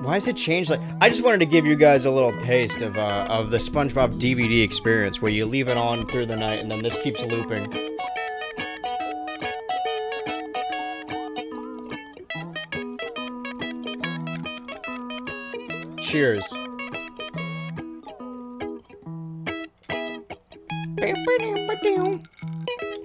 Why is it changed? Like, I just wanted to give you guys a little taste of the SpongeBob DVD experience, where you leave it on through the night and then this keeps looping. Cheers.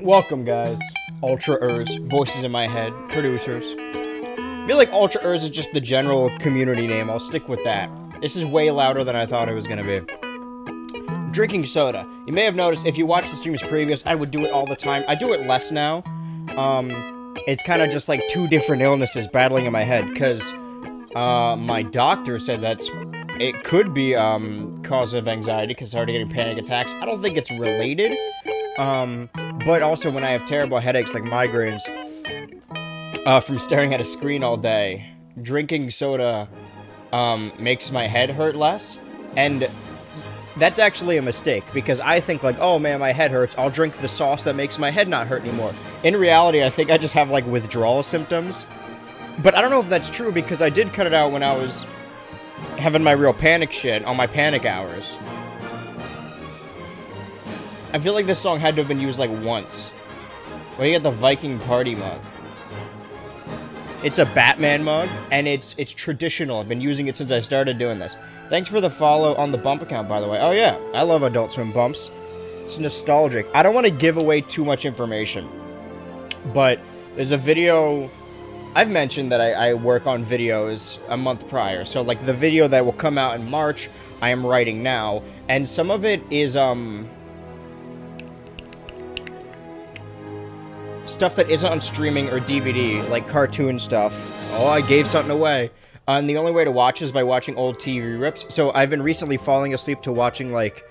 Welcome, guys. Ultra-ers, voices in my head, producers. I feel like Ultra-ers is just the general community name. I'll stick with that. This is way louder than I thought it was gonna be. Drinking soda. You may have noticed, if you watched the streams previous, I would do it all the time. I do it less now. It's kind of just like two different illnesses battling in my head, because my doctor said it could be cause of anxiety, because I started getting panic attacks. I don't think it's related. But also when I have terrible headaches like migraines, from staring at a screen all day, drinking soda, makes my head hurt less, and that's actually a mistake, because I think like, oh man, my head hurts, I'll drink the sauce that makes my head not hurt anymore. In reality, I think I just have like withdrawal symptoms, but I don't know if that's true, because I did cut it out when I was having my real panic shit on my panic hours. I feel like this song had to have been used like once. Well, you get the Viking party mug. It's a Batman mug, and it's traditional. I've been using it since I started doing this. Thanks for the follow on the bump account, by the way. Oh yeah, I love Adult Swim bumps. It's nostalgic. I don't want to give away too much information, but there's a video... I've mentioned that I work on videos a month prior, so like the video that will come out in March, I am writing now, and some of it is, stuff that isn't on streaming or DVD, like cartoon stuff. Oh, I gave something away. And the only way to watch is by watching old TV rips. So I've been recently falling asleep to watching, like,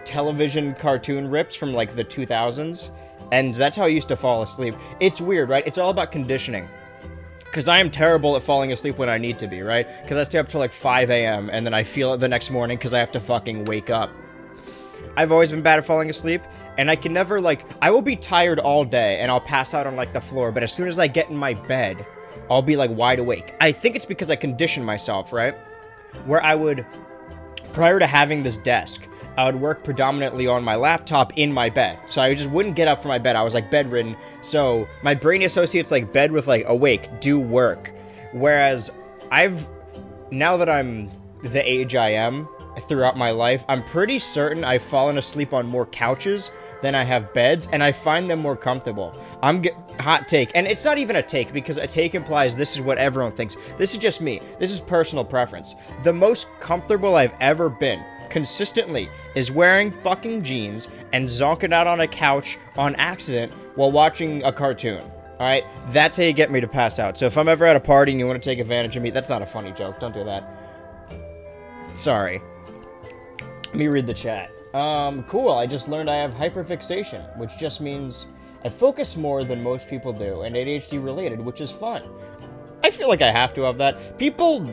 television cartoon rips from, like, the 2000s. And that's how I used to fall asleep. It's weird, right? It's all about conditioning. Because I am terrible at falling asleep when I need to be, right? Because I stay up till, like, 5 a.m. and then I feel it the next morning because I have to fucking wake up. I've always been bad at falling asleep. And I can never, like, I will be tired all day, and I'll pass out on, like, the floor, but as soon as I get in my bed, I'll be, like, wide awake. I think it's because I conditioned myself, right? Where I would, prior to having this desk, I would work predominantly on my laptop in my bed. So I just wouldn't get up from my bed. I was, like, bedridden. So my brain associates, like, bed with, like, awake, do work. Whereas now that I'm the age I am throughout my life, I'm pretty certain I've fallen asleep on more couches than I have beds, and I find them more comfortable. Hot take, and it's not even a take, because a take implies this is what everyone thinks. This is just me. This is personal preference. The most comfortable I've ever been, consistently, is wearing fucking jeans and zonking out on a couch on accident while watching a cartoon. Alright? That's how you get me to pass out. So if I'm ever at a party and you want to take advantage of me, that's not a funny joke. Don't do that. Sorry. Let me read the chat. Cool, I just learned I have hyperfixation, which just means I focus more than most people do, and ADHD related, which is fun. I feel like I have to have that. People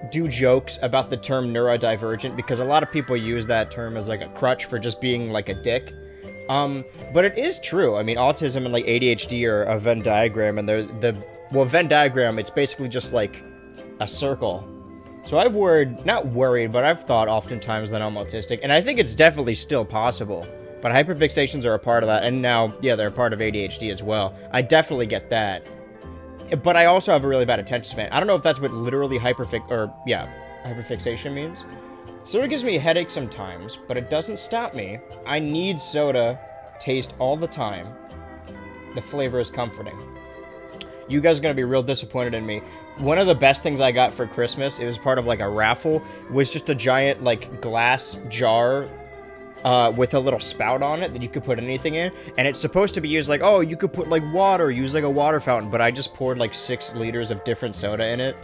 do jokes about the term neurodivergent, because a lot of people use that term as like a crutch for just being like a dick. But it is true. I mean, autism and like ADHD are a Venn diagram, and Venn diagram, it's basically just like a circle. So I've not worried, but I've thought oftentimes that I'm autistic, and I think it's definitely still possible. But hyperfixations are a part of that, and now, yeah, they're a part of ADHD as well. I definitely get that. But I also have a really bad attention span. I don't know if that's what literally hyperfixation means. Soda gives me a headache sometimes, but it doesn't stop me. I need soda taste all the time. The flavor is comforting. You guys are going to be real disappointed in me. One of the best things I got for Christmas, it was part of like a raffle, was just a giant like glass jar with a little spout on it that you could put anything in. And it's supposed to be used like, oh, you could put like water, use like a water fountain. But I just poured like 6 liters of different soda in it.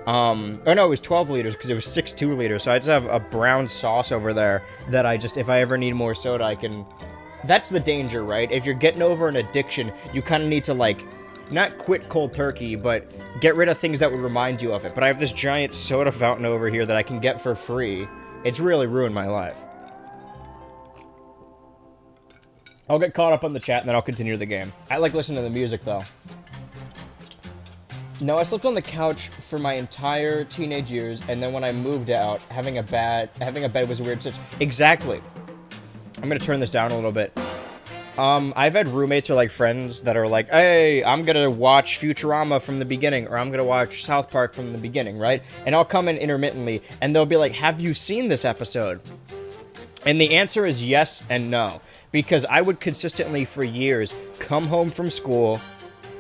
Oh no, it was 12 liters because it was 6 2-liters. So I just have a brown sauce over there that if I ever need more soda, I can... That's the danger, right? If you're getting over an addiction, you kind of need to like... Not quit cold turkey, but get rid of things that would remind you of it. But I have this giant soda fountain over here that I can get for free. It's really ruined my life. I'll get caught up on the chat and then I'll continue the game. I like listening to the music, though. No, I slept on the couch for my entire teenage years, and then when I moved out, having a bed was a weird situation. Exactly. I'm gonna turn this down a little bit. I've had roommates or, like, friends that are like, hey, I'm gonna watch Futurama from the beginning, or I'm gonna watch South Park from the beginning, right? And I'll come in intermittently, and they'll be like, have you seen this episode? And the answer is yes and no. Because I would consistently, for years, come home from school,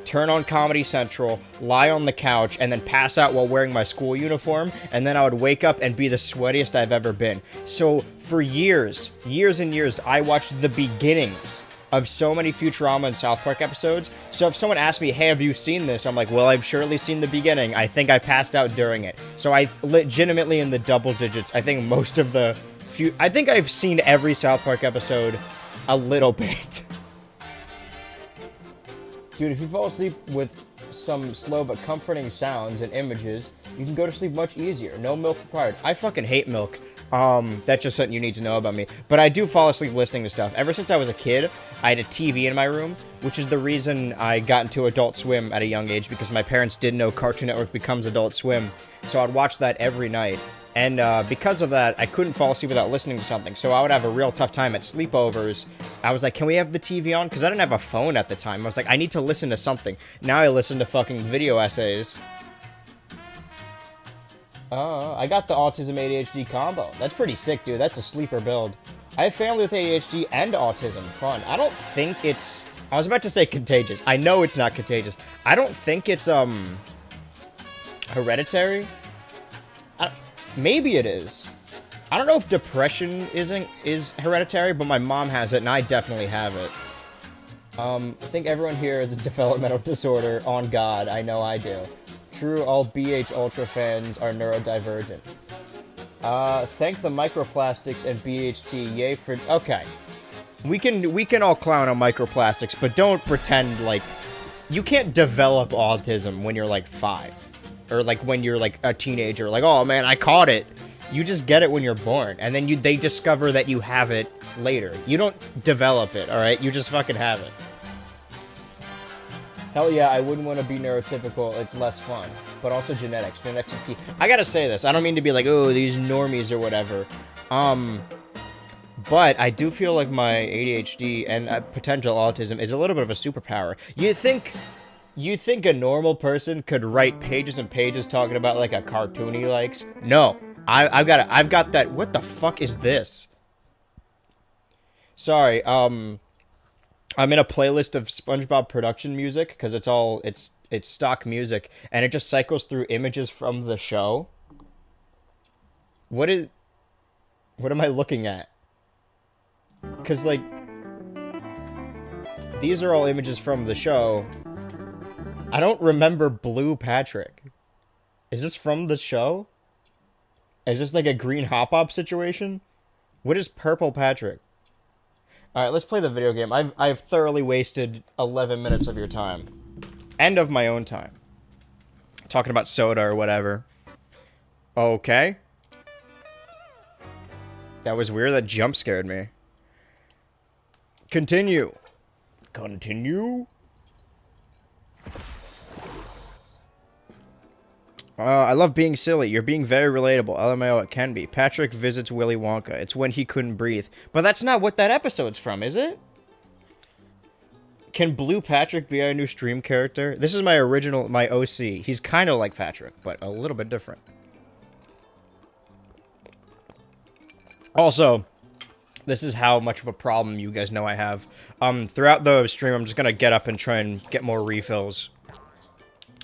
turn on Comedy Central, lie on the couch, and then pass out while wearing my school uniform, and then I would wake up and be the sweatiest I've ever been. So, for years and years, I watched the beginnings of so many Futurama and South Park episodes. So if someone asked me, hey, have you seen this? I'm like, well, I've surely seen the beginning. I think I passed out during it. So I legitimately in the double digits. I think most of the I think I've seen every South Park episode a little bit. Dude, if you fall asleep with some slow but comforting sounds and images, you can go to sleep much easier. No milk required. I fucking hate milk. That's just something you need to know about me. But I do fall asleep listening to stuff. Ever since I was a kid, I had a TV in my room, which is the reason I got into Adult Swim at a young age, because my parents didn't know Cartoon Network becomes Adult Swim. So I'd watch that every night. And because of that, I couldn't fall asleep without listening to something. So I would have a real tough time at sleepovers. I was like, can we have the TV on? Because I didn't have a phone at the time. I was like, I need to listen to something. Now I listen to fucking video essays. I got the autism ADHD combo. That's pretty sick, dude. That's a sleeper build. I have family with ADHD and autism. Fun. I don't think it's... I was about to say contagious. I know it's not contagious. I don't think it's, hereditary. Maybe it is. I don't know if depression is hereditary, but my mom has it, and I definitely have it. I think everyone here has a developmental disorder. On God, I know I do. True, all BH Ultra fans are neurodivergent. Thank the microplastics and BHT. Yay for... Okay. We can all clown on microplastics, but don't pretend like... You can't develop autism when you're, like, 5. Or, like, when you're, like, a teenager. Like, oh, man, I caught it. You just get it when you're born. And then they discover that you have it later. You don't develop it, alright? You just fucking have it. Hell yeah, I wouldn't want to be neurotypical. It's less fun. But also genetics. Genetics is key. I gotta say this. I don't mean to be like, oh, these normies or whatever. But I do feel like my ADHD and potential autism is a little bit of a superpower. You think a normal person could write pages and pages talking about, like, a cartoon he likes? No. I've got that. What the fuck is this? Sorry, I'm in a playlist of SpongeBob production music, because it's stock music, and it just cycles through images from the show. What am I looking at? Because, like, these are all images from the show. I don't remember Blue Patrick. Is this from the show? Is this like a green hop-up situation? What is Purple Patrick? Alright, let's play the video game. I've thoroughly wasted 11 minutes of your time. And of my own time. Talking about soda or whatever. Okay. That was weird. That jump scared me. Continue. Continue. I love being silly. You're being very relatable. LMAO, it can be. Patrick visits Willy Wonka. It's when he couldn't breathe. But that's not what that episode's from, is it? Can Blue Patrick be our new stream character? This is my OC. He's kind of like Patrick, but a little bit different. Also, this is how much of a problem you guys know I have. Throughout the stream, I'm just gonna get up and try and get more refills.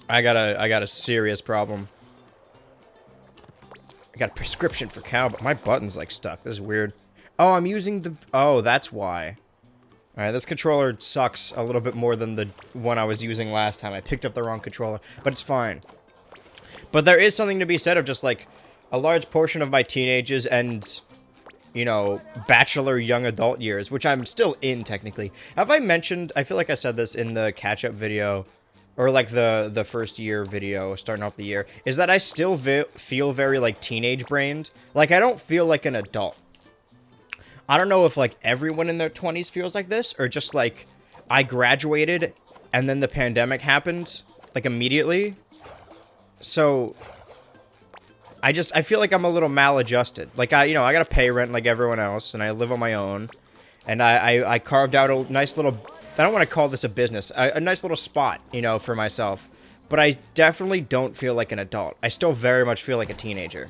I got a serious problem. I got a prescription for cow, but my button's, like, stuck. This is weird. Oh, I'm using the... Oh, that's why. Alright, this controller sucks a little bit more than the one I was using last time. I picked up the wrong controller, but it's fine. But there is something to be said of just, like, a large portion of my teenagers and, you know, bachelor young adult years, which I'm still in, technically. Have I mentioned... I feel like I said this in the catch-up video... Or, like, the first year video, starting off the year, is that I still feel very, like, teenage-brained. Like, I don't feel like an adult. I don't know if, like, everyone in their 20s feels like this, or just, like, I graduated, and then the pandemic happened, like, immediately. So I feel like I'm a little maladjusted. Like, I gotta pay rent like everyone else, and I live on my own. And I carved out a nice little, I don't want to call this a business, a nice little spot, for myself. But I definitely don't feel like an adult. I still very much feel like a teenager.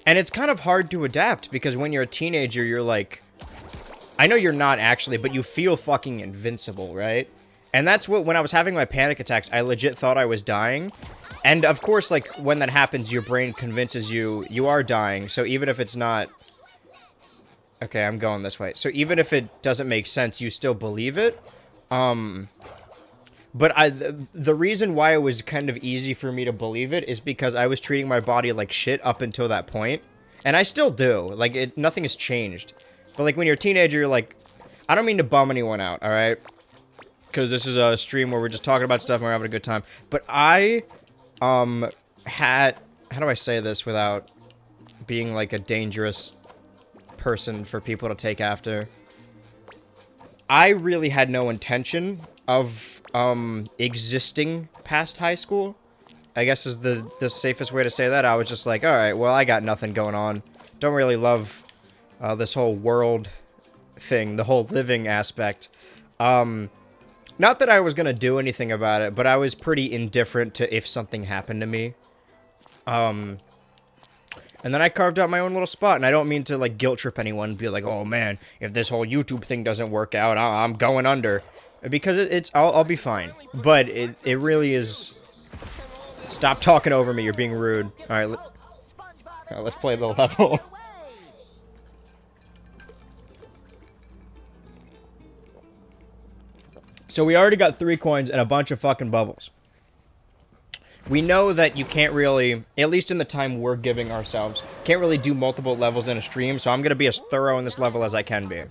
And it's kind of hard to adapt, because when you're a teenager, you're like, I know you're not actually, but you feel fucking invincible, right? And that's what, when I was having my panic attacks, I legit thought I was dying. And of course, like, when that happens, your brain convinces you you are dying. So even if it's not... Okay, I'm going this way. So even if it doesn't make sense, you still believe it. But the reason why it was kind of easy for me to believe it is because I was treating my body like shit up until that point. And I still do. Like, nothing has changed. But, like, when you're a teenager, you're like... I don't mean to bum anyone out, alright? Because this is a stream where we're just talking about stuff and we're having a good time. But I, had... How do I say this without being, like, a dangerous person for people to take after? I really had no intention of, existing past high school. I guess is the safest way to say that. I was just like, alright, well, I got nothing going on. Don't really love, this whole world thing, the whole living aspect. Not that I was gonna do anything about it, but I was pretty indifferent to if something happened to me. And then I carved out my own little spot, and I don't mean to, like, guilt trip anyone and be like, oh, man, if this whole YouTube thing doesn't work out, I'm going under. Because I'll be fine. But it really is... Stop talking over me, you're being rude. Alright, let's play the level. So we already got 3 coins and a bunch of fucking bubbles. We know that you can't really, at least in the time we're giving ourselves, can't really do multiple levels in a stream, so I'm going to be as thorough in this level as I can be.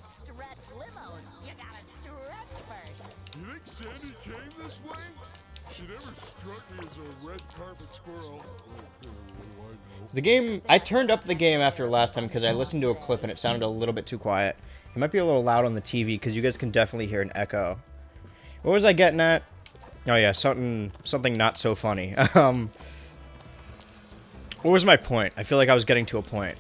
The game, I turned up the game after last time because I listened to a clip and it sounded a little bit too quiet. It might be a little loud on the TV because you guys can definitely hear an echo. What was I getting at? Oh yeah, something not so funny. What was my point? I feel like I was getting to a point.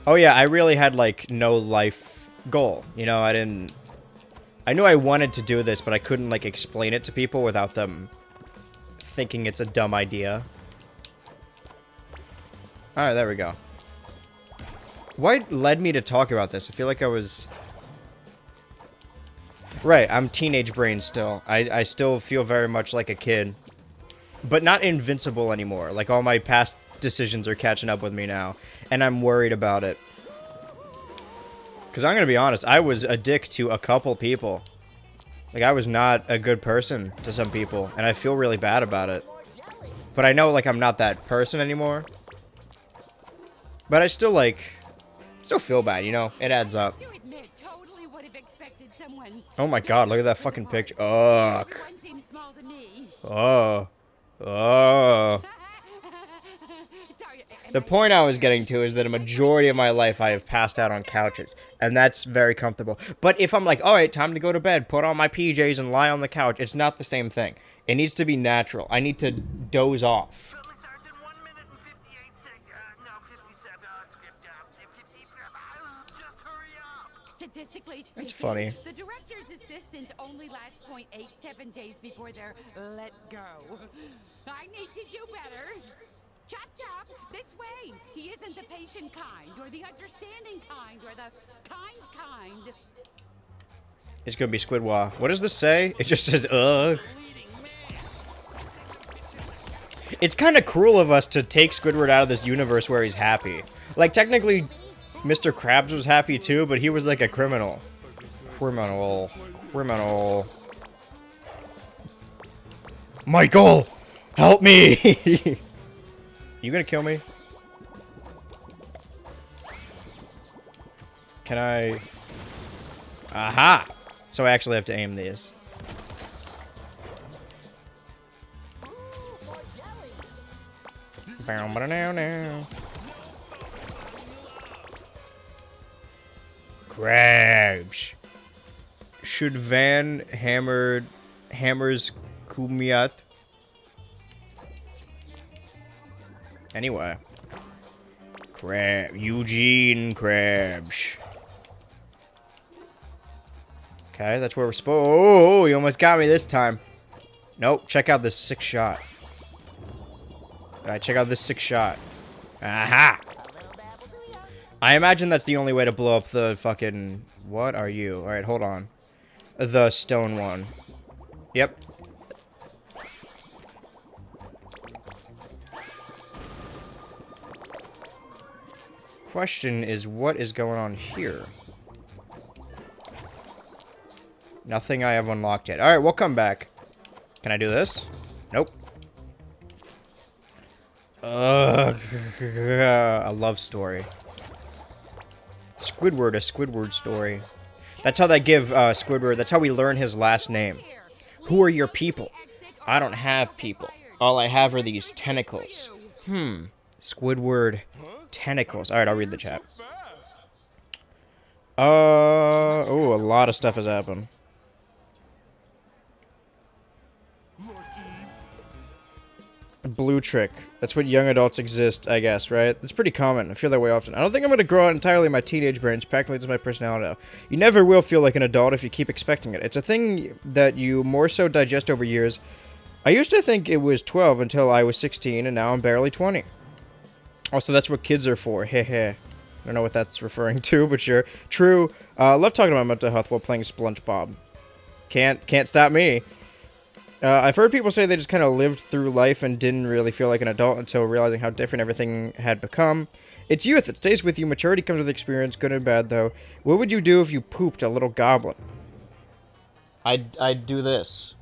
Oh yeah, I really had, like, no life goal. You know, I knew I wanted to do this, but I couldn't, like, explain it to people without them thinking it's a dumb idea. Alright, there we go. What led me to talk about this? I feel like I was... Right, I'm teenage brain still. I still feel very much like a kid. But not invincible anymore. Like, all my past decisions are catching up with me now. And I'm worried about it. Because I'm going to be honest, I was a dick to a couple people. Like, I was not a good person to some people. And I feel really bad about it. But I know, like, I'm not that person anymore. But I still, like... Still feel bad, you know? It adds up. Oh my god, look at that fucking picture. Ugh. Oh. Oh. The point I was getting to is that a majority of my life I have passed out on couches. And that's very comfortable. But if I'm like, alright, time to go to bed, put on my PJs and lie on the couch, it's not the same thing. It needs to be natural. I need to doze off. Statistically speaking, that's funny. The director's assistants only last 0.87 days before they're let go. I need to do better. Chop chop, this way. He isn't the patient kind, or the understanding kind, or the kind. It's gonna be Squidward. What does this say? It just says, ugh. It's kind of cruel of us to take Squidward out of this universe where he's happy. Like, technically... Mr. Krabs was happy too, but he was like a criminal. Criminal. Michael! Help me! You gonna kill me? Can I... Aha! So I actually have to aim these. Crabs. Should Van Hammer's Kumiat. Anyway. Eugene Krabs. Okay, that's where we're supposed. Oh, you almost got me this time. Nope. Check out this sick shot. Alright, check out this sick shot. Aha! I imagine that's the only way to blow up the fucking... What are you? Alright, hold on. The stone one. Yep. Question is, what is going on here? Nothing I have unlocked yet. Alright, we'll come back. Can I do this? Nope. Ugh. A love story. Squidward, a Squidward story. That's how they give Squidward, that's how we learn his last name. Who are your people? I don't have people. All I have are these tentacles. Squidward tentacles. Alright, I'll read the chat. Oh, a lot of stuff has happened. Blue trick. That's what young adults exist, I guess, right? It's pretty common. I feel that way often. I don't think I'm going to grow out entirely my teenage brain. It's practically just my personality now. You never will feel like an adult if you keep expecting it. It's a thing that you more so digest over years. I used to think it was 12 until I was 16, and now I'm barely 20. Also, that's what kids are for. Heh. I don't know what that's referring to, but sure. True. Love talking about mental health while playing SpongeBob. Can't stop me. I've heard people say they just kind of lived through life and didn't really feel like an adult until realizing how different everything had become. It's youth. It stays with you. Maturity comes with experience, good and bad, though. What would you do if you pooped a little goblin? I'd do this.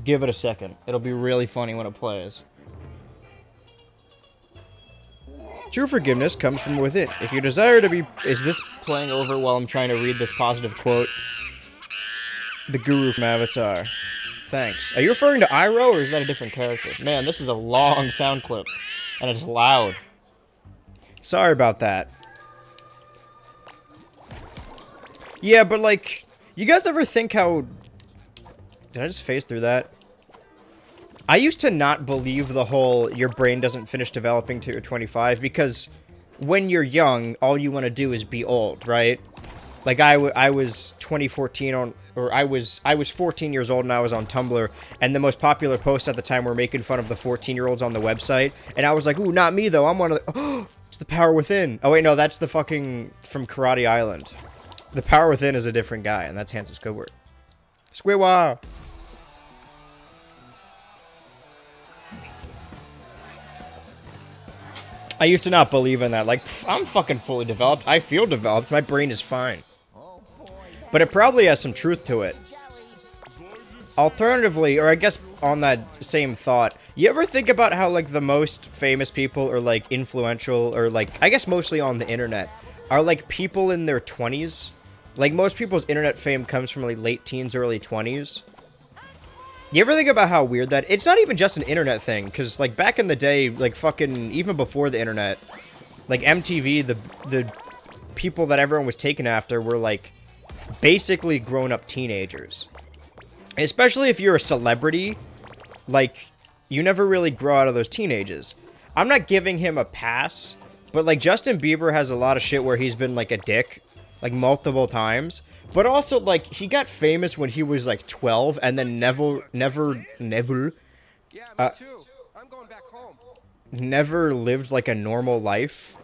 Give it a second. It'll be really funny when it plays. True forgiveness comes from within. If you desire to be... Is this playing over while I'm trying to read this positive quote? The guru from Avatar. Thanks. Are you referring to Iroh, or is that a different character? Man, this is a long sound clip. And it's loud. Sorry about that. Yeah, but like... You guys ever think how... Did I just phase through that? I used to not believe the whole your brain doesn't finish developing till you're 25, because when you're young, all you want to do is be old, right? Like I was 2014 on, or I was 14 years old and I was on Tumblr, and the most popular posts at the time were making fun of the 14-year-olds on the website, and I was like, ooh, not me though, I'm one of the, oh, it's the Power Within. Oh wait, no, that's the fucking, from Karate Island. The Power Within is a different guy, and that's Handsome Squidward. Squidward! I used to not believe in that. Like, I'm fucking fully developed. I feel developed. My brain is fine. But it probably has some truth to it. Alternatively, or I guess on that same thought, you ever think about how, like, the most famous people or, like, influential or, like, I guess mostly on the internet are, like, people in their 20s? Like, most people's internet fame comes from, like, late teens, early 20s. You ever think about how weird that... It's not even just an internet thing, because, like, back in the day, like, fucking... Even before the internet, like, MTV, the people that everyone was taken after were, like, basically grown-up teenagers. Especially if you're a celebrity, like, you never really grow out of those teenagers. I'm not giving him a pass, but, like, Justin Bieber has a lot of shit where he's been, like, a dick, like, multiple times. But also, like, he got famous when he was, like, 12, and then never, Yeah, me too. I'm going back home. never lived, like, a normal life.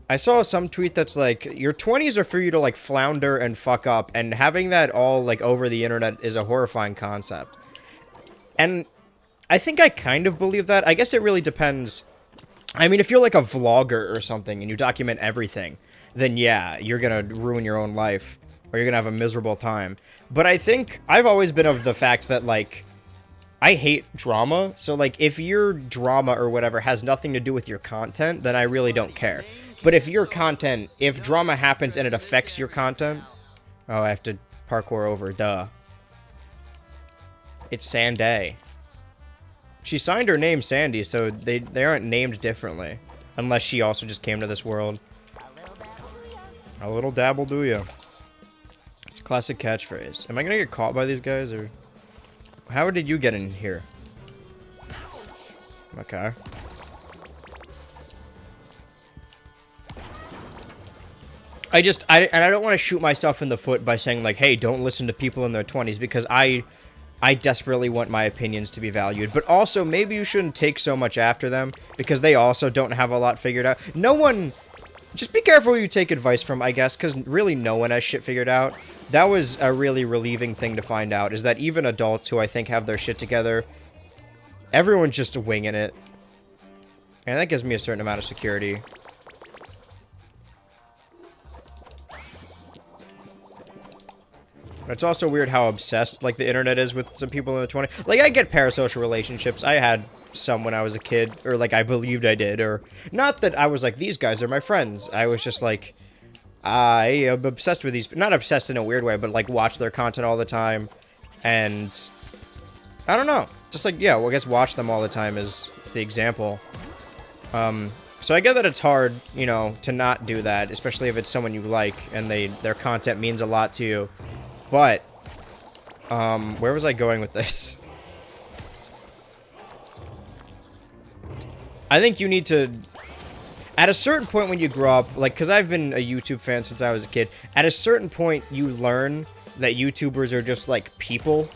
I saw some tweet that's like, your 20s are for you to, like, flounder and fuck up, and having that all, like, over the internet is a horrifying concept. And I think I kind of believe that. I guess it really depends. I mean, if you're, like, a vlogger or something, and you document everything, then yeah, you're gonna ruin your own life. Or you're gonna have a miserable time. But I think I've always been of the fact that, like, I hate drama. So, like, if your drama or whatever has nothing to do with your content, then I really don't care. But if your content, if drama happens and it affects your content... Oh, I have to parkour over, duh. It's Sanday. She signed her name Sandy, so they aren't named differently. Unless she also just came to this world. A little dabble do ya. It's a classic catchphrase. Am I gonna get caught by these guys, or...? How did you get in here? Okay. I don't want to shoot myself in the foot by saying, like, hey, don't listen to people in their 20s, because I desperately want my opinions to be valued. But also, maybe you shouldn't take so much after them, because they also don't have a lot figured out. No one... Just be careful who you take advice from, I guess, because really no one has shit figured out. That was a really relieving thing to find out, is that even adults who I think have their shit together, everyone's just winging it. And that gives me a certain amount of security. It's also weird how obsessed, like, the internet is with some people in their 20s. Like, I get parasocial relationships. I had some when I was a kid, or, like, I believed I did, or... Not that I was like, these guys are my friends. I was just like, I am obsessed with these... Not obsessed in a weird way, but, like, watch their content all the time. And... I don't know. Just like, yeah, well, I guess watch them all the time is the example. So I get that it's hard, you know, to not do that, especially if it's someone you like, and their content means a lot to you. But, where was I going with this? I think you need to... At a certain point when you grow up, like, because I've been a YouTube fan since I was a kid, at a certain point you learn that YouTubers are just, like, people.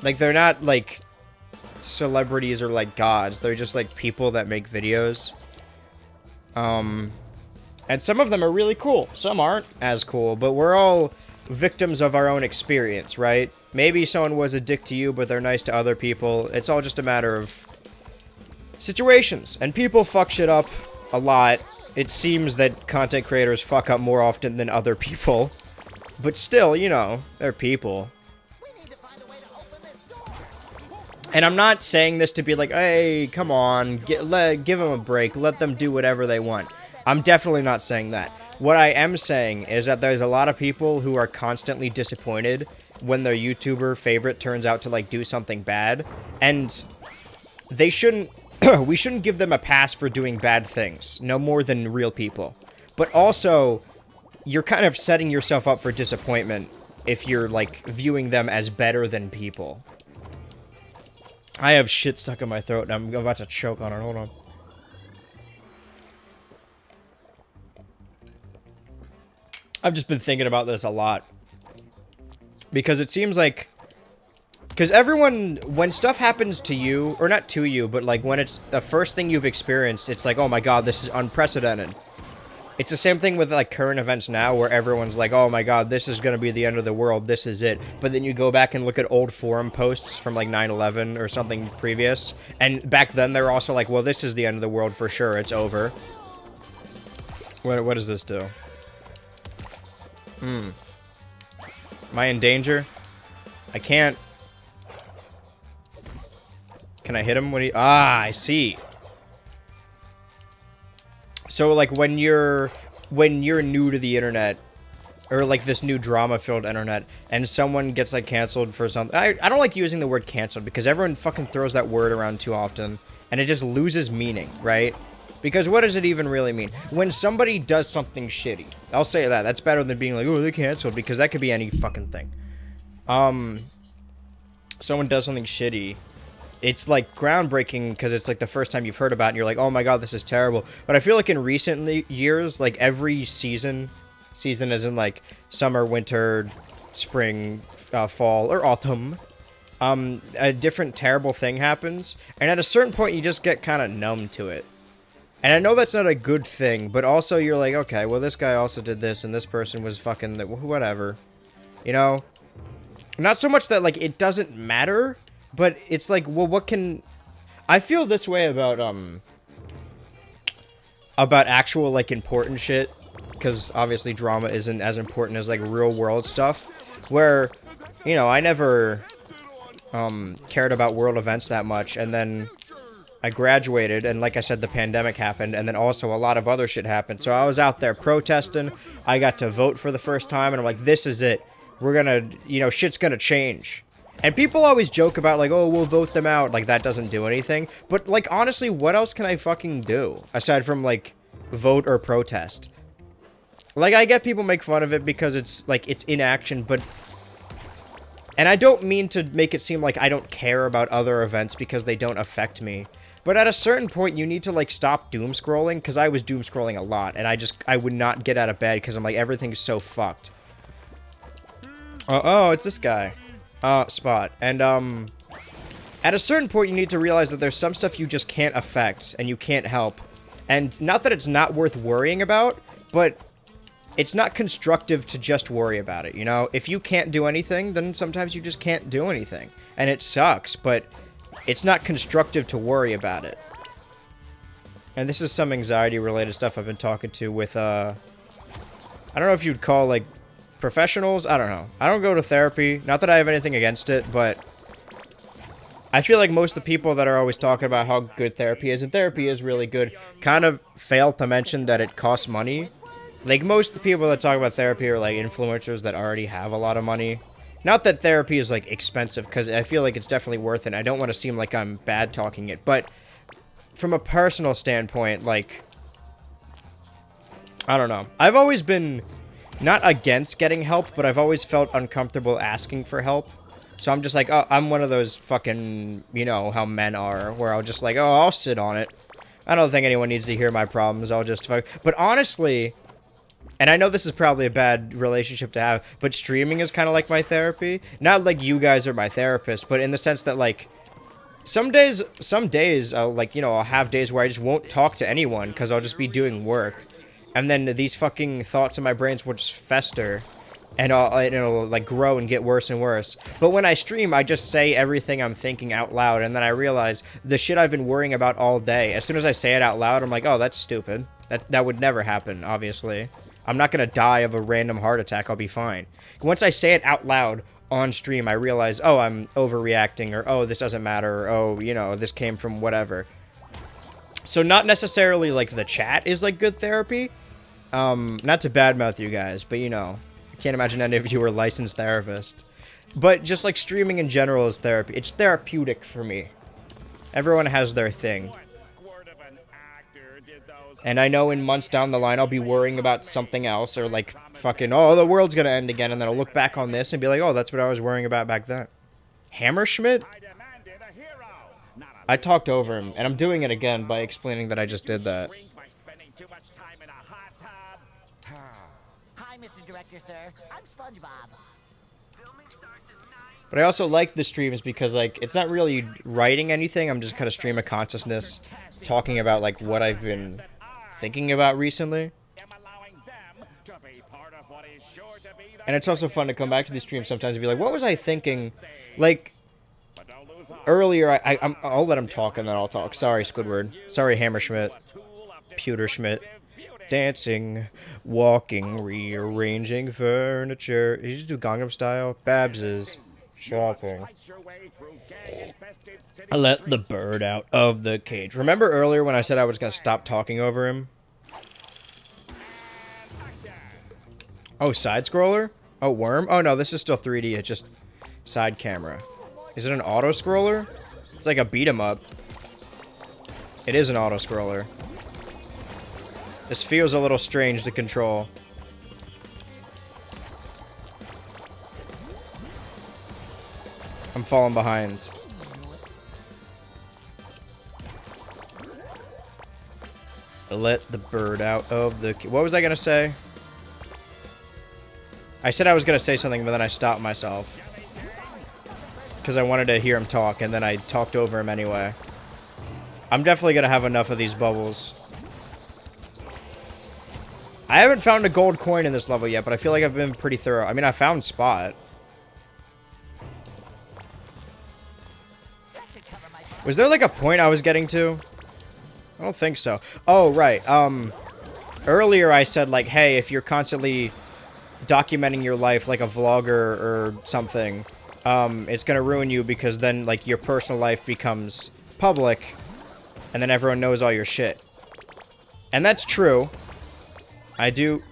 Like, they're not, like, celebrities or, like, gods. They're just, like, people that make videos. And some of them are really cool. Some aren't as cool, but we're all victims of our own experience, right? Maybe someone was a dick to you, but they're nice to other people. It's all just a matter of situations. And people fuck shit up a lot. It seems that content creators fuck up more often than other people. But still, you know, they're people. And I'm not saying this to be like, hey, come on, give them a break. Let them do whatever they want. I'm definitely not saying that. What I am saying is that there's a lot of people who are constantly disappointed when their YouTuber favorite turns out to, like, do something bad. And they shouldn't... we shouldn't give them a pass for doing bad things. No more than real people. But also, you're kind of setting yourself up for disappointment if you're, like, viewing them as better than people. I have shit stuck in my throat and I'm about to choke on it. Hold on. I've just been thinking about this a lot. Because it seems like... Because everyone... When stuff happens to you, or not to you, but like when it's the first thing you've experienced, it's like, oh my god, this is unprecedented. It's the same thing with like current events now, where everyone's like, oh my god, this is gonna be the end of the world, this is it. But then you go back and look at old forum posts from like 9/11 or something previous, and back then they're also like, well, this is the end of the world for sure, it's over. What does this do? Am I in danger? I can't. Can I hit him when he... Ah, I see. So, like, when you're new to the internet, or, like, this new drama-filled internet, and someone gets, like, canceled for something... I don't like using the word canceled, because everyone fucking throws that word around too often, and it just loses meaning, right? Because what does it even really mean? When somebody does something shitty, I'll say that. That's better than being like, oh, they're canceled, because that could be any fucking thing. Someone does something shitty, it's like groundbreaking because it's like the first time you've heard about it and you're like, oh my god, this is terrible. But I feel like in recent years, like every season as in like summer, winter, spring, fall, or autumn, a different terrible thing happens. And at a certain point, you just get kind of numb to it. And I know that's not a good thing, but also you're like, okay, well, this guy also did this, and this person was fucking whatever. You know? Not so much that, like, it doesn't matter, but it's like, well, what can... I feel this way about actual, like, important shit, because obviously drama isn't as important as, like, real-world stuff, where, you know, I never cared about world events that much, and then I graduated, and like I said, the pandemic happened, and then also a lot of other shit happened, so I was out there protesting, I got to vote for the first time, and I'm like, this is it. We're gonna, you know, shit's gonna change. And people always joke about, like, oh, we'll vote them out. Like, that doesn't do anything. But, like, honestly, what else can I fucking do? Aside from, like, vote or protest. Like, I get people make fun of it because it's, like, it's inaction, but And I don't mean to make it seem like I don't care about other events because they don't affect me. But at a certain point, you need to, like, stop doom scrolling, because I was doom scrolling a lot, and I would not get out of bed because I'm like, everything's so fucked. Oh, it's this guy. Spot. And, at a certain point, you need to realize that there's some stuff you just can't affect, and you can't help. And not that it's not worth worrying about, but it's not constructive to just worry about it, you know? If you can't do anything, then sometimes you just can't do anything. And it sucks, but it's not constructive to worry about it. And this is some anxiety-related stuff I've been talking to with, I don't know if you'd call, like, professionals? I don't know. I don't go to therapy. Not that I have anything against it, but I feel like most of the people that are always talking about how good therapy is, and therapy is really good, kind of fail to mention that it costs money. Like, most of the people that talk about therapy are, like, influencers that already have a lot of money. Not that therapy is, like, expensive, because I feel like it's definitely worth it. I don't want to seem like I'm bad-talking it, but from a personal standpoint, like, I don't know. I've always been not against getting help, but I've always felt uncomfortable asking for help. So I'm just like, oh, I'm one of those fucking, you know, how men are, where I'll just like, oh, I'll sit on it. I don't think anyone needs to hear my problems. I'll just fuck. But honestly, and I know this is probably a bad relationship to have, but streaming is kind of like my therapy. Not like you guys are my therapist, but in the sense that, like, some days I'll, like, you know, I'll have days where I just won't talk to anyone because I'll just be doing work. And then these fucking thoughts in my brains will just fester. And it'll, like, grow and get worse and worse. But when I stream, I just say everything I'm thinking out loud. And then I realize the shit I've been worrying about all day. As soon as I say it out loud, I'm like, oh, that's stupid. That would never happen, obviously. I'm not gonna die of a random heart attack. I'll be fine. Once I say it out loud on stream, I realize, oh, I'm overreacting. Or, oh, this doesn't matter. Or, oh, you know, this came from whatever. So not necessarily, like, the chat is, like, good therapy. Not to badmouth you guys, but, you know, I can't imagine any of you are licensed therapists. But just, like, streaming in general is therapy. It's therapeutic for me. Everyone has their thing. And I know in months down the line, I'll be worrying about something else. Or, like, fucking, oh, the world's gonna end again. And then I'll look back on this and be like, oh, that's what I was worrying about back then. Hammerschmidt? I talked over him. And I'm doing it again by explaining that I just did that. Hi, Mr. Director, sir. I'm SpongeBob. But I also like the streams because, like, it's not really writing anything. I'm just kind of stream of consciousness, talking about, like, what I've been thinking about recently. And it's also fun to come back to these streams sometimes and be like, what was I thinking? Like, earlier, I'll let him talk and then I'll talk. Sorry, Squidward. Sorry, Hammerschmidt. Pewterschmidt. Dancing, walking, rearranging furniture. Did you just do Gangnam Style? Babs's shopping. I let the bird out of the cage. Remember earlier when I said I was going to stop talking over him? Oh, side-scroller? Oh, worm? Oh, no, this is still 3D. It's just side camera. Is it an auto-scroller? It's like a beat-em-up. It is an auto-scroller. This feels a little strange to control. I'm falling behind. Let the bird out of the... What was I gonna say? I said I was gonna say something, but then I stopped myself. Because I wanted to hear him talk, and then I talked over him anyway. I'm definitely gonna have enough of these bubbles. I haven't found a gold coin in this level yet, but I feel like I've been pretty thorough. I mean, I found Spot. Was there, like, a point I was getting to? I don't think so. Oh, right. Earlier I said, like, hey, if you're constantly documenting your life like a vlogger or something, it's gonna ruin you because then, like, your personal life becomes public, and then everyone knows all your shit. And that's true. I do...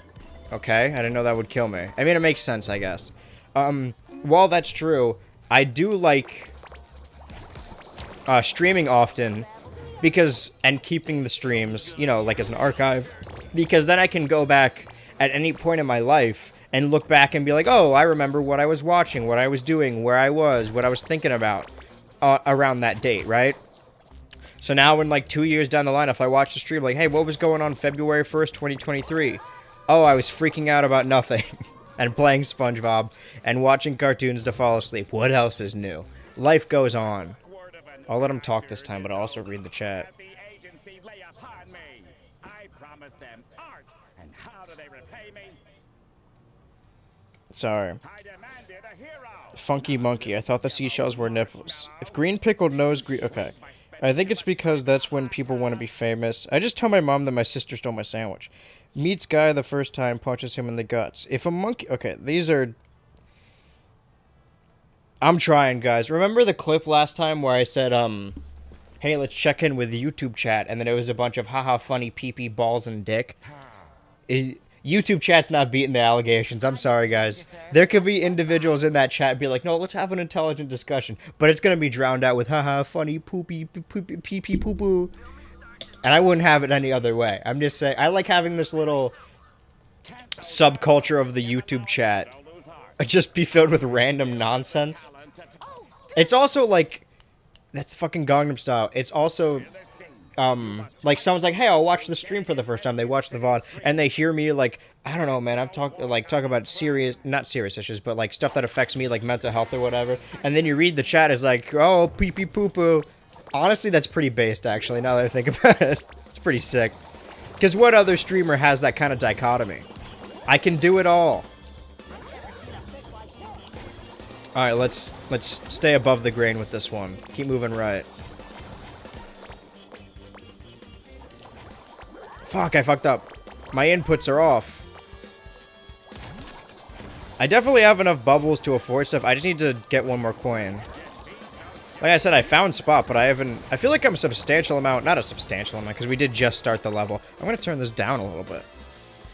Okay, I didn't know that would kill me. I mean, it makes sense, I guess. While that's true, I do like streaming often because... And keeping the streams, you know, like as an archive. Because then I can go back at any point in my life and look back and be like, oh, I remember what I was watching, what I was doing, where I was, what I was thinking about around that date, right? So now when like 2 years down the line, if I watch the stream, like, hey, what was going on February 1st, 2023? Oh, I was freaking out about nothing and playing SpongeBob and watching cartoons to fall asleep. What else is new? Life goes on. I'll let him talk this time, but I'll also read the chat. Sorry. Funky Monkey. I thought the seashells were nipples. If green pickled nose... Okay. I think it's because that's when people want to be famous. I just tell my mom that my sister stole my sandwich. Meets guy the first time, punches him in the guts. If a monkey... Okay, these are... I'm trying, guys. Remember the clip last time where I said, hey, let's check in with YouTube chat, and then it was a bunch of haha funny pee-pee balls and dick? YouTube chat's not beating the allegations. I'm sorry, guys. There could be individuals in that chat be like, no, let's have an intelligent discussion. But it's going to be drowned out with haha funny poopy pee-pee poo-poo. And I wouldn't have it any other way. I'm just saying, I like having this little subculture of the YouTube chat just be filled with random nonsense. It's also like, that's fucking Gangnam Style. It's also... like someone's like, hey, I'll watch the stream for the first time. They watch the VOD and they hear me like, I don't know, man, I've talk about serious, not serious issues, but like stuff that affects me, like mental health or whatever. And then you read the chat, it's like, oh, pee pee poo poo. Honestly, that's pretty based, actually, now that I think about it. It's pretty sick. Because what other streamer has that kind of dichotomy? I can do it all. Alright, let's stay above the grain with this one. Keep moving right. Fuck, I fucked up. My inputs are off. I definitely have enough bubbles to afford stuff. I just need to get one more coin. Like I said, I found Spot, but I haven't... I feel like I'm a substantial amount... Not a substantial amount, because we did just start the level. I'm going to turn this down a little bit.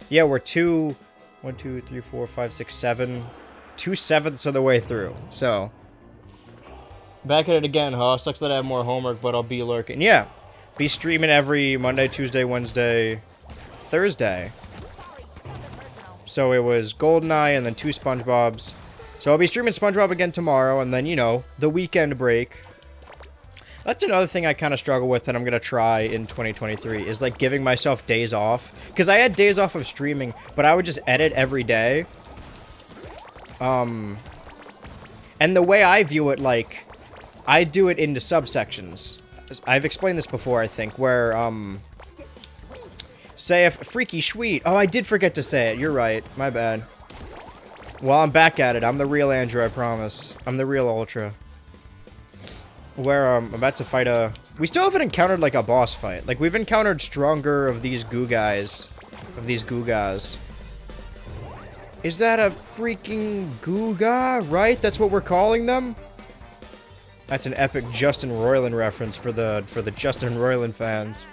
Yeah, we're 1, 2, 3, 4, 5, 6, 7... 2/7 of the way through. So... Back at it again, huh? Sucks that I have more homework, but I'll be lurking. Yeah. Be streaming every Monday, Tuesday, Wednesday, Thursday. So it was GoldenEye and then 2 SpongeBobs. So I'll be streaming SpongeBob again tomorrow, and then, you know, the weekend break. That's another thing I kind of struggle with that I'm going to try in 2023, is like giving myself days off. Because I had days off of streaming, but I would just edit every day. And the way I view it, like, I do it into subsections. I've explained this before, I think, where, say if Freaky Sweet. Oh, I did forget to say it. You're right. My bad. Well, I'm back at it. I'm the real Andrew, I promise. I'm the real Ultra. Where, I'm about to fight a... We still haven't encountered, like, a boss fight. Like, we've encountered stronger of these goo guys. Of these goo guys. Is that a freaking Googa, right? That's what we're calling them? That's an epic Justin Roiland reference for the Justin Roiland fans.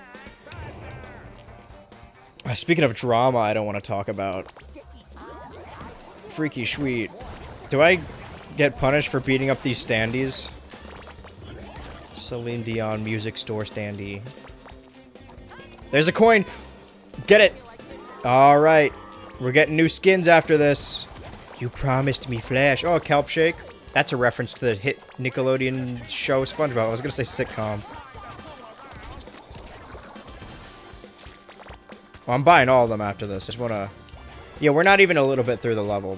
Speaking of drama I don't want to talk about. Freaky Sweet. Do I get punished for beating up these standees? Celine Dion music store standee. There's a coin! Get it! Alright. We're getting new skins after this. You promised me Flash. Oh, Kelp Shake. That's a reference to the hit Nickelodeon show SpongeBob. I was gonna say sitcom. Well, I'm buying all of them after this. Just wanna... Yeah, we're not even a little bit through the level.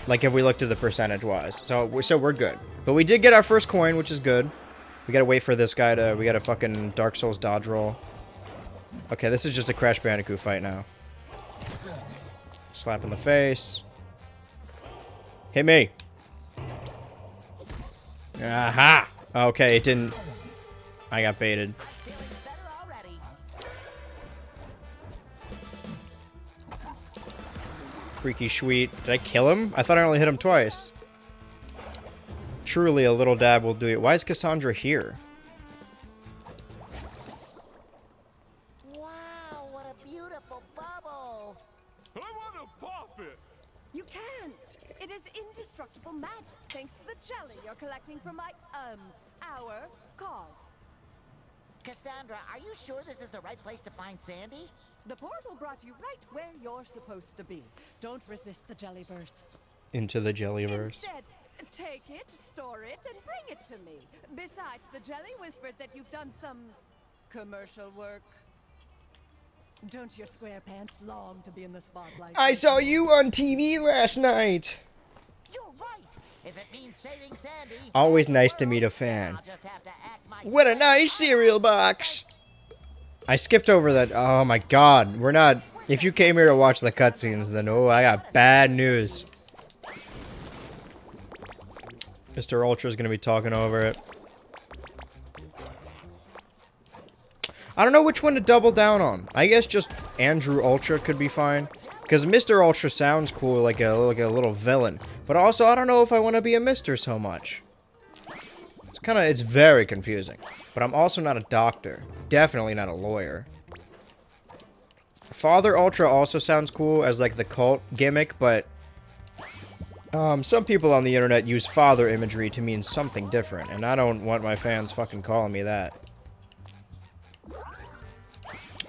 Like, if we look to the percentage-wise. So we're good. But we did get our first coin, which is good. We gotta wait for this guy to... We gotta fucking Dark Souls dodge roll. Okay, this is just a Crash Bandicoot fight now. Slap in the face. Hit me. Aha! Okay, it didn't... I got baited. Freaky Sweet. Did I kill him? I thought I only hit him twice. Truly, a little dab will do it. Why is Cassandra here? Wow, what a beautiful bubble! I want to pop it. You can't. It is indestructible magic, thanks to the jelly you're collecting from our cause. Cassandra, are you sure this is the right place to find Sandy? The portal brought you right where you're supposed to be. Don't resist the jellyverse. Into the jellyverse. Instead, take it, store it, and bring it to me. Besides, the jelly whispered that you've done some commercial work. Don't your SquarePants long to be in the spotlight? I saw you on TV last night. You're right. If it means saving Sandy, Always and the nice to meet a world, fan. I'll just have to act my What a nice cereal box. I skipped over that. Oh my god. We're not... If you came here to watch the cutscenes, then oh, I got bad news. Mr. Ultra's gonna be talking over it. I don't know which one to double down on. I guess just Andrew Ultra could be fine. Because Mr. Ultra sounds cool, like a little villain. But also, I don't know if I want to be a Mr. so much. It's very confusing. But I'm also not a doctor. Definitely not a lawyer. Father Ultra also sounds cool as like the cult gimmick, but some people on the internet use father imagery to mean something different, and I don't want my fans fucking calling me that.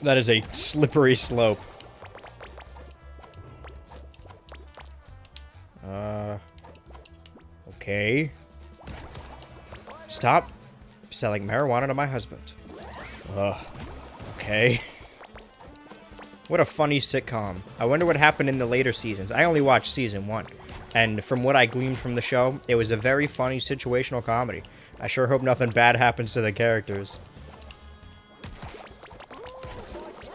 That is a slippery slope. Okay. Stop selling marijuana to my husband. Ugh. Okay. What a funny sitcom. I wonder what happened in the later seasons. I only watched season 1. And from what I gleaned from the show, it was a very funny situational comedy. I sure hope nothing bad happens to the characters.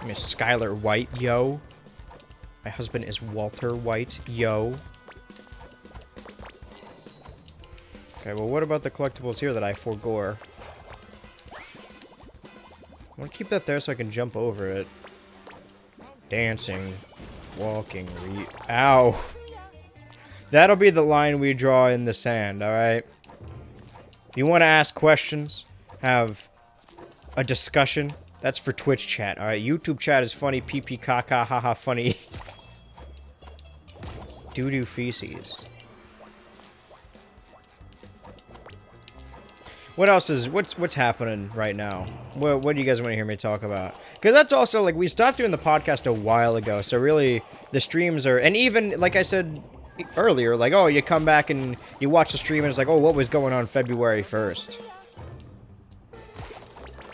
Miss Skylar White, yo. My husband is Walter White, yo. Okay, well, what about the collectibles here that I forgore? I want to keep that there so I can jump over it. Dancing, walking, ow. That'll be the line we draw in the sand, alright? If you want to ask questions, have a discussion, that's for Twitch chat, alright? YouTube chat is funny, pee caca, haha, funny. Doo-doo feces. What else is, what's happening right now? What do you guys want to hear me talk about? Because that's also, like, we stopped doing the podcast a while ago, so really, the streams are, and even, like I said earlier, like, oh, you come back and you watch the stream and it's like, oh, what was going on February 1st?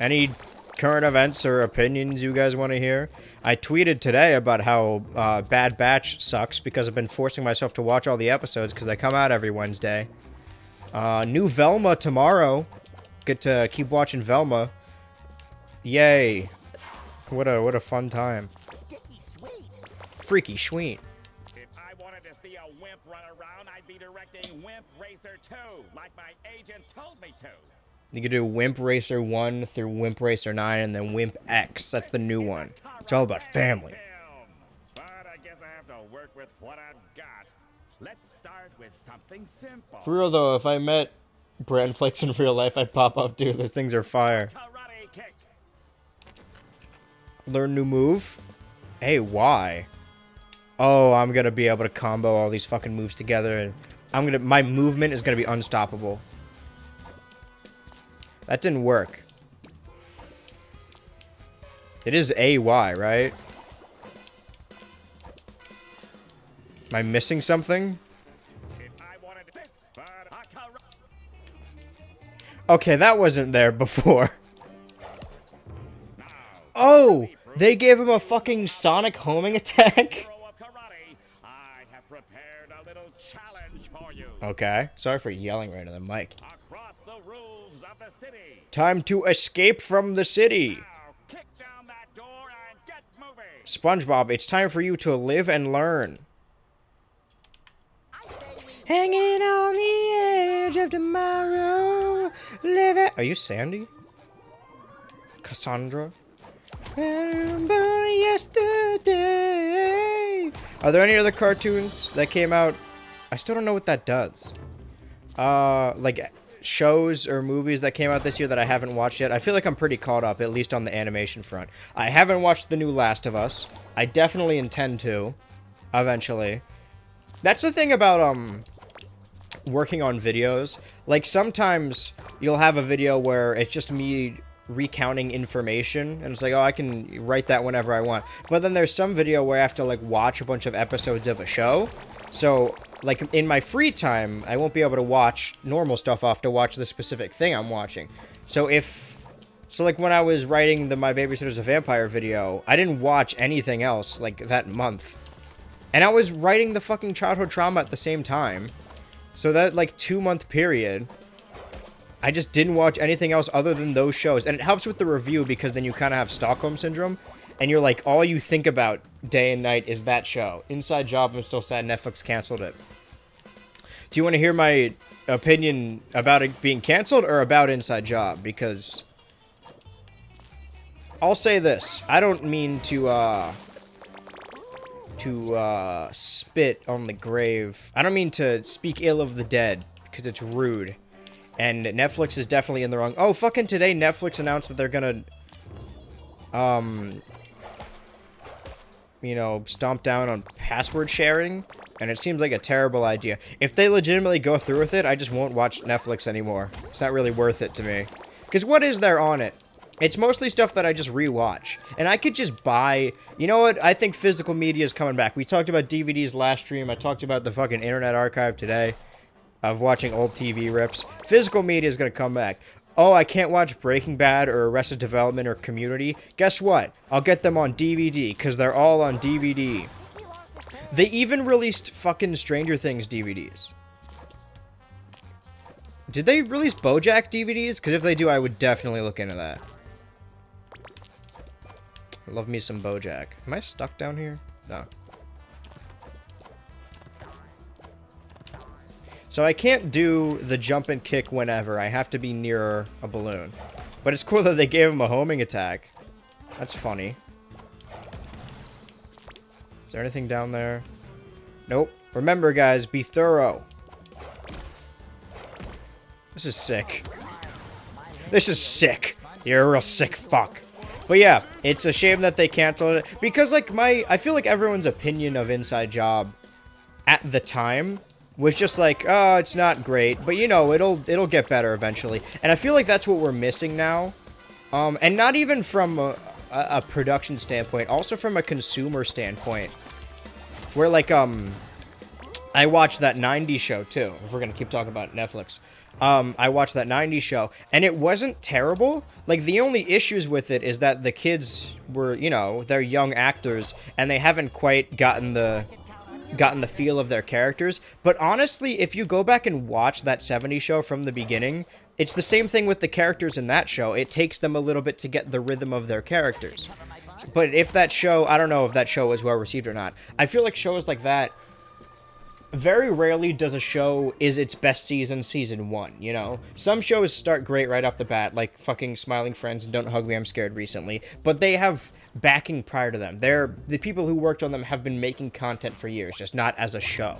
Any current events or opinions you guys want to hear? I tweeted today about how Bad Batch sucks because I've been forcing myself to watch all the episodes because they come out every Wednesday. New Velma tomorrow. Get to keep watching Velma. Yay. What a fun time. Sticky sweet. Freaky sweet. If I wanted to see a wimp run around, I'd be directing Wimp Racer 2, like my agent told me to. You can do Wimp Racer 1 through Wimp Racer 9 and then Wimp X. That's the new one. It's all about family. But I guess I have to work with what I've got. Let's start with something simple. For real though, if I met Bran Flakes in real life, I'd pop up too. Those things are fire. Karate kick. Learn new move? Hey, why? Oh, I'm gonna be able to combo all these fucking moves together and my movement is gonna be unstoppable. That didn't work. It is AY, right? Am I missing something? Okay, that wasn't there before. Oh, they gave him a fucking Sonic homing attack? Okay, sorry for yelling right in the mic. Time to escape from the city. SpongeBob, it's time for you to live and learn. Hanging on the edge of tomorrow. Living. Are you Sandy? Cassandra? Yesterday. Are there any other cartoons that came out? I still don't know what that does. Like shows or movies that came out this year that I haven't watched yet. I feel like I'm pretty caught up, at least on the animation front. I haven't watched the new Last of Us. I definitely intend to, eventually. That's the thing about, working on videos. Like, sometimes you'll have a video where it's just me recounting information, and it's like, oh, I can write that whenever I want. But then there's some video where I have to like watch a bunch of episodes of a show. So like in my free time, I won't be able to watch normal stuff. I have to watch the specific thing I'm watching. So like when I was writing the My Babysitter's a Vampire video, I didn't watch anything else like that month. And I was writing the fucking childhood trauma at the same time. So that like 2-month period, I just didn't watch anything else other than those shows. And it helps with the review because then you kind of have Stockholm Syndrome. And you're like, all you think about day and night is that show. Inside Job, I'm still sad Netflix canceled it. Do you want to hear my opinion about it being canceled or about Inside Job? Because I'll say this. I don't mean to spit on the grave. I don't mean to speak ill of the dead because it's rude. And Netflix is definitely in the wrong. Oh, fucking today, Netflix announced that they're gonna, you know, stomp down on password sharing. And it seems like a terrible idea. If they legitimately go through with it, I just won't watch Netflix anymore. It's not really worth it to me. Because what is there on it? It's mostly stuff that I just rewatch. And I could just buy... You know what? I think physical media is coming back. We talked about DVDs last stream. I talked about the fucking Internet Archive today. Of watching old TV rips. Physical media is going to come back. Oh, I can't watch Breaking Bad or Arrested Development or Community. Guess what? I'll get them on DVD, because they're all on DVD. They even released fucking Stranger Things DVDs. Did they release BoJack DVDs? Because if they do, I would definitely look into that. I love me some BoJack. Am I stuck down here? No. So I can't do the jump and kick whenever. I have to be near a balloon. But it's cool that they gave him a homing attack. That's funny. Is there anything down there? Nope. Remember, guys, be thorough. This is sick. This is sick. You're a real sick fuck. But yeah, it's a shame that they canceled it. Because, like, I feel like everyone's opinion of Inside Job at the time was just like, oh, it's not great, but you know, it'll get better eventually. And I feel like that's what we're missing now. And not even from a production standpoint, also from a consumer standpoint. Where like, I watched that 90s show too, if we're gonna keep talking about Netflix. I watched that 90s show, and it wasn't terrible. Like, the only issues with it is that the kids were, you know, they're young actors, and they haven't quite gotten the feel of their characters. But honestly, if you go back and watch that 70s show from the beginning, it's the same thing with the characters in that show. It takes them a little bit to get the rhythm of their characters. But if that show, I don't know if that show was well received or not. I feel like shows like that, very rarely does a show is its best season 1, you know? Some shows start great right off the bat, like fucking Smiling Friends and Don't Hug Me, I'm Scared recently, but they have backing prior to them. The people who worked on them have been making content for years, just not as a show.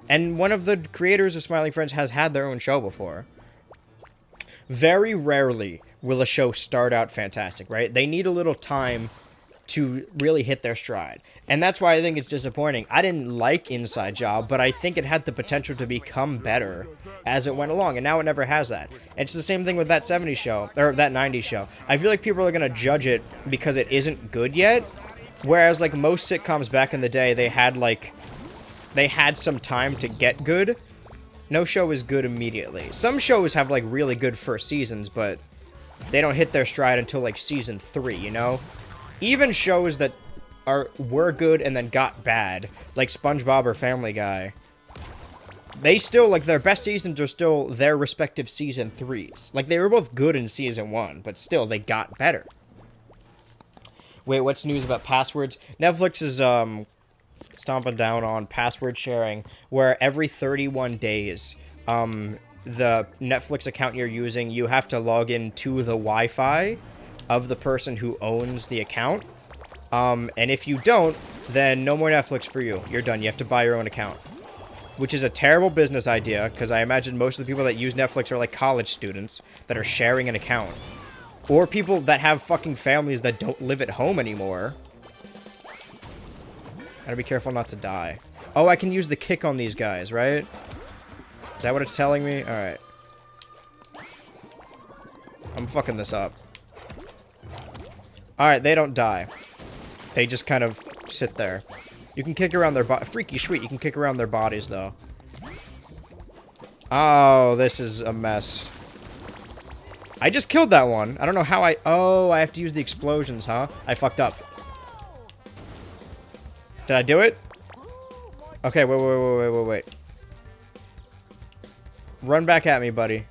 And one of the creators of Smiling Friends has had their own show before. Very rarely will a show start out fantastic, right? They need a little time to really hit their stride. And that's why I think it's disappointing. I didn't like Inside Job, but I think it had the potential to become better as it went along, and now it never has that. It's the same thing with that 70s show, or that 90s show. I feel like people are going to judge it because it isn't good yet, whereas, like, most sitcoms back in the day, they had some time to get good. No show is good immediately. Some shows have, like, really good first seasons, but they don't hit their stride until, like, season 3, you know? Even shows that were good and then got bad, like SpongeBob or Family Guy, they still, like, their best seasons are still their respective season 3s. Like, they were both good in season 1, but still, they got better. Wait, what's news about passwords? Netflix is, stomping down on password sharing, where every 31 days, the Netflix account you're using, you have to log in to the Wi-Fi of the person who owns the account. And if you don't, then no more Netflix for you. You're done. You have to buy your own account. Which is a terrible business idea, because I imagine most of the people that use Netflix are like college students that are sharing an account. Or people that have fucking families that don't live at home anymore. Gotta be careful not to die. Oh, I can use the kick on these guys, right? Is that what it's telling me? Alright. I'm fucking this up. Alright, they don't die. They just kind of sit there. You can kick around their body. Freaky sweet, you can kick around their bodies, though. Oh, this is a mess. I just killed that one. I don't know how I... Oh, I have to use the explosions, huh? I fucked up. Did I do it? Okay, wait. Run back at me, buddy.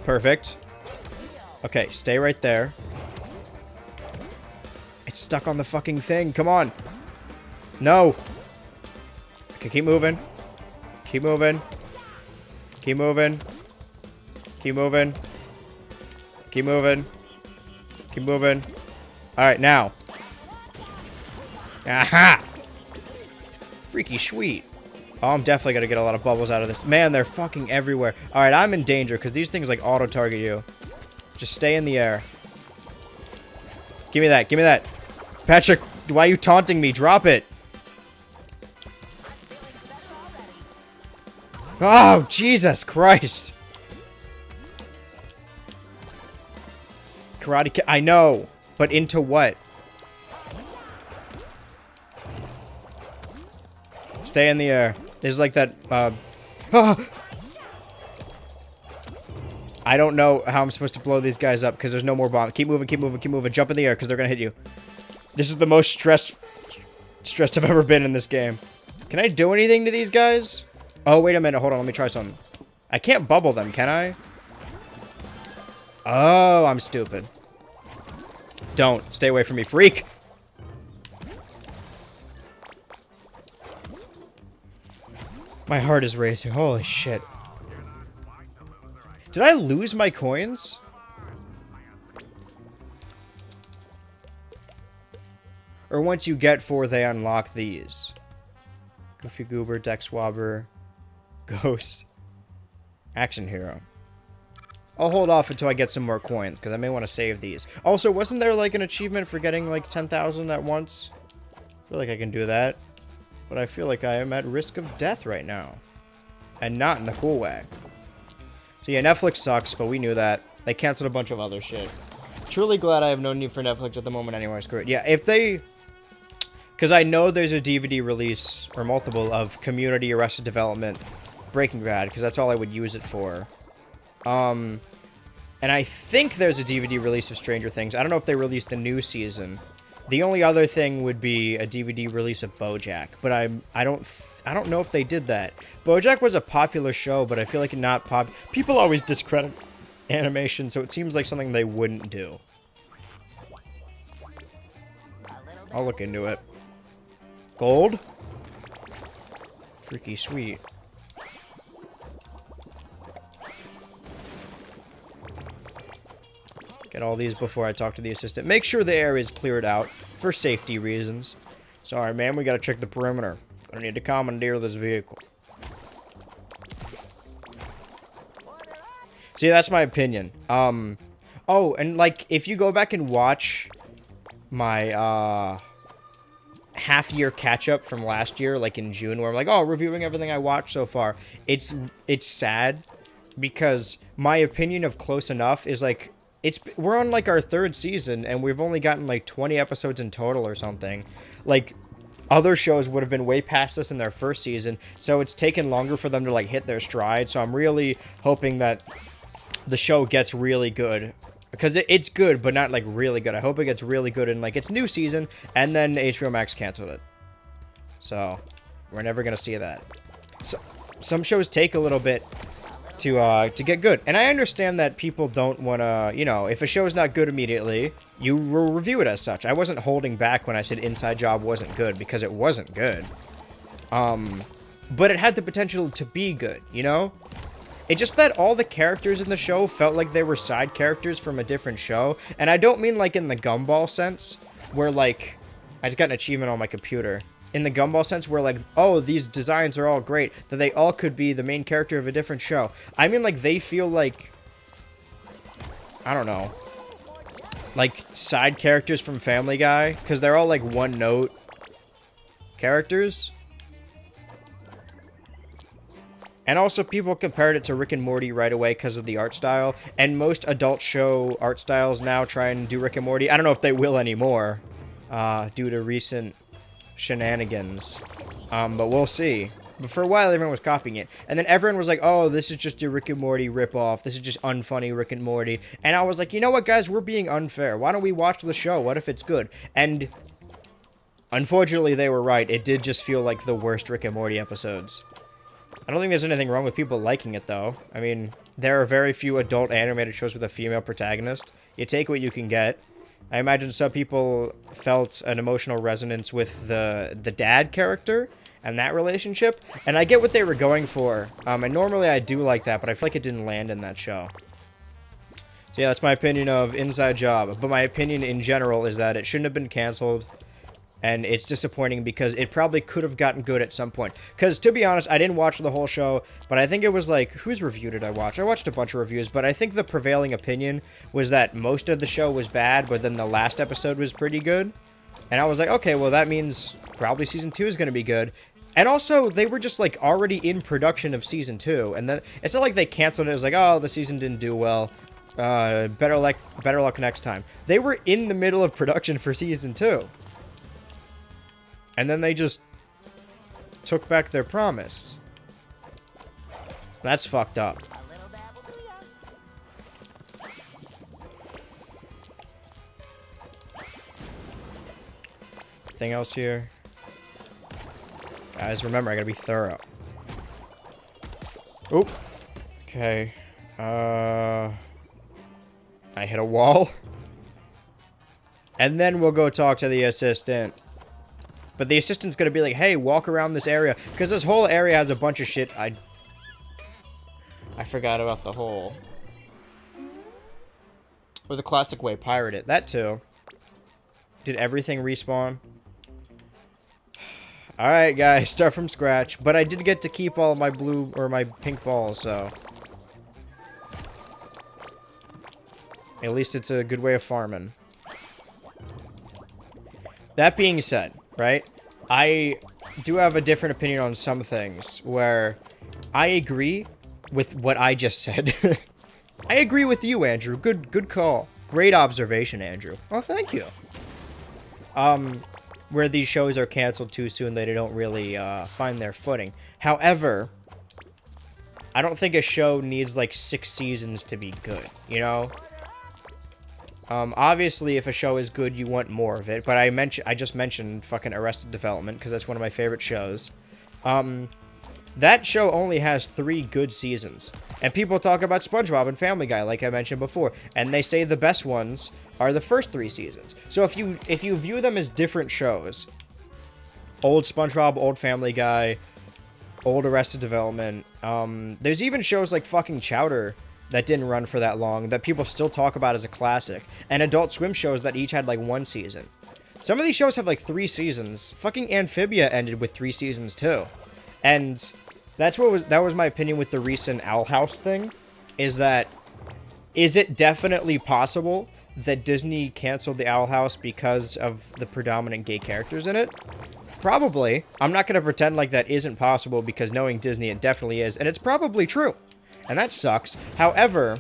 Perfect. Okay, stay right there. It's stuck on the fucking thing. Come on. No. Okay, keep moving. Keep moving. Keep moving. Keep moving. Keep moving. Keep moving. Alright, now. Aha! Freaky sweet. Oh, I'm definitely gonna get a lot of bubbles out of this. Man, they're fucking everywhere. Alright, I'm in danger, because these things, like, auto-target you. Just stay in the air. Give me that. Give me that. Patrick, why are you taunting me? Drop it. Oh, Jesus Christ. Karate Kid. I know. But into what? Stay in the air. There's like that, I don't know how I'm supposed to blow these guys up because there's no more bombs. Keep moving, keep moving, keep moving. Jump in the air because they're going to hit you. This is the most stressed I've ever been in this game. Can I do anything to these guys? Oh, wait a minute. Hold on. Let me try something. I can't bubble them, can I? Oh, I'm stupid. Don't. Stay away from me, freak. My heart is racing. Holy shit. Did I lose my coins? Or once you get 4, they unlock these. Goofy Goober, Dex Swabber, Ghost, Action Hero. I'll hold off until I get some more coins, because I may want to save these. Also, wasn't there, like, an achievement for getting, like, 10,000 at once? I feel like I can do that. But I feel like I am at risk of death right now. And not in the cool way. So yeah, Netflix sucks, but we knew that. They canceled a bunch of other shit. Truly glad I have no need for Netflix at the moment anyway. Screw it. Yeah, if they... Because I know there's a DVD release, or multiple, of Community, Arrested Development, Breaking Bad, because that's all I would use it for. And I think there's a DVD release of Stranger Things. I don't know if they released the new season. The only other thing would be a DVD release of BoJack, but I don't know if they did that. BoJack was a popular show, but I feel like not pop. People always discredit animation, so it seems like something they wouldn't do. I'll look into it. Gold? Freaky sweet. Get all these before I talk to the assistant. Make sure the area is cleared out for safety reasons. Sorry, man, we gotta check the perimeter. I need to commandeer this vehicle. See, that's my opinion. Oh, and like, if you go back and watch my, half-year catch-up from last year, like in June, where I'm like, oh, reviewing everything I watched so far, it's sad, because my opinion of Close Enough is like, we're on like our 3rd season, and we've only gotten like 20 episodes in total or something. Like, other shows would have been way past this in their 1st season, so it's taken longer for them to like hit their stride, so I'm really hoping that the show gets really good. Because it's good, but not like really good. I hope it gets really good in like its new season, and then HBO Max canceled it. So, we're never gonna see that. So, some shows take a little bit to get good. And I understand that people don't want to, you know, if a show is not good immediately, you will review it as such. I wasn't holding back when I said Inside Job wasn't good, because it wasn't good. But it had the potential to be good, you know? It just that all the characters in the show felt like they were side characters from a different show. And I don't mean like in the Gumball sense, where like, I just got an achievement on my computer. In the Gumball sense where like, oh, these designs are all great, that they all could be the main character of a different show. I mean like they feel like, I don't know, like side characters from Family Guy, because they're all like one-note characters. And also, people compared it to Rick and Morty right away because of the art style. And most adult show art styles now try and do Rick and Morty. I don't know if they will anymore, due to recent shenanigans. But we'll see. But for a while, everyone was copying it. And then everyone was like, oh, this is just a Rick and Morty ripoff. This is just unfunny Rick and Morty. And I was like, you know what, guys? We're being unfair. Why don't we watch the show? What if it's good? And unfortunately, they were right. It did just feel like the worst Rick and Morty episodes. I don't think there's anything wrong with people liking it, though. I mean, there are very few adult animated shows with a female protagonist. You take what you can get. I imagine some people felt an emotional resonance with the dad character and that relationship. And I get what they were going for. And normally I do like that, but I feel like it didn't land in that show. So yeah, that's my opinion of Inside Job. But my opinion in general is that it shouldn't have been canceled. And it's disappointing because it probably could have gotten good at some point. Because, to be honest, I didn't watch the whole show, but I think it was like, whose review did I watch? I watched a bunch of reviews, but I think the prevailing opinion was that most of the show was bad, but then the last episode was pretty good. And I was like, okay, well, that means probably Season 2 is going to be good. And also, they were just, like, already in production of Season 2. And then, it's not like they canceled it. It was like, oh, the season didn't do well. Better luck next time. They were in the middle of production for Season 2. And then they just took back their promise. That's fucked up. Anything else here? Guys, remember, I gotta be thorough. Oop. Okay. I hit a wall. And then we'll go talk to the assistant. But the assistant's gonna be like, hey, walk around this area. Because this whole area has a bunch of shit. I forgot about the hole. Or the classic way, pirate it. That too. Did everything respawn? Alright, guys, start from scratch. But I did get to keep all my blue, or my pink balls, so. At least it's a good way of farming. That being said, right? I do have a different opinion on some things where I agree with what I just said. I agree with you, Andrew. Good call. Great observation, Andrew. Oh, thank you. Where these shows are canceled too soon, they don't really find their footing. However, I don't think a show needs like 6 seasons to be good, you know? Obviously, if a show is good, you want more of it. But I just mentioned fucking Arrested Development because that's one of my favorite shows. That show only has 3 good seasons. And people talk about SpongeBob and Family Guy, like I mentioned before. And they say the best ones are the first 3 seasons. So if you view them as different shows, old SpongeBob, old Family Guy, old Arrested Development, there's even shows like fucking Chowder that didn't run for that long, that people still talk about as a classic. And Adult Swim shows that each had like 1 season. Some of these shows have like 3 seasons. Fucking Amphibia ended with 3 seasons too. And that was my opinion with the recent Owl House thing. Is it definitely possible that Disney canceled the Owl House because of the predominant gay characters in it? Probably. I'm not going to pretend like that isn't possible because knowing Disney, it definitely is. And it's probably true. And that sucks. However,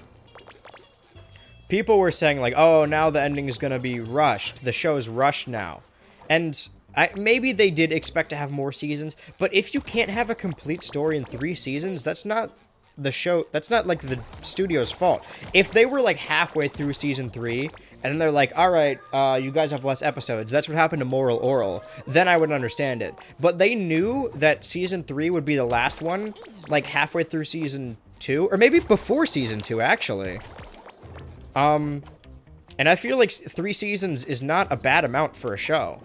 people were saying like, oh, now the ending is going to be rushed. The show is rushed now. And maybe they did expect to have more seasons. But if you can't have a complete story in 3 seasons, that's not the show. That's not like the studio's fault. If they were like halfway through season 3 and then they're like, all right, you guys have less episodes. That's what happened to Moral Oral. Then I would understand it. But they knew that season 3 would be the last one, like halfway through season 2, or maybe before season 2, actually. And I feel like 3 seasons is not a bad amount for a show.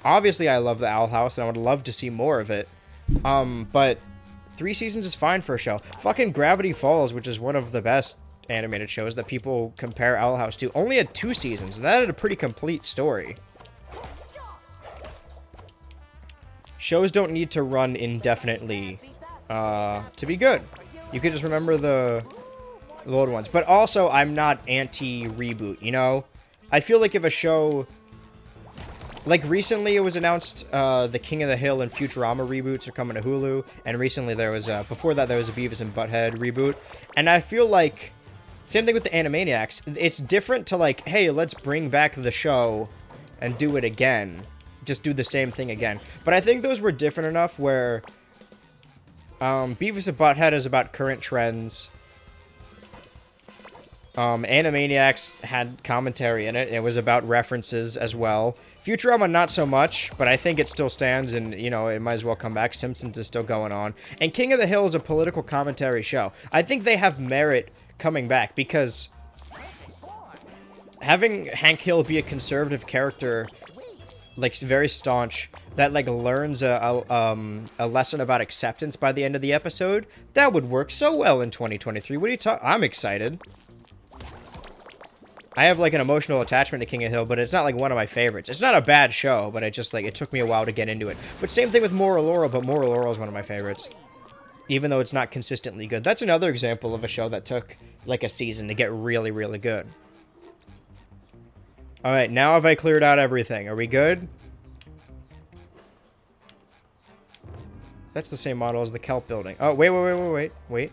Obviously, I love the Owl House, and I would love to see more of it. But 3 seasons is fine for a show. Fucking Gravity Falls, which is one of the best animated shows that people compare Owl House to, only had 2 seasons, and that had a pretty complete story. Shows don't need to run indefinitely to be good. You could just remember the old ones. But also, I'm not anti-reboot, you know? I feel like if a show Like, recently it was announced the King of the Hill and Futurama reboots are coming to Hulu, and recently there was, before that there was a Beavis and Butthead reboot, and I feel like, same thing with the Animaniacs, it's different to like, hey, let's bring back the show and do it again, just do the same thing again, but I think those were different enough where, Beavis and Butthead is about current trends, Animaniacs had commentary in it. It was about references as well. Futurama, not so much, but I think it still stands and, you know, it might as well come back. Simpsons is still going on. And King of the Hill is a political commentary show. I think they have merit coming back because having Hank Hill be a conservative character, like, very staunch, that, like, learns a lesson about acceptance by the end of the episode, that would work so well in 2023. What are you talking? I'm excited. I have, like, an emotional attachment to King of the Hill, but it's not, like, one of my favorites. It's not a bad show, but it just, like, it took me a while to get into it. But same thing with Moral Laurel, but Moral Laurel is one of my favorites. Even though it's not consistently good. That's another example of a show that took, like, a season to get really, really good. Alright, now have I cleared out everything? Are we good? That's the same model as the Kelp building. Oh, wait.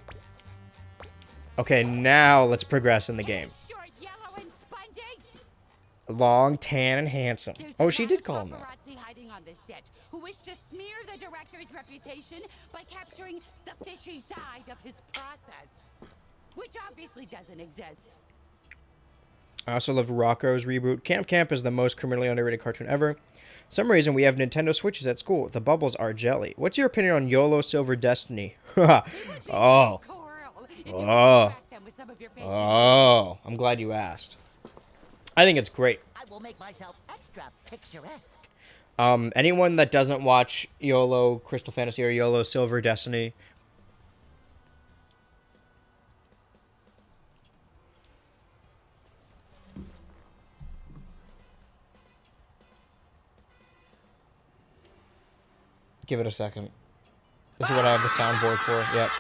Okay, now let's progress in the game. Long, tan, and handsome. Oh, she did call him that. Hiding on the set who wish to smear the director's reputation by capturing the fishy side of his process, which obviously doesn't exist. I also love Rocco's reboot. Camp is the most criminally underrated cartoon ever. Some reason we have Nintendo Switches at school. The bubbles are jelly. What's your opinion on YOLO Silver Destiny? Oh. I'm glad you asked. I think it's great. I will make myself extra picturesque. Anyone that doesn't watch YOLO Crystal Fantasy or YOLO Silver Destiny, give it a second. This is what I have the soundboard for. Yep.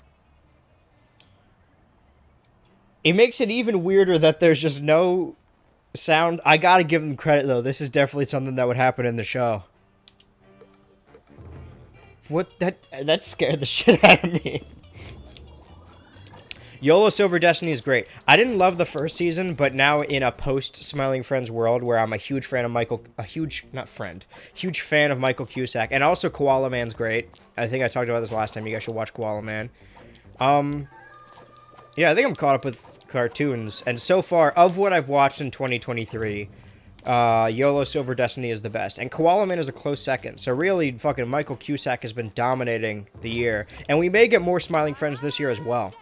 It makes it even weirder that there's just no sound. I gotta give them credit, though. This is definitely something that would happen in the show. What? That scared the shit out of me. YOLO Silver Destiny is great. I didn't love the first season, but now in a post-Smiling Friends world where I'm a huge fan of huge fan of Michael Cusack. And also Koala Man's great. I think I talked about this last time. You guys should watch Koala Man. Yeah, I think I'm caught up with cartoons. And so far, of what I've watched in 2023, YOLO Silver Destiny is the best. And Koala Man is a close second. So really, fucking Michael Cusack has been dominating the year. And we may get more Smiling Friends this year as well.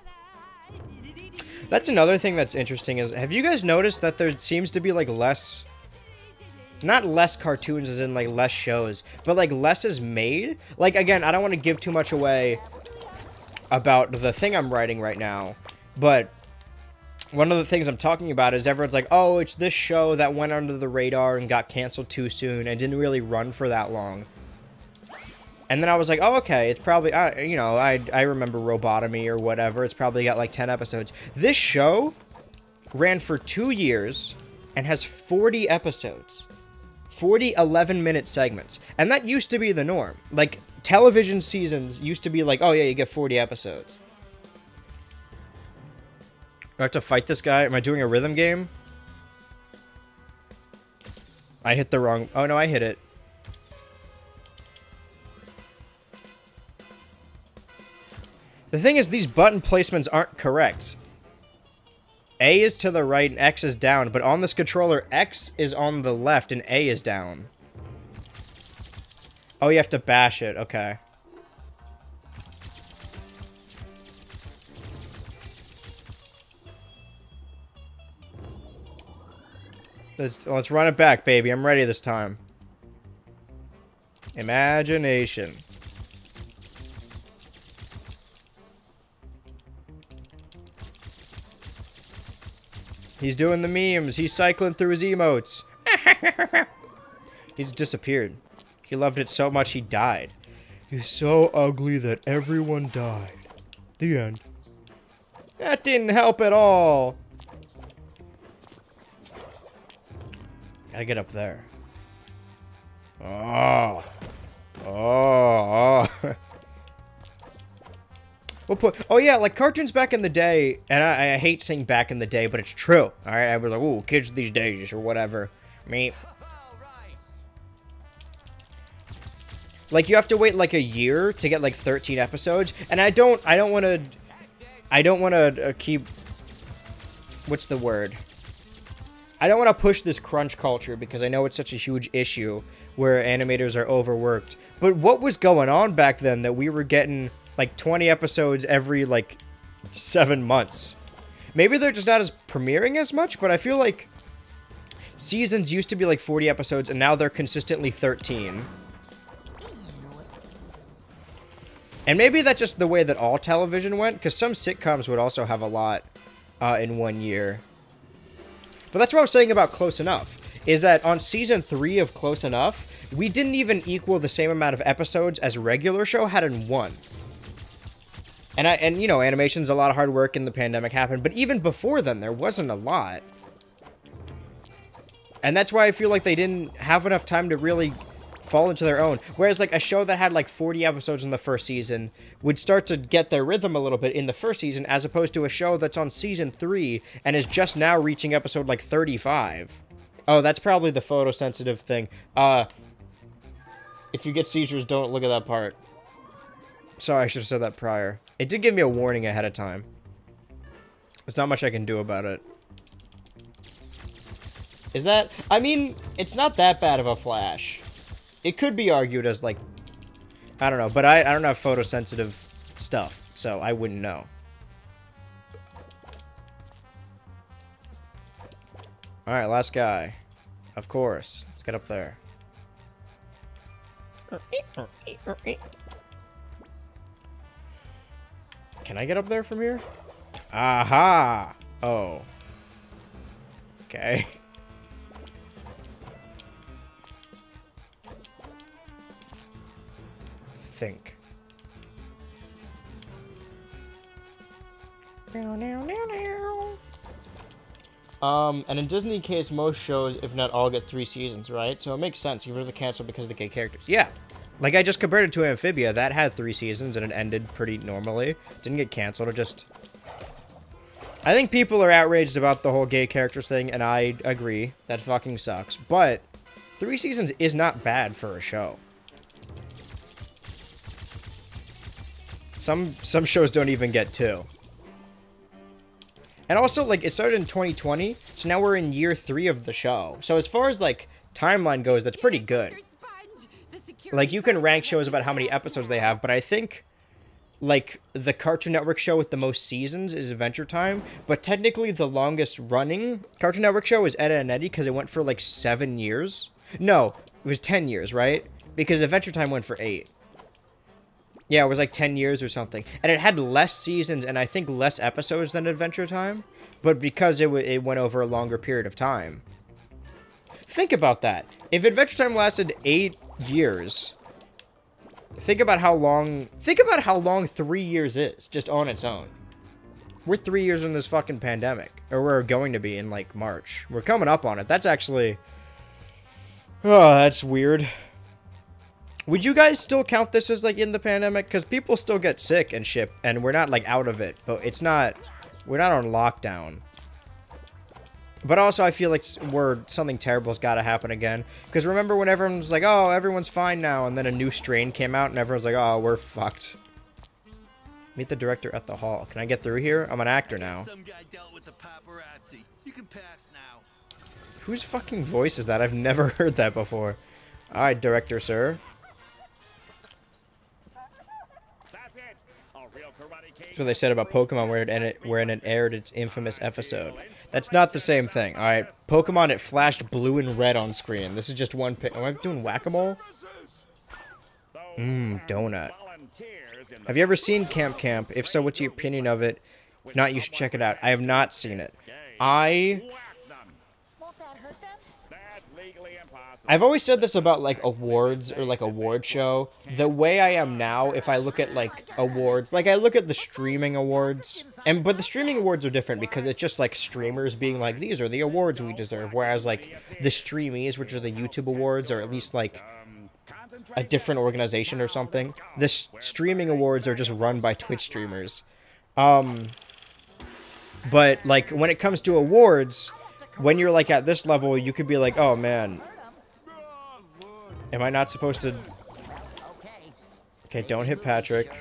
That's another thing that's interesting is, have you guys noticed that there seems to be, like, less... Not less cartoons as in, like, less shows, but, like, less is made? Like, again, I don't want to give too much away about the thing I'm writing right now, but one of the things I'm talking about is everyone's like, oh, it's this show that went under the radar and got canceled too soon and didn't really run for that long. And then I was like, oh, okay, it's probably, you know, I remember Robotomy or whatever. It's probably got like 10 episodes. This show ran for 2 years and has 40 episodes. 40 11-minute segments. And that used to be the norm. Like, television seasons used to be like, oh yeah, you get 40 episodes. Do I have to fight this guy? Am I doing a rhythm game? I hit the wrong... Oh, no, I hit it. The thing is, these button placements aren't correct. A is to the right and X is down, but on this controller, X is on the left and A is down. Oh, you have to bash it. Okay. Let's run it back, baby. I'm ready this time. Imagination. He's doing the memes. He's cycling through his emotes. He just disappeared. He loved it so much he died. He's so ugly that everyone died. The end. That didn't help at all. Gotta get up there. Oh. Oh. Oh yeah, like cartoons back in the day, and I hate saying back in the day, but it's true. All right, I was like, ooh, kids these days or whatever. Me. Like you have to wait like a year to get like 13 episodes, and I don't want to keep. What's the word? I don't want to push this crunch culture because I know it's such a huge issue where animators are overworked. But what was going on back then that we were getting like 20 episodes every like 7 months? Maybe they're just not as premiering as much, but I feel like seasons used to be like 40 episodes and now they're consistently 13. And maybe that's just the way that all television went, because some sitcoms would also have a lot in 1 year. But that's what I was saying about Close Enough, is that on season 3 of Close Enough, we didn't even equal the same amount of episodes as regular show had in 1. And you know, animation's a lot of hard work and the pandemic happened, but even before then, there wasn't a lot. And that's why I feel like they didn't have enough time to really fall into their own. Whereas like a show that had like 40 episodes in the first season would start to get their rhythm a little bit in the first season, as opposed to a show that's on season 3 and is just now reaching episode like 35. Oh, that's probably the photosensitive thing. If you get seizures, don't look at that part. Sorry, I should have said that prior. It did give me a warning ahead of time. There's not much I can do about it. Is that... I mean, it's not that bad of a flash. It could be argued as, like... I don't know, but I don't have photosensitive stuff, so I wouldn't know. Alright, last guy. Of course. Let's get up there. Can I get up there from here? Aha! Oh. Okay. Think. And in Disney case, most shows, if not all, get 3 seasons, right? So it makes sense, even if they cancel because of the gay characters. Yeah. Like, I just compared it to Amphibia. That had 3 seasons, and it ended pretty normally. Didn't get canceled, it just... I think people are outraged about the whole gay characters thing, and I agree. That fucking sucks. But 3 seasons is not bad for a show. Some shows don't even get 2. And also, like, it started in 2020, so now we're in year 3 of the show. So as far as, like, timeline goes, that's pretty good. Like, you can rank shows about how many episodes they have, but I think, like, the Cartoon Network show with the most seasons is Adventure Time, but technically the longest running Cartoon Network show is Ed, Edd n Eddy, because it went for, like, 7 years. No, it was 10 years, right? Because Adventure Time went for 8. Yeah, it was like 10 years or something. And it had less seasons and I think less episodes than Adventure Time. But because it went over a longer period of time. Think about that. If Adventure Time lasted 8 years, think about how long 3 years is just on its own. We're 3 years in this fucking pandemic. Or we're going to be in like March. We're coming up on it. That's actually... Oh, that's weird. Would you guys still count this as, like, in the pandemic? Because people still get sick and shit, and we're not, like, out of it. But it's not... We're not on lockdown. But also, I feel like something terrible's got to happen again. Because remember when everyone was like, oh, everyone's fine now, and then a new strain came out, and everyone's like, oh, we're fucked. Meet the director at the hall. Can I get through here? I'm an actor now. Some guy dealt with the paparazzi. You can pass now. Whose fucking voice is that? I've never heard that before. Alright, director, sir. That's what they said about Pokemon when it aired its infamous episode. That's not the same thing. Alright, Pokemon, it flashed blue and red on screen. This is just one pic. Am I doing whack-a-mole? Donut. Have you ever seen Camp Camp? If so, what's your opinion of it? If not, you should check it out. I have not seen it. I've always said this about, like, awards or, like, award show. The way I am now, if I look at, like, awards, like, I look at the streaming awards, but the streaming awards are different because it's just, like, streamers being like, these are the awards we deserve, whereas, like, the streamies, which are the YouTube awards, or at least, like, a different organization or something. The streaming awards are just run by Twitch streamers. But, like, when it comes to awards, when you're, like, at this level, you could be like, oh, man. Am I not supposed to... Okay, don't hit Patrick.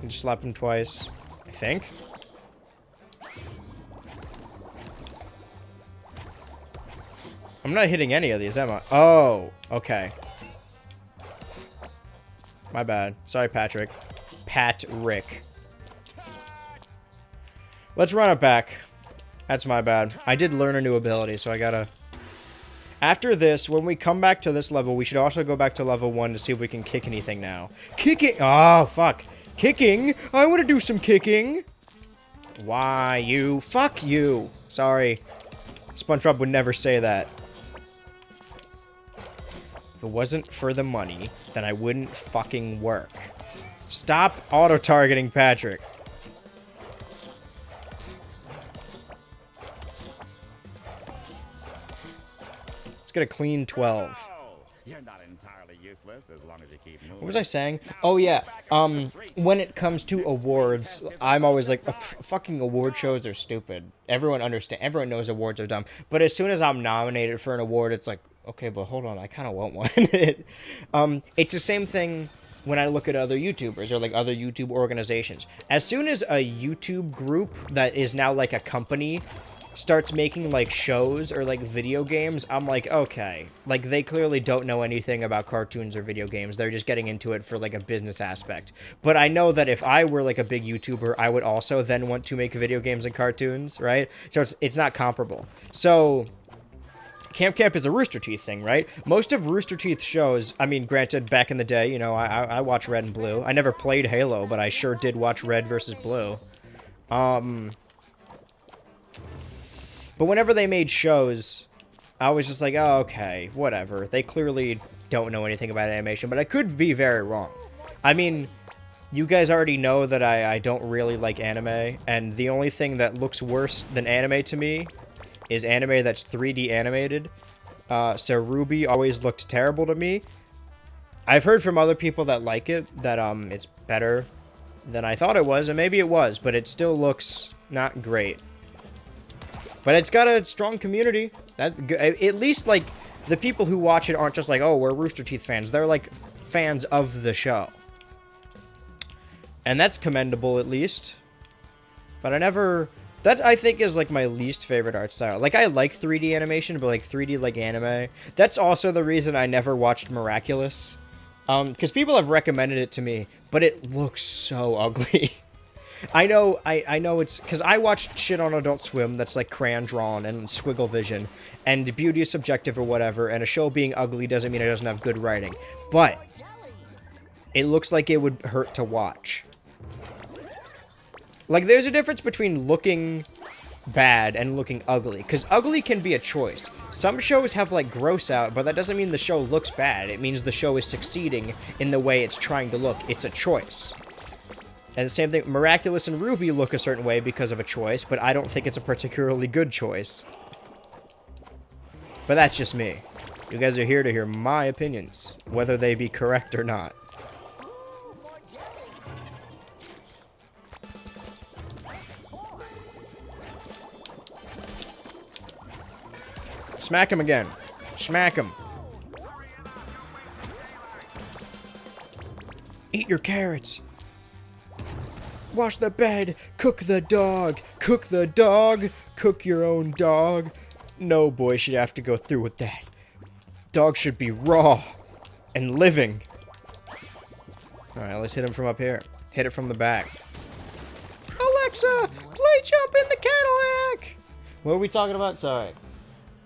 You just slap him twice, I think. I'm not hitting any of these, am I? Oh, okay. My bad. Sorry, Patrick. Pat-Rick. Let's run it back. That's my bad. I did learn a new ability, so I gotta... After this, when we come back to this level, we should also go back to level 1 to see if we can kick anything now. Kicking! Oh, fuck. Kicking? I want to do some kicking. Why, you? Fuck you. Sorry. SpongeBob would never say that. If it wasn't for the money, then I wouldn't fucking work. Stop auto-targeting Patrick. Let's get a clean 12. You're not entirely useless as long as you keep moving. What was I saying? Oh, yeah. When it comes to awards, I'm always like, fucking award shows are stupid. Everyone knows awards are dumb. But as soon as I'm nominated for an award, it's like, okay, but hold on, I kind of want one. It's the same thing when I look at other YouTubers or like other YouTube organizations. As soon as a YouTube group that is now like a company starts making like shows or like video games, I'm like, okay, like they clearly don't know anything about cartoons or video games. They're just getting into it for like a business aspect. But I know that if I were like a big YouTuber, I would also then want to make video games and cartoons, right? So it's not comparable. So Camp is a Rooster Teeth thing, right? Most of Rooster Teeth shows, I mean, granted, back in the day, you know, I watched Red and Blue. I never played Halo, but I sure did watch Red versus Blue. But whenever they made shows, I was just like, oh, okay, whatever. They clearly don't know anything about animation, but I could be very wrong. I mean, you guys already know that I don't really like anime, and the only thing that looks worse than anime to me is anime that's 3D animated. So Ruby always looked terrible to me. I've heard from other people that like it, that it's better than I thought it was, and maybe it was, but it still looks not great. But it's got a strong community. At least, like, the people who watch it aren't just like, oh, we're Rooster Teeth fans. They're, like, fans of the show. And that's commendable, at least. But I never... That, I think, is, like, my least favorite art style. Like, I like 3D animation, but, like, 3D, like, anime. That's also the reason I never watched Miraculous. Because people have recommended it to me, but it looks so ugly. I know it's... Because I watched shit on Adult Swim that's, like, crayon-drawn and squiggle vision, and beauty is subjective or whatever, and a show being ugly doesn't mean it doesn't have good writing. But it looks like it would hurt to watch. Like, there's a difference between looking bad and looking ugly, because ugly can be a choice. Some shows have, like, gross out, but that doesn't mean the show looks bad. It means the show is succeeding in the way it's trying to look. It's a choice. And the same thing, Miraculous and Ruby look a certain way because of a choice, but I don't think it's a particularly good choice. But that's just me. You guys are here to hear my opinions, whether they be correct or not. Smack him again. Smack him. Eat your carrots. Wash the bed, cook the dog, cook your own dog. No boy should have to go through with that. Dog should be raw and living. Alright, let's hit him from up here. Hit it from the back. Alexa, play Jump in the Cadillac! What are we talking about? Sorry.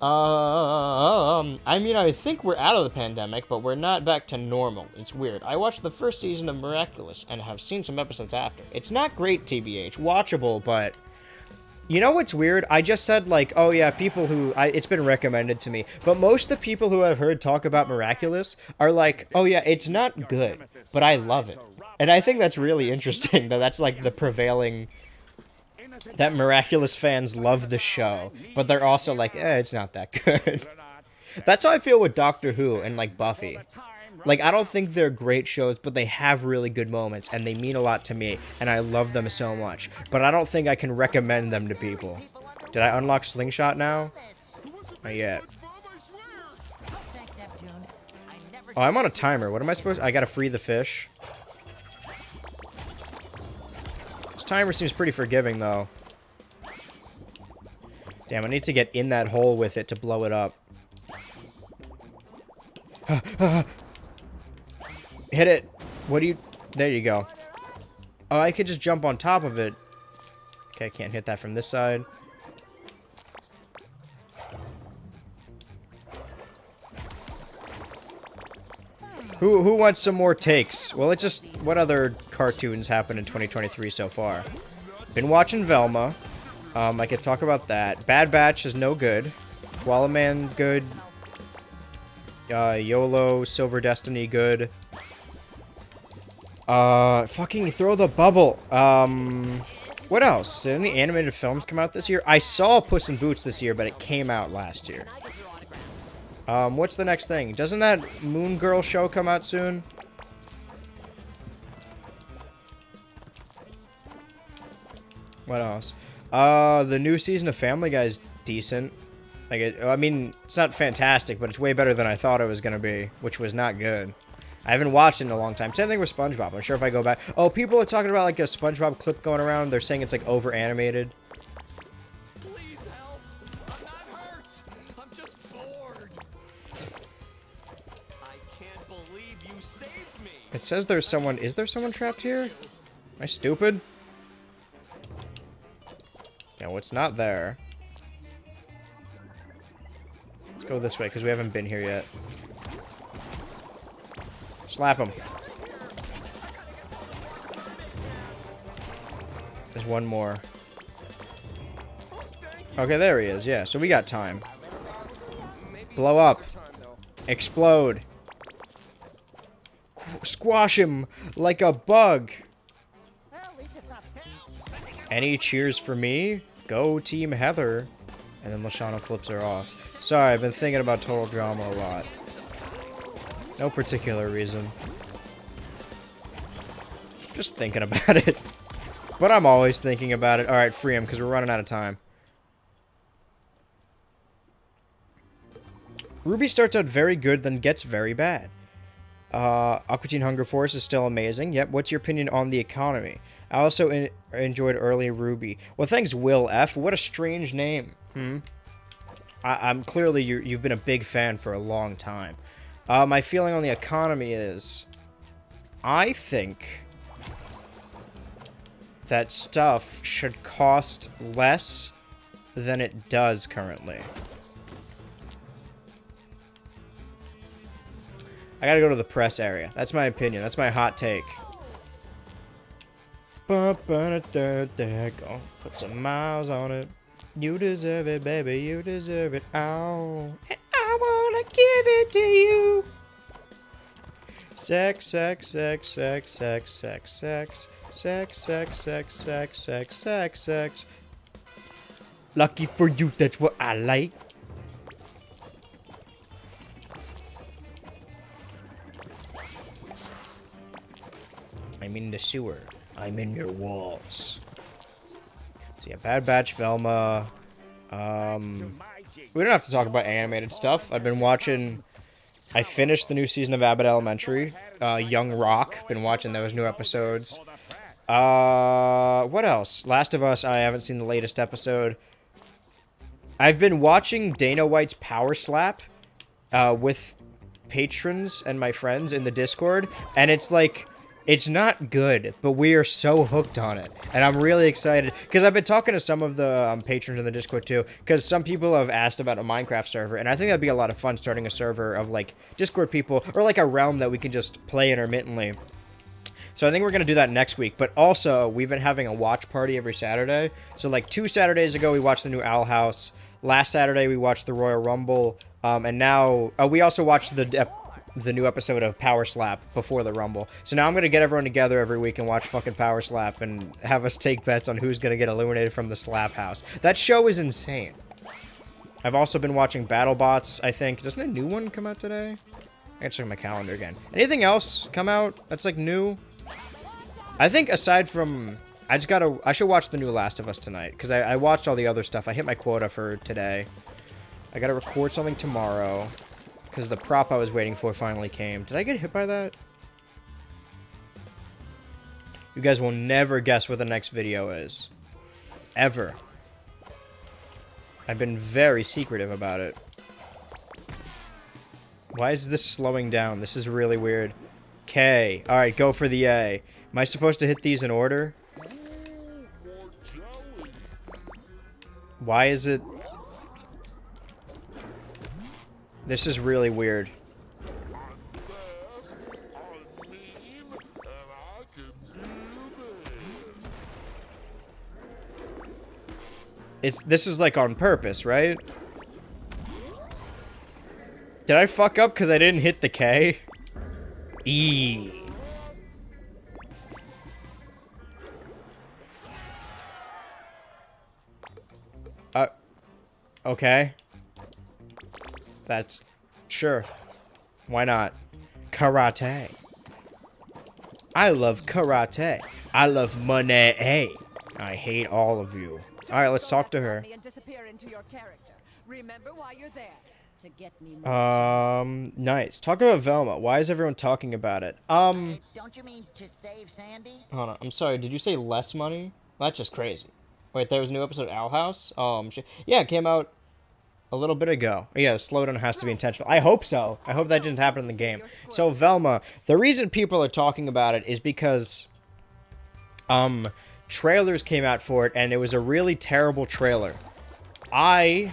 I mean, I think we're out of the pandemic, but we're not back to normal. It's weird. I watched the first season of Miraculous and have seen some episodes after. It's not great, TBH. Watchable, but... You know what's weird? I just said, like, oh yeah, people who... it's been recommended to me. But most of the people who I've heard talk about Miraculous are like, oh yeah, it's not good, but I love it. And I think that's really interesting, that that's, like, the prevailing... That Miraculous fans love the show, but they're also like, it's not that good. That's how I feel with Doctor Who and, like, Buffy. Like, I don't think they're great shows, but they have really good moments, and they mean a lot to me, and I love them so much. But I don't think I can recommend them to people. Did I unlock Slingshot now? Not yet. Oh, I'm on a timer. What am I supposed to... I gotta free the fish. This timer seems pretty forgiving, though. Damn, I need to get in that hole with it to blow it up. Hit it. What do you... There you go. Oh, I could just jump on top of it. Okay, I can't hit that from this side. Who wants some more takes? Well, it's just... What other cartoons happened in 2023 so far? Been watching Velma. I could talk about that. Bad Batch is no good. Koala Man, good. YOLO, Silver Destiny, good. Fucking throw the bubble. What else? Did any animated films come out this year? I saw Puss in Boots this year, but it came out last year. What's the next thing? Doesn't that Moon Girl show come out soon? What else? The new season of Family Guy is decent. Like, I mean, it's not fantastic, but it's way better than I thought it was gonna be, which was not good. I haven't watched it in a long time. Same thing with SpongeBob. I'm sure if I go back... Oh, people are talking about, like, a SpongeBob clip going around. They're saying it's, like, over-animated. Please help. I'm not hurt. I'm just bored. I can't believe you saved me. It says there's someone... Is there someone trapped here? Am I stupid? No, it's not there. Let's go this way, because we haven't been here yet. Slap him. There's one more. Okay, there he is. Yeah, so we got time. Blow up. Explode. Squash him like a bug. Any cheers for me? Go Team Heather. And then Lashana flips her off. Sorry, I've been thinking about Total Drama a lot. No particular reason. Just thinking about it. But I'm always thinking about it. Alright, free him, because we're running out of time. Ruby starts out very good, then gets very bad. Aqua Teen Hunger Force is still amazing. Yep, what's your opinion on the economy? I also enjoyed early Ruby. Well, thanks, Will F. What a strange name. I'm clearly, you've been a big fan for a long time. My feeling on the economy is... I think... that stuff should cost less than it does currently. I gotta go to the press area. That's my opinion. That's my hot take. Go. Put some miles on it. You deserve it, baby. You deserve it all. And I wanna give it to you. Sex, sex, sex, sex, sex, sex, sex. Sex, sex, sex, sex, sex, sex, sex. Lucky for you, that's what I like. I'm in the sewer. I'm in your walls. So yeah, Bad Batch, Velma. We don't have to talk about animated stuff. I've been watching... I finished the new season of Abbott Elementary. Young Rock. Been watching those new episodes. What else? Last of Us, I haven't seen the latest episode. I've been watching Dana White's Power Slap with patrons and my friends in the Discord, and it's like, it's not good, but we are so hooked on it, and I'm really excited, because I've been talking to some of the patrons in the Discord too, because some people have asked about a Minecraft server, and I think that'd be a lot of fun starting a server of, like, Discord people, or like a realm that we can just play intermittently. So I think we're going to do that next week. But also, we've been having a watch party every Saturday. So like 2 Saturdays ago, we watched the new Owl House. Last Saturday, we watched the Royal Rumble. And now, we also watched the new episode of Power Slap before the Rumble. So now I'm going to get everyone together every week and watch fucking Power Slap and have us take bets on who's going to get eliminated from the Slap House. That show is insane. I've also been watching BattleBots, I think. Doesn't a new one come out today? I gotta check my calendar again. Anything else come out that's, like, new? I think aside from... I should watch the new Last of Us tonight. Because I watched all the other stuff. I hit my quota for today. I gotta record something tomorrow. Because the prop I was waiting for finally came. Did I get hit by that? You guys will never guess what the next video is. Ever. I've been very secretive about it. Why is this slowing down? This is really weird. K. Alright, go for the A. Am I supposed to hit these in order? Why is it... This is really weird. This is like on purpose, right? Did I fuck up because I didn't hit the K? E. Okay. That's... Sure. Why not? Karate. I love karate. I love money. I hate all of you. Alright, let's talk to her. And disappear into your character. Remember why you're there. To get me nice. Talk about Velma. Why is everyone talking about it? Don't you mean to save Sandy? Hold on. I'm sorry. Did you say less money? That's just crazy. Wait, there was a new episode of Owl House? Yeah, it came out a little bit ago. Yeah, slowdown has to be intentional. I hope so. I hope that didn't happen in the game. So, Velma, the reason people are talking about it is because, trailers came out for it, and it was a really terrible trailer. I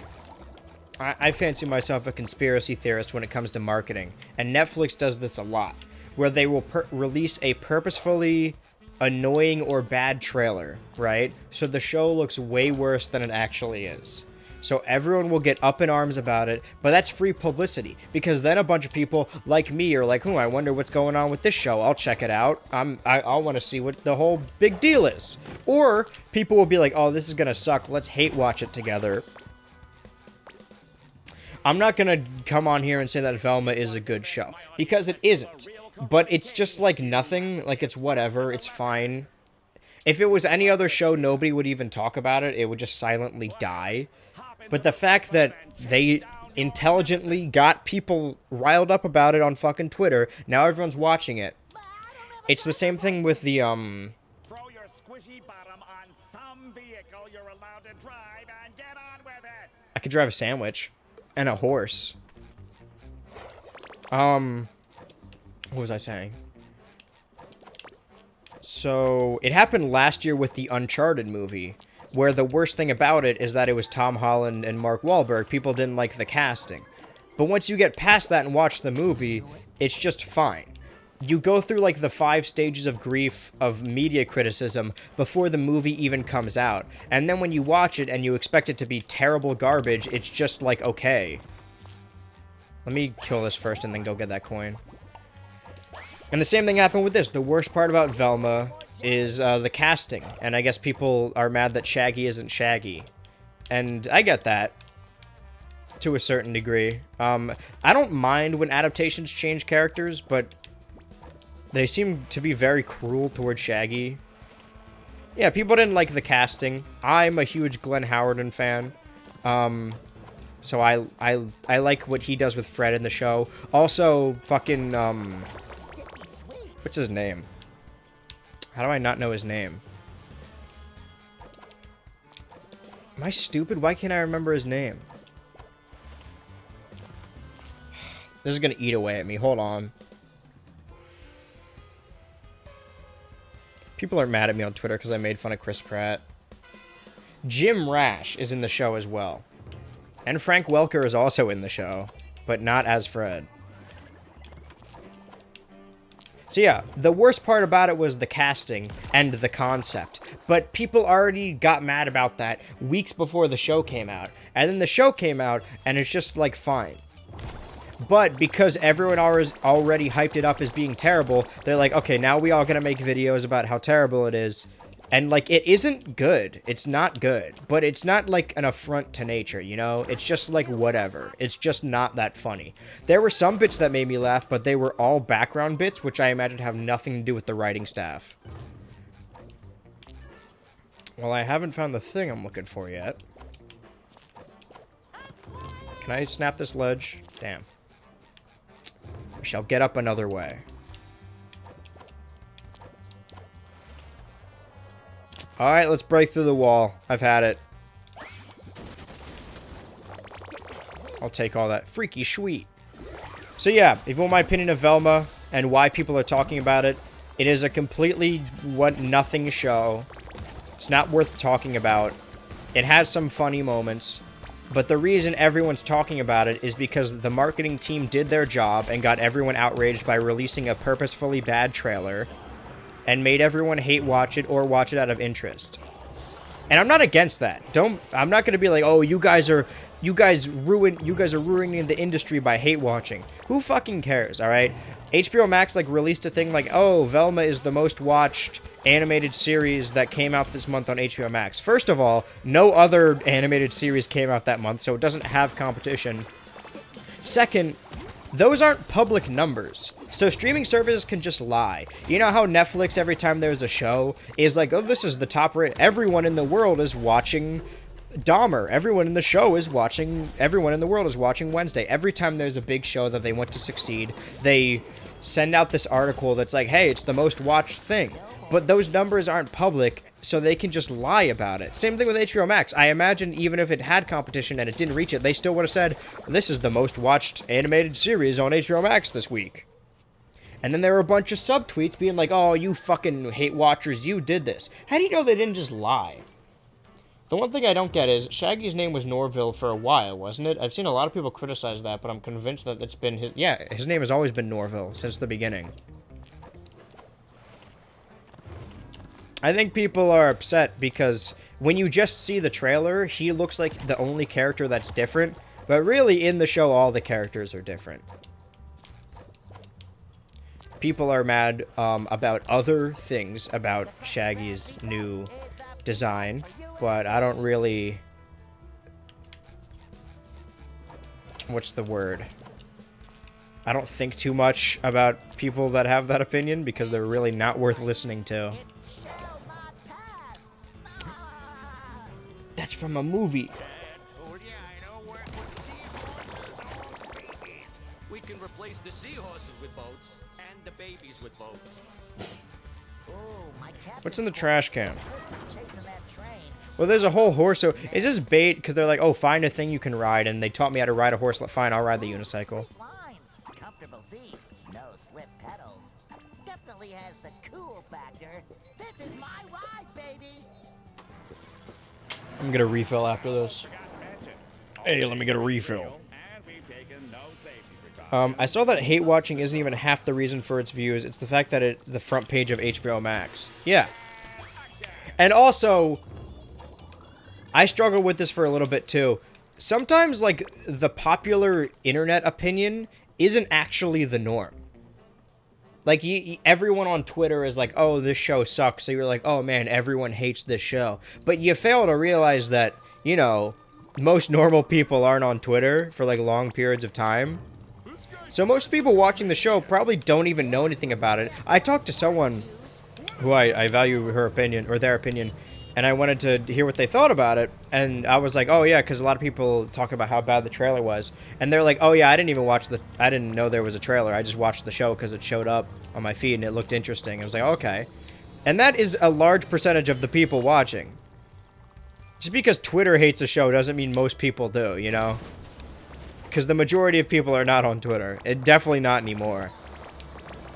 fancy myself a conspiracy theorist when it comes to marketing, and Netflix does this a lot, where they will release a purposefully annoying or bad trailer, right? So the show looks way worse than it actually is. So everyone will get up in arms about it, but that's free publicity, because then a bunch of people like me are like, I wonder what's going on with this show. I'll check it out. I'll want to see what the whole big deal is. Or people will be like, oh, this is gonna suck. Let's hate watch it together. I'm not gonna come on here and say that Velma is a good show, because it isn't. But it's just like nothing, like it's whatever, it's fine. If it was any other show, nobody would even talk about it. It would just silently die. But the fact that they intelligently got people riled up about it on fucking Twitter, now everyone's watching it. It's the same thing with the, Throw your squishy bottom on some vehicle you're allowed to drive and get on with it. I could drive a sandwich. And a horse. What was I saying? So, it happened last year with the Uncharted movie, where the worst thing about it is that it was Tom Holland and Mark Wahlberg. People didn't like the casting. But once you get past that and watch the movie, it's just fine. You go through, like, the 5 stages of grief of media criticism before the movie even comes out. And then when you watch it and you expect it to be terrible garbage, it's just, like, okay. Let me kill this first and then go get that coin. And the same thing happened with this. The worst part about Velma is the casting. And I guess people are mad that Shaggy isn't Shaggy. And I get that. To a certain degree. I don't mind when adaptations change characters, but they seem to be very cruel towards Shaggy. Yeah, people didn't like the casting. I'm a huge Glenn Howerton fan. So I like what he does with Fred in the show. Also, fucking, what's his name? How do I not know his name? Am I stupid? Why can't I remember his name? This is gonna eat away at me. Hold on. People are mad at me on Twitter because I made fun of Chris Pratt. Jim Rash is in the show as well. And Frank Welker is also in the show, but not as Fred. So yeah, the worst part about it was the casting and the concept. But people already got mad about that weeks before the show came out. And then the show came out, and it's just, like, fine. But because everyone already hyped it up as being terrible, they're like, okay, now we all gonna make videos about how terrible it is. And, like, it isn't good. It's not good. But it's not, like, an affront to nature, you know? It's just, like, whatever. It's just not that funny. There were some bits that made me laugh, but they were all background bits, which I imagine have nothing to do with the writing staff. Well, I haven't found the thing I'm looking for yet. Can I snap this ledge? Damn. We shall get up another way. Alright, let's break through the wall. I've had it. I'll take all that. Freaky sweet. So yeah, if you want my opinion of Velma and why people are talking about it, it is a completely nothing show. It's not worth talking about. It has some funny moments. But the reason everyone's talking about it is because the marketing team did their job and got everyone outraged by releasing a purposefully bad trailer and made everyone hate watch it or watch it out of interest. And I'm not against that. I'm not going to be like, "Oh, you guys are ruining the industry by hate watching." Who fucking cares, all right? HBO Max like released a thing like, "Oh, Velma is the most watched animated series that came out this month on HBO Max." First of all, no other animated series came out that month, so it doesn't have competition. Second, those aren't public numbers. So streaming services can just lie. You know how Netflix, every time there's a show, is like, "Oh, this is the top rate. Everyone in the world is watching Dahmer. Everyone in the world is watching Wednesday." Every time there's a big show that they want to succeed, they send out this article that's like, "Hey, it's the most watched thing." But those numbers aren't public, so they can just lie about it. Same thing with HBO Max. I imagine even if it had competition and it didn't reach it, they still would have said, "This is the most watched animated series on HBO Max this week." And then there were a bunch of subtweets being like, "Oh, you fucking hate watchers, you did this." How do you know they didn't just lie? The one thing I don't get is, Shaggy's name was Norville for a while, wasn't it? I've seen a lot of people criticize that, but I'm convinced that it's been his... Yeah, his name has always been Norville, since the beginning. I think people are upset because when you just see the trailer, he looks like the only character that's different, but really, in the show, all the characters are different. People are mad about other things about Shaggy's new design, but I don't really... What's the word? I don't think too much about people that have that opinion because they're really not worth listening to. That's from a movie. We can replace the seahorses with boats and the babies with boats. What's in the trash can? Well, there's a whole horse. So is this bait? Because they're like, "Oh, find a thing you can ride," and they taught me how to ride a horse. Fine, I'll ride the unicycle. Comfortable seat, no slip pedals. Definitely has the cool factor. This is my ride, baby. I'm gonna refill after this. Hey, let me get a refill. I saw that hate watching isn't even half the reason for its views. It's the fact that the front page of HBO Max. Yeah. And also, I struggle with this for a little bit too. Sometimes, like, the popular internet opinion isn't actually the norm. Like, everyone on Twitter is like, "Oh, this show sucks." So you're like, "Oh man, everyone hates this show." But you fail to realize that, you know, most normal people aren't on Twitter for, like, long periods of time. So most people watching the show probably don't even know anything about it. I talked to someone who I value her opinion, or their opinion, and I wanted to hear what they thought about it. And I was like, "Oh yeah," because a lot of people talk about how bad the trailer was. And they're like, "Oh yeah, I didn't know there was a trailer. I just watched the show because it showed up on my feed and it looked interesting." I was like, "Okay." And that is a large percentage of the people watching. Just because Twitter hates a show doesn't mean most people do, you know? Because the majority of people are not on Twitter. Definitely not anymore.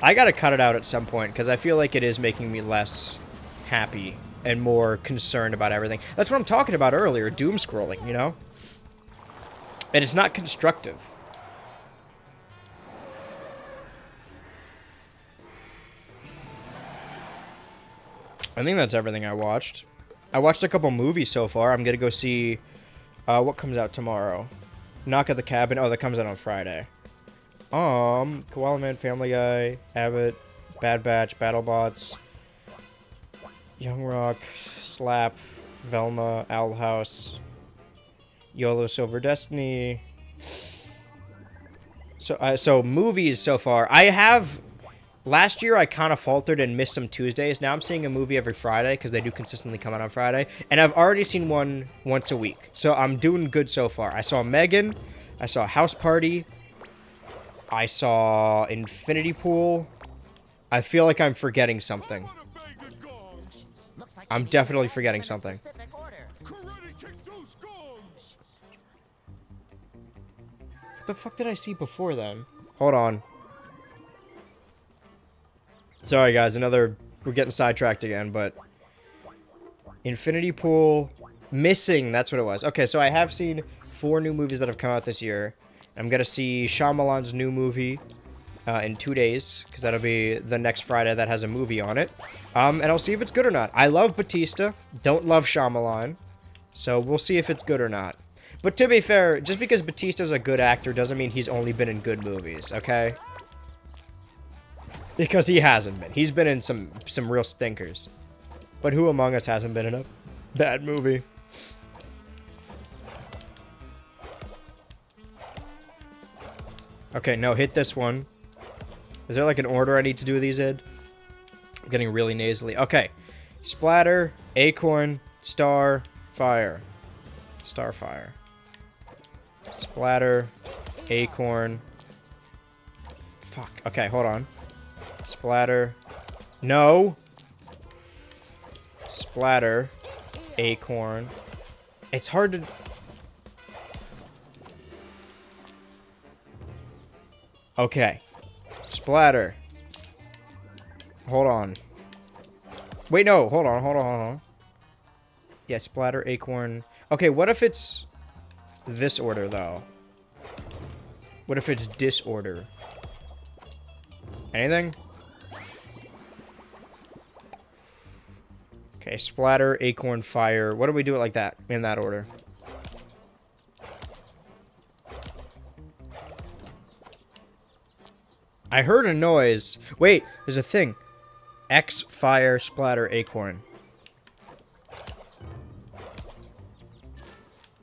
I gotta cut it out at some point, because I feel like it is making me less happy and more concerned about everything. That's what I'm talking about earlier, doom scrolling, you know? And it's not constructive. I think that's everything I watched. I watched a couple movies so far. I'm gonna go see... what comes out tomorrow? Knock at the Cabin. Oh, that comes out on Friday. Koala Man, Family Guy, Abbott, Bad Batch, BattleBots. Young Rock, Slap, Velma, Owl House, YOLO Silver Destiny. So movies so far. I have... Last year, I kind of faltered and missed some Tuesdays. Now I'm seeing a movie every Friday because they do consistently come out on Friday. And I've already seen one once a week. So I'm doing good so far. I saw Megan. I saw House Party. I saw Infinity Pool. I feel like I'm forgetting something. I'm definitely forgetting something. What the fuck did I see before then? Hold on. Sorry, guys. We're getting sidetracked again, but... Infinity Pool... Missing, that's what it was. Okay, so I have seen 4 new movies that have come out this year. I'm gonna see Shyamalan's new movie in 2 days, because that'll be the next Friday that has a movie on it. And I'll see if it's good or not. I love Batista. Don't love Shyamalan. So we'll see if it's good or not. But to be fair, just because Batista's a good actor doesn't mean he's only been in good movies, okay? Because he hasn't been. He's been in some real stinkers. But who among us hasn't been in a bad movie? Okay, no, hit this one. Is there like an order I need to do these in? I'm getting really nasally. Okay. Splatter, Acorn, Star, Fire. Starfire. Splatter, Acorn. Fuck. Okay, hold on. Splatter. No. Splatter. Acorn. It's hard to... Okay. Splatter. Hold on. Wait, no. Hold on. Yeah, Splatter, Acorn. Okay, what if it's this order, though? What if it's disorder? Anything? Okay, Splatter, Acorn, Fire. What do we do it like that? In that order. I heard a noise. Wait, there's a thing. X, Fire, Splatter, Acorn.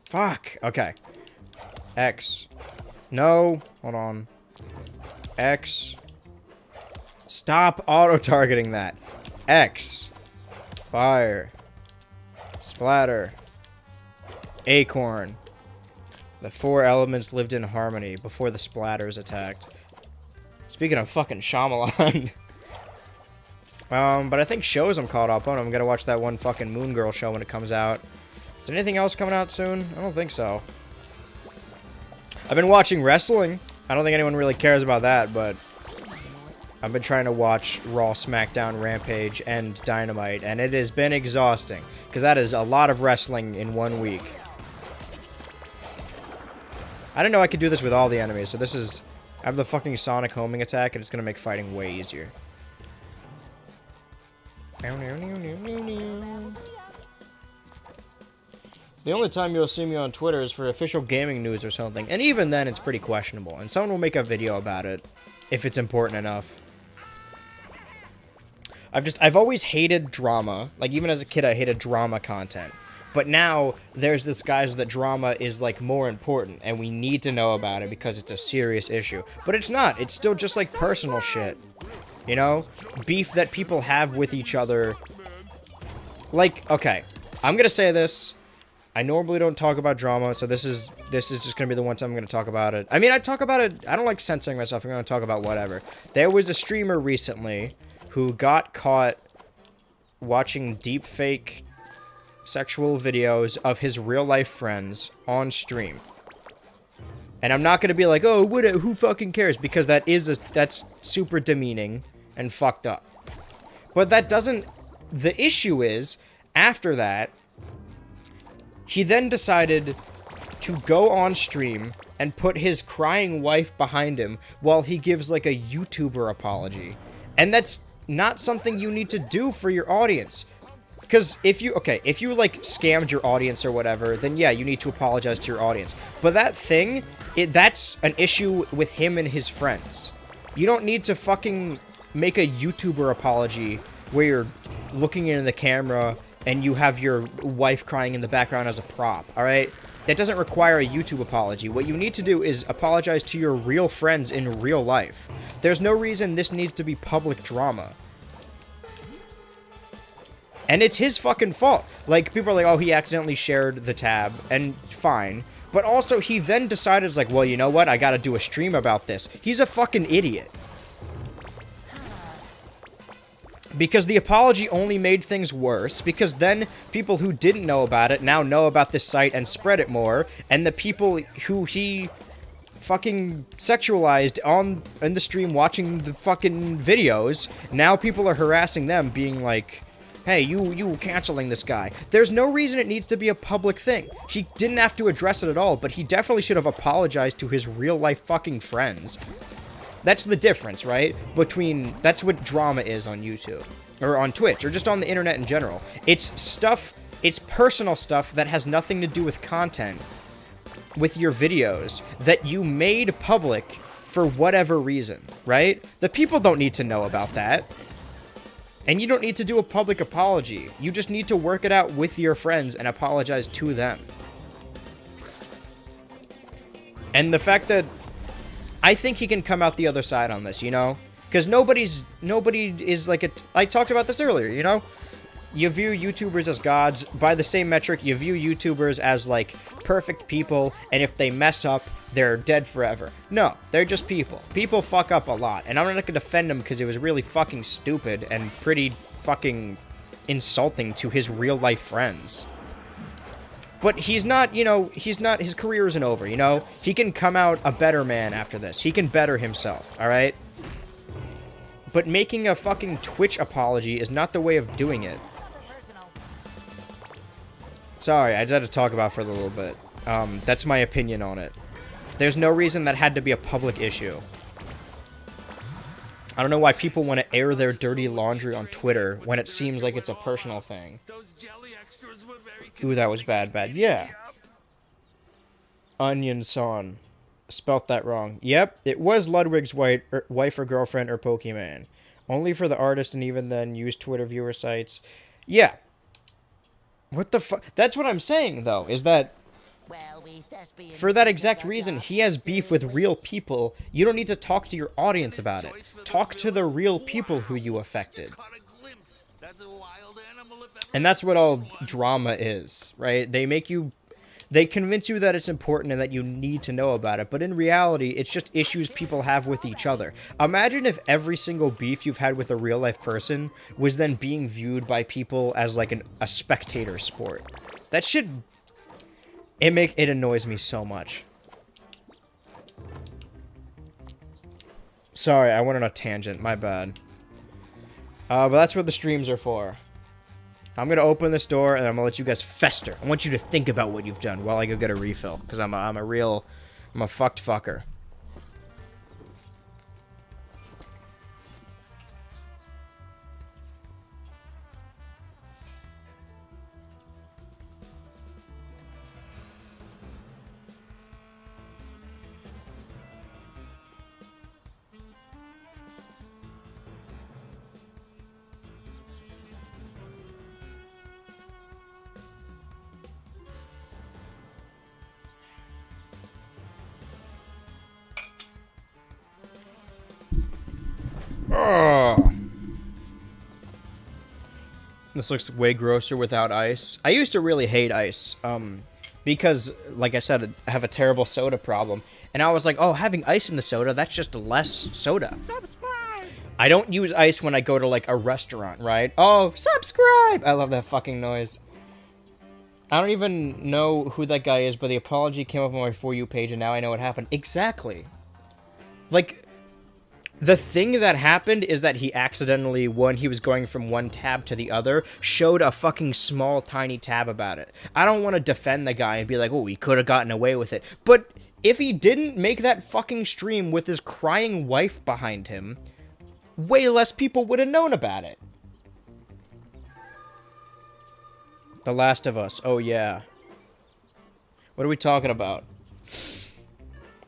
Fuck. Okay. X. No. Hold on. X. Stop auto-targeting that. X. Fire. Splatter. Acorn. The 4 elements lived in harmony before the splatters attacked. Speaking of fucking Shyamalan. But I think shows I'm caught up on. I'm gonna watch that one fucking Moon Girl show when it comes out. Is there anything else coming out soon? I don't think so. I've been watching wrestling. I don't think anyone really cares about that, but... I've been trying to watch Raw, SmackDown, Rampage, and Dynamite, and it has been exhausting. Because that is a lot of wrestling in 1 week. I didn't know I could do this with all the enemies, so this is... I have the fucking Sonic homing attack, and it's gonna make fighting way easier. The only time you'll see me on Twitter is for official gaming news or something, and even then it's pretty questionable, and someone will make a video about it, if it's important enough. I've always hated drama. Like, even as a kid, I hated drama content. But now, there's this guise that drama is, like, more important, and we need to know about it because it's a serious issue. But it's not. It's still just, like, personal shit. You know? Beef that people have with each other. Like, okay. I'm gonna say this. I normally don't talk about drama, so this is just gonna be the one time I'm gonna talk about it. I mean, I talk about it. I don't like censoring myself. I'm gonna talk about whatever. There was a streamer recently who got caught watching deepfake sexual videos of his real-life friends on stream. And I'm not gonna be like, oh, who fucking cares? Because that's super demeaning and fucked up. But that doesn't... The issue is, after that, he then decided to go on stream and put his crying wife behind him while he gives, like, a YouTuber apology. And that's not something you need to do for your audience. Because if you, like, scammed your audience or whatever, then yeah, you need to apologize to your audience. But that thing, that's an issue with him and his friends. You don't need to fucking make a YouTuber apology where you're looking into the camera and you have your wife crying in the background as a prop, alright? That doesn't require a YouTube apology. What you need to do is apologize to your real friends in real life. There's no reason this needs to be public drama. And it's his fucking fault. Like, people are like, oh, he accidentally shared the tab, and fine. But also, he then decided, like, well, you know what? I gotta do a stream about this. He's a fucking idiot. Because the apology only made things worse, because then people who didn't know about it now know about this site and spread it more, and the people who he fucking sexualized in the stream watching the fucking videos, now people are harassing them, being like, hey, you canceling this guy. There's no reason it needs to be a public thing. He didn't have to address it at all, but he definitely should have apologized to his real-life fucking friends. That's the difference, right? That's what drama is on YouTube. Or on Twitch, or just on the internet in general. It's personal stuff that has nothing to do with content, with your videos, that you made public for whatever reason, right? The people don't need to know about that. And you don't need to do a public apology. You just need to work it out with your friends and apologize to them. And the fact that I think he can come out the other side on this, you know? Because nobody is like I talked about this earlier, you know? You view YouTubers as gods. By the same metric, you view YouTubers as, like, perfect people, and if they mess up, they're dead forever. No, they're just people. People fuck up a lot, and I'm not gonna defend him because it was really fucking stupid and pretty fucking insulting to his real-life friends. But he's not, you know, his career isn't over, you know? He can come out a better man after this. He can better himself, alright? But making a fucking Twitch apology is not the way of doing it. Sorry, I just had to talk about it for a little bit. That's my opinion on it. There's no reason that had to be a public issue. I don't know why people want to air their dirty laundry on Twitter when it seems like it's a personal thing. Ooh, that was bad. Yeah. Onion Son. Spelt that wrong. Yep, it was Ludwig's wife or girlfriend or Pokemon. Only for the artist, and even then, use Twitter viewer sites. Yeah. What the fuck? That's what I'm saying, though, is that for that exact reason, he has beef with real people. You don't need to talk to your audience about it. Talk to the real people who you affected. And that's what all drama is, right? They convince you that it's important and that you need to know about it, but in reality, it's just issues people have with each other. Imagine if every single beef you've had with a real-life person was then being viewed by people as, like, a spectator sport. That shit... It annoys me so much. Sorry, I went on a tangent. My bad. But that's what the streams are for. I'm gonna open this door and I'm gonna let you guys fester. I want you to think about what you've done while I go get a refill, because I'm a fucked fucker. Oh. This looks way grosser without ice. I used to really hate ice, because, like I said, I have a terrible soda problem. And I was like, oh, having ice in the soda, that's just less soda. Subscribe! I don't use ice when I go to, like, a restaurant, right? Oh, subscribe! I love that fucking noise. I don't even know who that guy is, but the apology came up on my For You page, and now I know what happened. Exactly. Like... The thing that happened is that he accidentally, when he was going from one tab to the other, showed a fucking small, tiny tab about it. I don't want to defend the guy and be like, oh, he could have gotten away with it. But if he didn't make that fucking stream with his crying wife behind him, way less people would have known about it. The Last of Us. Oh, yeah. What are we talking about?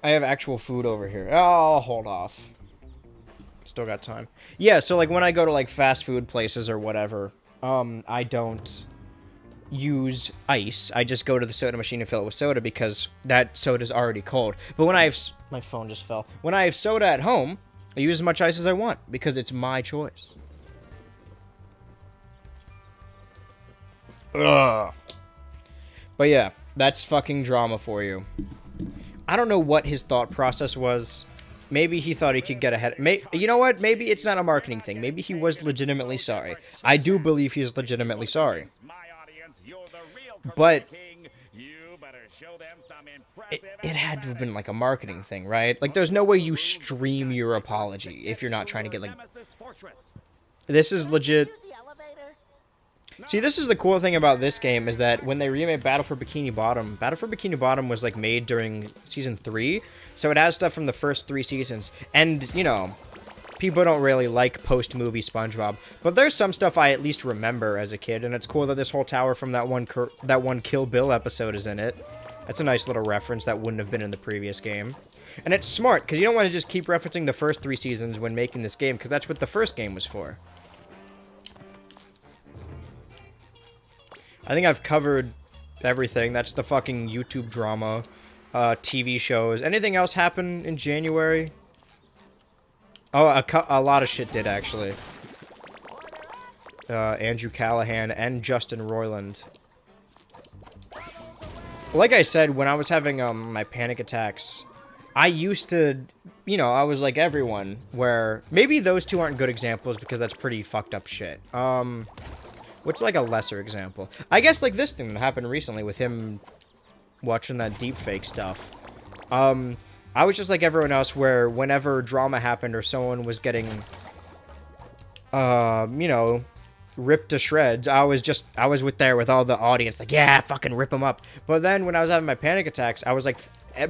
I have actual food over here. Oh, I'll hold off. Still got time. Yeah, so, like, when I go to, like, fast food places or whatever, I don't use ice. I just go to the soda machine and fill it with soda because that soda's already cold. But when I have... My phone just fell. When I have soda at home, I use as much ice as I want because it's my choice. Ugh. But yeah, that's fucking drama for you. I don't know what his thought process was. Maybe he thought he could get ahead. You know what? Maybe it's not a marketing thing. Maybe he was legitimately sorry. I do believe he's legitimately sorry. But it had to have been like a marketing thing, right? Like, there's no way you stream your apology if you're not trying to get like... This is legit... See, this is the cool thing about this game, is that when they remade Battle for Bikini Bottom was, like, made during Season 3, so it has stuff from the first 3 seasons, and, you know, people don't really like post-movie SpongeBob, but there's some stuff I at least remember as a kid, and it's cool that this whole tower from that one Kill Bill episode is in it. That's a nice little reference that wouldn't have been in the previous game. And it's smart, because you don't want to just keep referencing the first 3 seasons when making this game, because that's what the first game was for. I think I've covered everything. That's the fucking YouTube drama, TV shows. Anything else happen in January? Oh, a lot of shit did, actually. Andrew Callahan and Justin Roiland. Like I said, when I was having my panic attacks, I used to, you know, I was like everyone, where maybe those two aren't good examples because that's pretty fucked up shit. What's like a lesser example? I guess like this thing that happened recently with him watching that deepfake stuff. I was just like everyone else, where whenever drama happened or someone was getting, you know, ripped to shreds, I was there with all the audience, like, yeah, fucking rip them up. But then when I was having my panic attacks, I was like,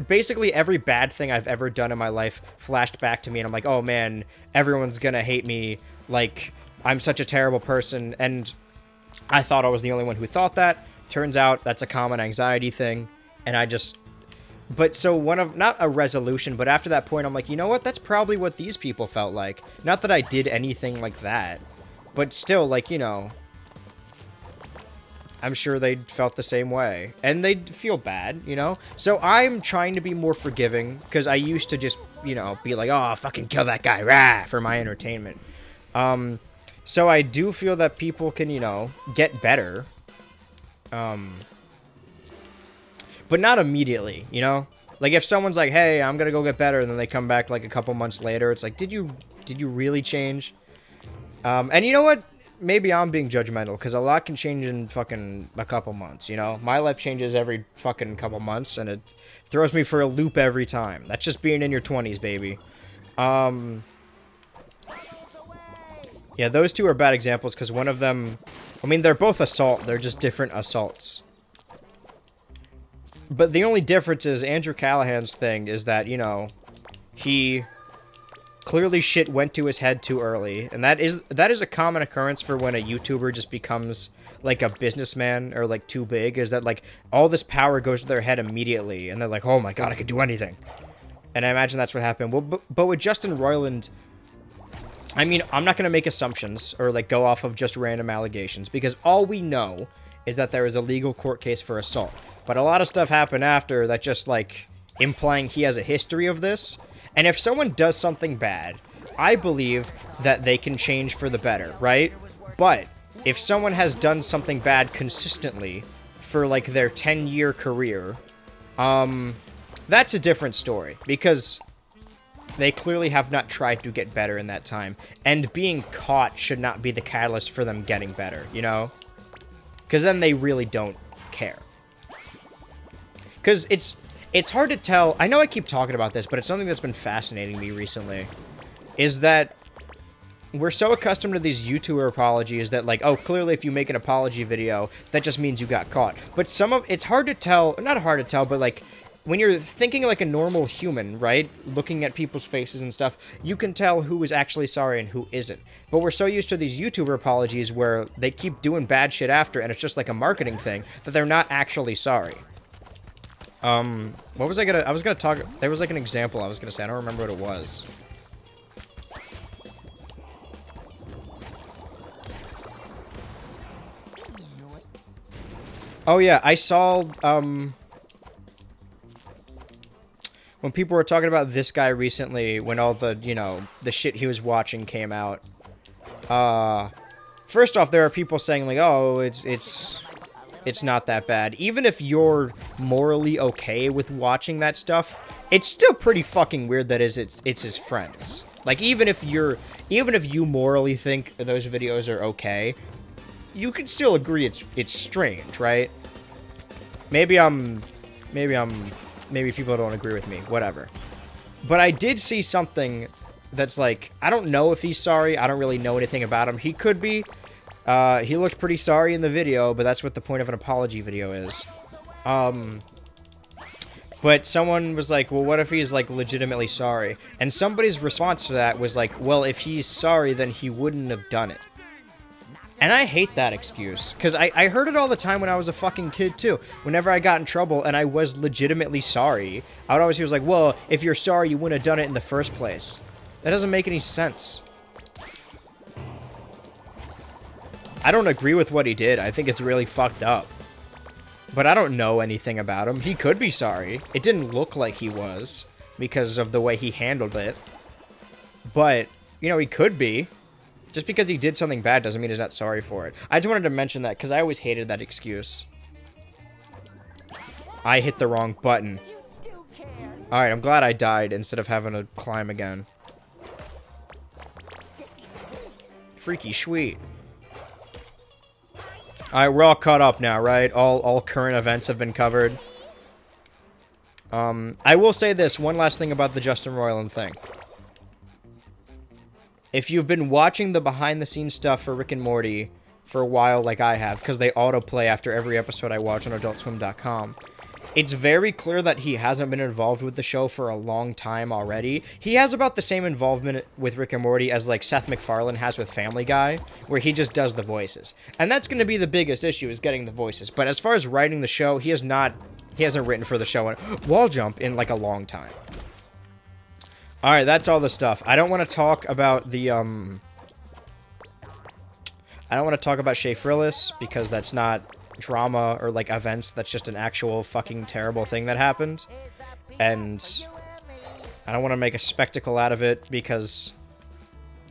basically every bad thing I've ever done in my life flashed back to me, and I'm like, oh man, everyone's gonna hate me, like, I'm such a terrible person, and I thought I was the only one who thought that. Turns out that's a common anxiety thing, and I just... But so not a resolution, but after that point, I'm like, you know what? That's probably what these people felt like. Not that I did anything like that, but still, like, you know, I'm sure they felt the same way, and they'd feel bad, you know? So I'm trying to be more forgiving, because I used to just, you know, be like, oh, fucking kill that guy, rah, for my entertainment. So I do feel that people can, you know, get better. But not immediately, you know? Like, if someone's like, hey, I'm gonna go get better, and then they come back, like, a couple months later, it's like, did you really change? And you know what? Maybe I'm being judgmental, because a lot can change in fucking a couple months, you know? My life changes every fucking couple months, and it throws me for a loop every time. That's just being in your 20s, baby. Yeah, those two are bad examples, because one of them... I mean, they're both assault. They're just different assaults. But the only difference is Andrew Callahan's thing is that, you know, he... Clearly shit went to his head too early. And that is a common occurrence for when a YouTuber just becomes, like, a businessman or, like, too big. Is that, like, all this power goes to their head immediately. And they're like, oh my god, I could do anything. And I imagine that's what happened. Well, but with Justin Roiland... I mean, I'm not going to make assumptions or, like, go off of just random allegations, because all we know is that there is a legal court case for assault. But a lot of stuff happened after that, just, like, implying he has a history of this. And if someone does something bad, I believe that they can change for the better, right? But if someone has done something bad consistently for, like, their 10-year career, that's a different story, because... They clearly have not tried to get better in that time. And being caught should not be the catalyst for them getting better, you know? Because then they really don't care. Because it's hard to tell... I know I keep talking about this, but it's something that's been fascinating me recently. Is that we're so accustomed to these YouTuber apologies that, like, oh, clearly if you make an apology video, that just means you got caught. But it's hard to tell... Not hard to tell, but, like... When you're thinking like a normal human, right? Looking at people's faces and stuff, you can tell who is actually sorry and who isn't. But we're so used to these YouTuber apologies where they keep doing bad shit after, and it's just like a marketing thing, that they're not actually sorry. What was I was gonna talk... There was like an example I was gonna say. I don't remember what it was. Oh yeah, I saw, when people were talking about this guy recently, when all the, you know, the shit he was watching came out, first off, there are people saying, like, oh, it's not that bad. Even if you're morally okay with watching that stuff, it's still pretty fucking weird that it's his friends. Like, even if you morally think those videos are okay, you can still agree it's strange, right? Maybe people don't agree with me, whatever. But I did see something that's like, I don't know if he's sorry, I don't really know anything about him. He could be. He looked pretty sorry in the video, but that's what the point of an apology video is. But someone was like, well, what if he's, like, legitimately sorry? And somebody's response to that was like, well, if he's sorry, then he wouldn't have done it. And I hate that excuse, because I heard it all the time when I was a fucking kid, too. Whenever I got in trouble and I was legitimately sorry, I would always hear, like, well, if you're sorry, you wouldn't have done it in the first place. That doesn't make any sense. I don't agree with what he did. I think it's really fucked up. But I don't know anything about him. He could be sorry. It didn't look like he was because of the way he handled it. But, you know, he could be. Just because he did something bad doesn't mean he's not sorry for it. I just wanted to mention that because I always hated that excuse. I hit the wrong button. Alright, I'm glad I died instead of having to climb again. Freaky sweet. Alright, we're all caught up now, right? All current events have been covered. I will say this, one last thing about the Justin Roiland thing. If you've been watching the behind-the-scenes stuff for Rick and Morty for a while, like I have, because they autoplay after every episode I watch on AdultSwim.com, it's very clear that he hasn't been involved with the show for a long time already. He has about the same involvement with Rick and Morty as, like, Seth MacFarlane has with Family Guy, where he just does the voices. And that's going to be the biggest issue, is getting the voices. But as far as writing the show, he hasn't written for the show in Wall Jump in, like, a long time. Alright, that's all the stuff. I don't want to talk about the, I don't want to talk about Shea Frillis, because that's not drama or, like, events. That's just an actual fucking terrible thing that happened. And I don't want to make a spectacle out of it, because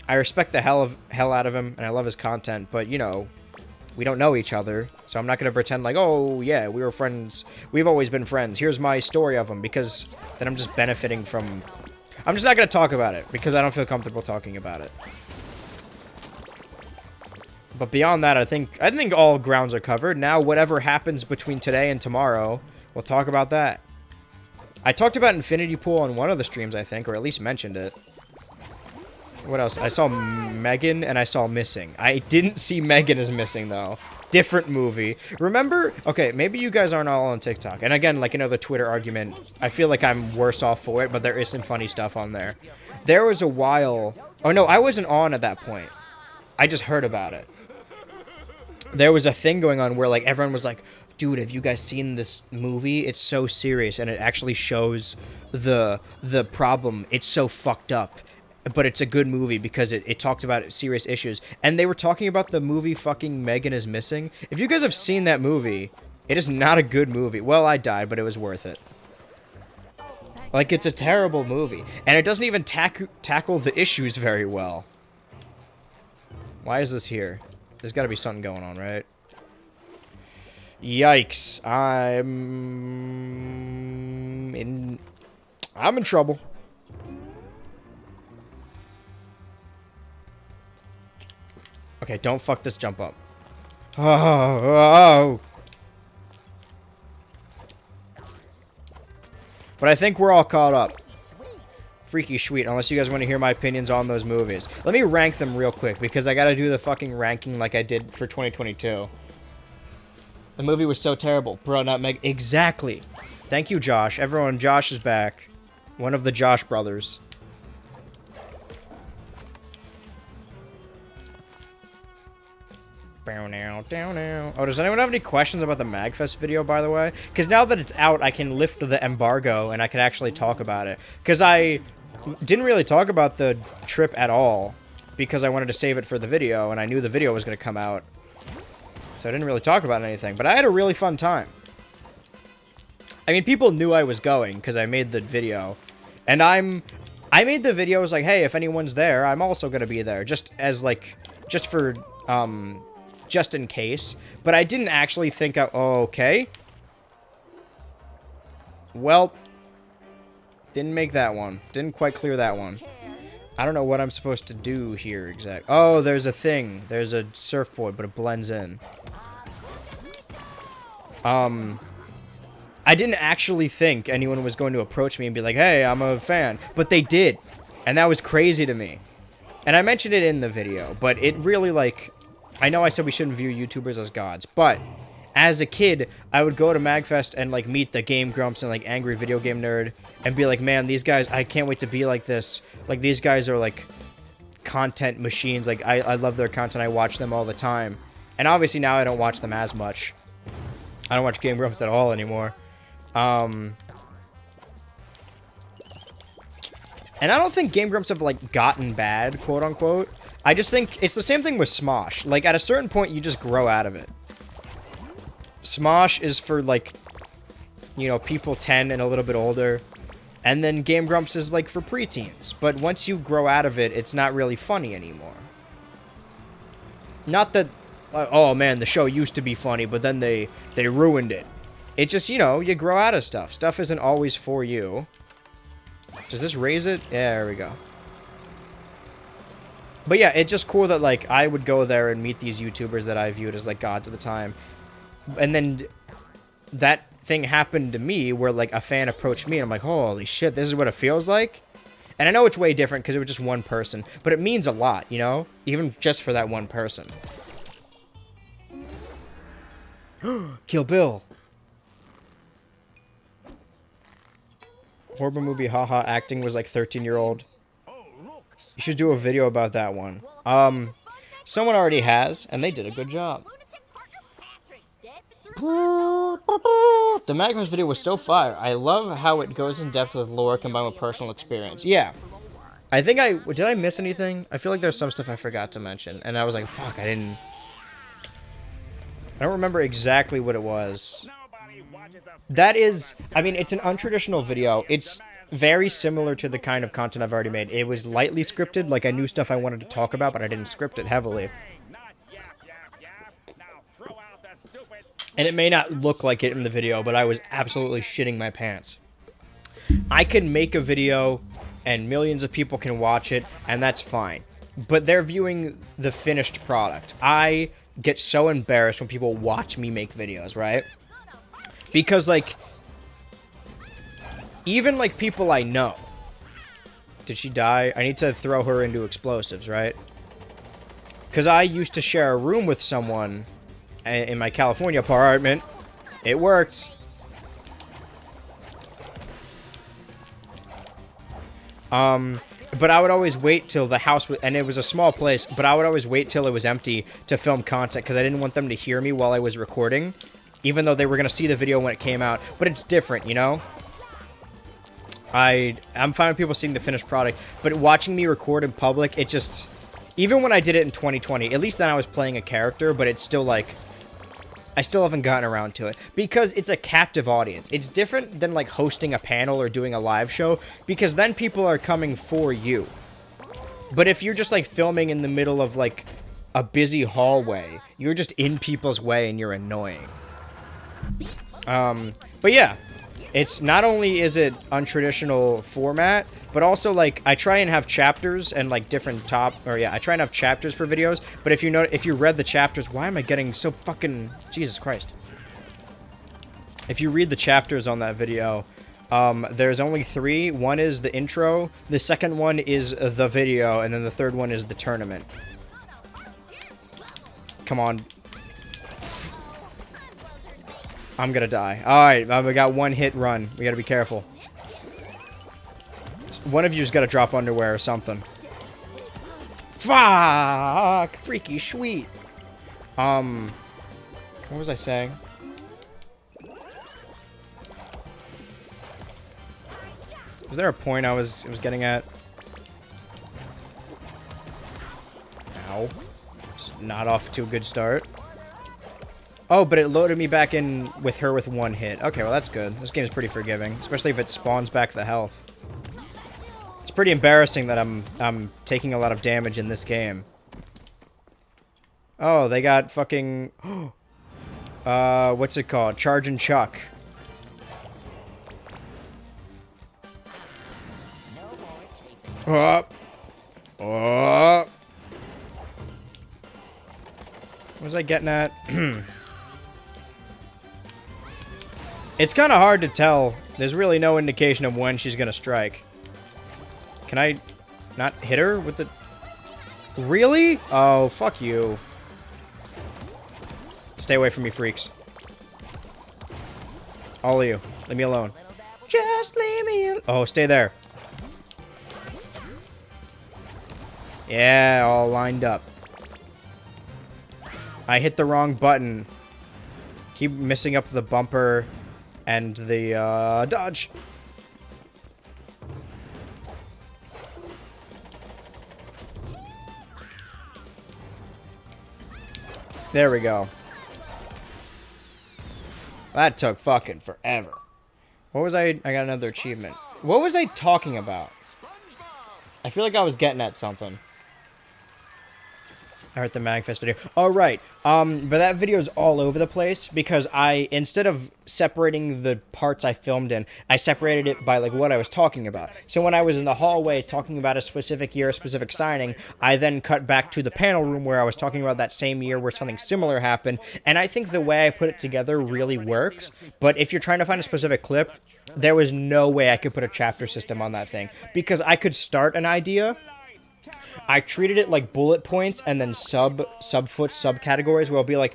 I respect the hell out of him, and I love his content, but, you know, we don't know each other, so I'm not going to pretend like, oh, yeah, we were friends. We've always been friends. Here's my story of him, because then I'm just benefiting from... I'm just not going to talk about it, because I don't feel comfortable talking about it. But beyond that, I think all grounds are covered. Now, whatever happens between today and tomorrow, we'll talk about that. I talked about Infinity Pool on one of the streams, I think, or at least mentioned it. What else? I saw Megan, and I saw Missing. I didn't see Megan as Missing, though. Different movie. Remember? Okay, maybe you guys aren't all on TikTok. And again, like, you know, the Twitter argument, I feel like I'm worse off for it, but there is some funny stuff on there. There was a while... Oh, no, I wasn't on at that point. I just heard about it. There was a thing going on where, like, everyone was like, dude, have you guys seen this movie? It's so serious, and it actually shows the problem. It's so fucked up. But it's a good movie because it talked about serious issues. And they were talking about the movie fucking Megan is Missing. If you guys have seen that movie, it is not a good movie. Well, I died, but it was worth it. Like, it's a terrible movie. And it doesn't even tackle the issues very well. Why is this here? There's got to be something going on, right? Yikes. I'm in trouble. Okay, don't fuck this jump up. Oh. But I think we're all caught up. Freaky sweet, unless you guys want to hear my opinions on those movies. Let me rank them real quick, because I gotta do the fucking ranking like I did for 2022. The movie was so terrible. Bro, not Meg. Exactly. Thank you, Josh. Everyone, Josh is back. One of the Josh brothers. Oh, does anyone have any questions about the MagFest video, by the way? Because now that it's out, I can lift the embargo, and I can actually talk about it. Because I didn't really talk about the trip at all, because I wanted to save it for the video, and I knew the video was going to come out. So I didn't really talk about anything, but I had a really fun time. I mean, people knew I was going because I made the video. And I made the video as like, hey, if anyone's there, I'm also going to be there. Just as like, just for, just in case. But I didn't actually think, okay. Well, didn't make that one. Didn't quite clear that one. I don't know what I'm supposed to do here exactly. Oh, there's a thing. There's a surfboard, but it blends in. I didn't actually think anyone was going to approach me and be like, hey, I'm a fan. But they did. And that was crazy to me. And I mentioned it in the video, but it really, like... I know I said we shouldn't view YouTubers as gods, but... As a kid, I would go to MagFest and, like, meet the Game Grumps and, like, Angry Video Game Nerd. And be like, man, these guys, I can't wait to be like this. Like, these guys are, like, content machines. Like, I love their content. I watch them all the time. And obviously now I don't watch them as much. I don't watch Game Grumps at all anymore. And I don't think Game Grumps have, like, gotten bad, quote-unquote. I just think it's the same thing with Smosh. Like, at a certain point, you just grow out of it. Smosh is for, like, you know, people 10 and a little bit older. And then Game Grumps is, like, for preteens. But once you grow out of it, it's not really funny anymore. Not that, oh, man, the show used to be funny, but then they ruined it. It just, you know, you grow out of stuff. Stuff isn't always for you. Does this raise it? Yeah, there we go. But yeah, it's just cool that, like, I would go there and meet these YouTubers that I viewed as, like, gods at the time. And then that thing happened to me where, like, a fan approached me and I'm like, holy shit, this is what it feels like? And I know it's way different because it was just one person, but it means a lot, you know? Even just for that one person. Kill Bill. Horrible movie, haha, acting was like 13-year-old. You should do a video about that one. Someone already has, and they did a good job. The Magnus video was so fire. I love how it goes in depth with lore combined with personal experience. Yeah. I think did I miss anything? I feel like there's some stuff I forgot to mention. And I was like, fuck, I don't remember exactly what it was. That is, I mean, it's an untraditional video. It's very similar to the kind of content I've already made. It was lightly scripted, like I knew stuff I wanted to talk about, but I didn't script it heavily. And it may not look like it in the video, but I was absolutely shitting my pants. I can make a video, and millions of people can watch it, and that's fine. But they're viewing the finished product. I get so embarrassed when people watch me make videos, right? Because, like, even, like, people I know. Did she die? I need to throw her into explosives, right? Because I used to share a room with someone in my California apartment. It worked. But I would always wait till the house was, and it was a small place, but I would always wait till it was empty to film content because I didn't want them to hear me while I was recording, even though they were going to see the video when it came out. But it's different, you know? I'm fine with people seeing the finished product, but watching me record in public, it just... Even when I did it in 2020, at least then I was playing a character, but it's still like... I still haven't gotten around to it. Because it's a captive audience. It's different than, like, hosting a panel or doing a live show, because then people are coming for you. But if you're just, like, filming in the middle of, like, a busy hallway, you're just in people's way and you're annoying. But yeah. It's not only is it untraditional format, but also, like, I try and have chapters and, like, different I try and have chapters for videos, but if you read the chapters, why am I getting so fucking, Jesus Christ. If you read the chapters on that video, there's only 3. One is the intro, the second one is the video, and then the third one is the tournament. Come on. I'm gonna die. Alright, we got one hit run. We gotta be careful. One of you's gotta drop underwear or something. Fuck! Freaky sweet. What was I saying? Was there a point I was getting at? Ow. It's not off to a good start. Oh, but it loaded me back in with her with one hit. Okay, well, that's good. This game is pretty forgiving, especially if it spawns back the health. It's pretty embarrassing that I'm taking a lot of damage in this game. Oh, they got fucking... what's it called? Charge and Chuck. What was I getting at? It's kind of hard to tell. There's really no indication of when she's gonna strike. Can I not hit her with the... Really? Oh, fuck you. Stay away from me, freaks. All of you. Leave me alone. Just leave me alone. Oh, stay there. Yeah, all lined up. I hit the wrong button. Keep missing up the bumper and the dodge. There we go. That took fucking forever. What was I got another achievement. What was I talking about? I feel like I was getting at something. I heard the Magfest video. Oh, right. But that video is all over the place because instead of separating the parts I filmed in, I separated it by, like, what I was talking about. So when I was in the hallway talking about a specific year, a specific signing, I then cut back to the panel room where I was talking about that same year where something similar happened. And I think the way I put it together really works. But if you're trying to find a specific clip, there was no way I could put a chapter system on that thing. Because I could start an idea... I treated it like bullet points and then subcategories where I'll be like,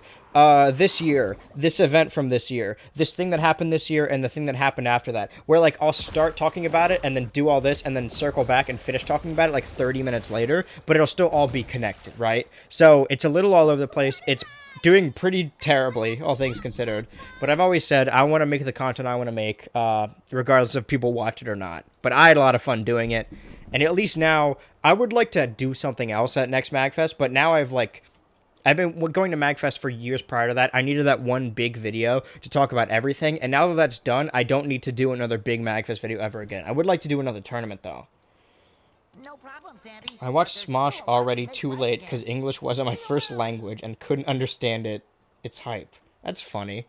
this year, this event from this year, this thing that happened this year, and the thing that happened after that. Where, like, I'll start talking about it and then do all this and then circle back and finish talking about it like 30 minutes later, but it'll still all be connected, right? So it's a little all over the place. It's doing pretty terribly, all things considered. But I've always said I want to make the content I want to make, regardless if people watch it or not. But I had a lot of fun doing it. And at least now, I would like to do something else at next MagFest, but now I've been going to MagFest for years prior to that. I needed that one big video to talk about everything, and now that that's done, I don't need to do another big MagFest video ever again. I would like to do another tournament, though. No problem, Sandy. I watched Smosh already too late because English wasn't my first language and couldn't understand it. It's hype. That's funny.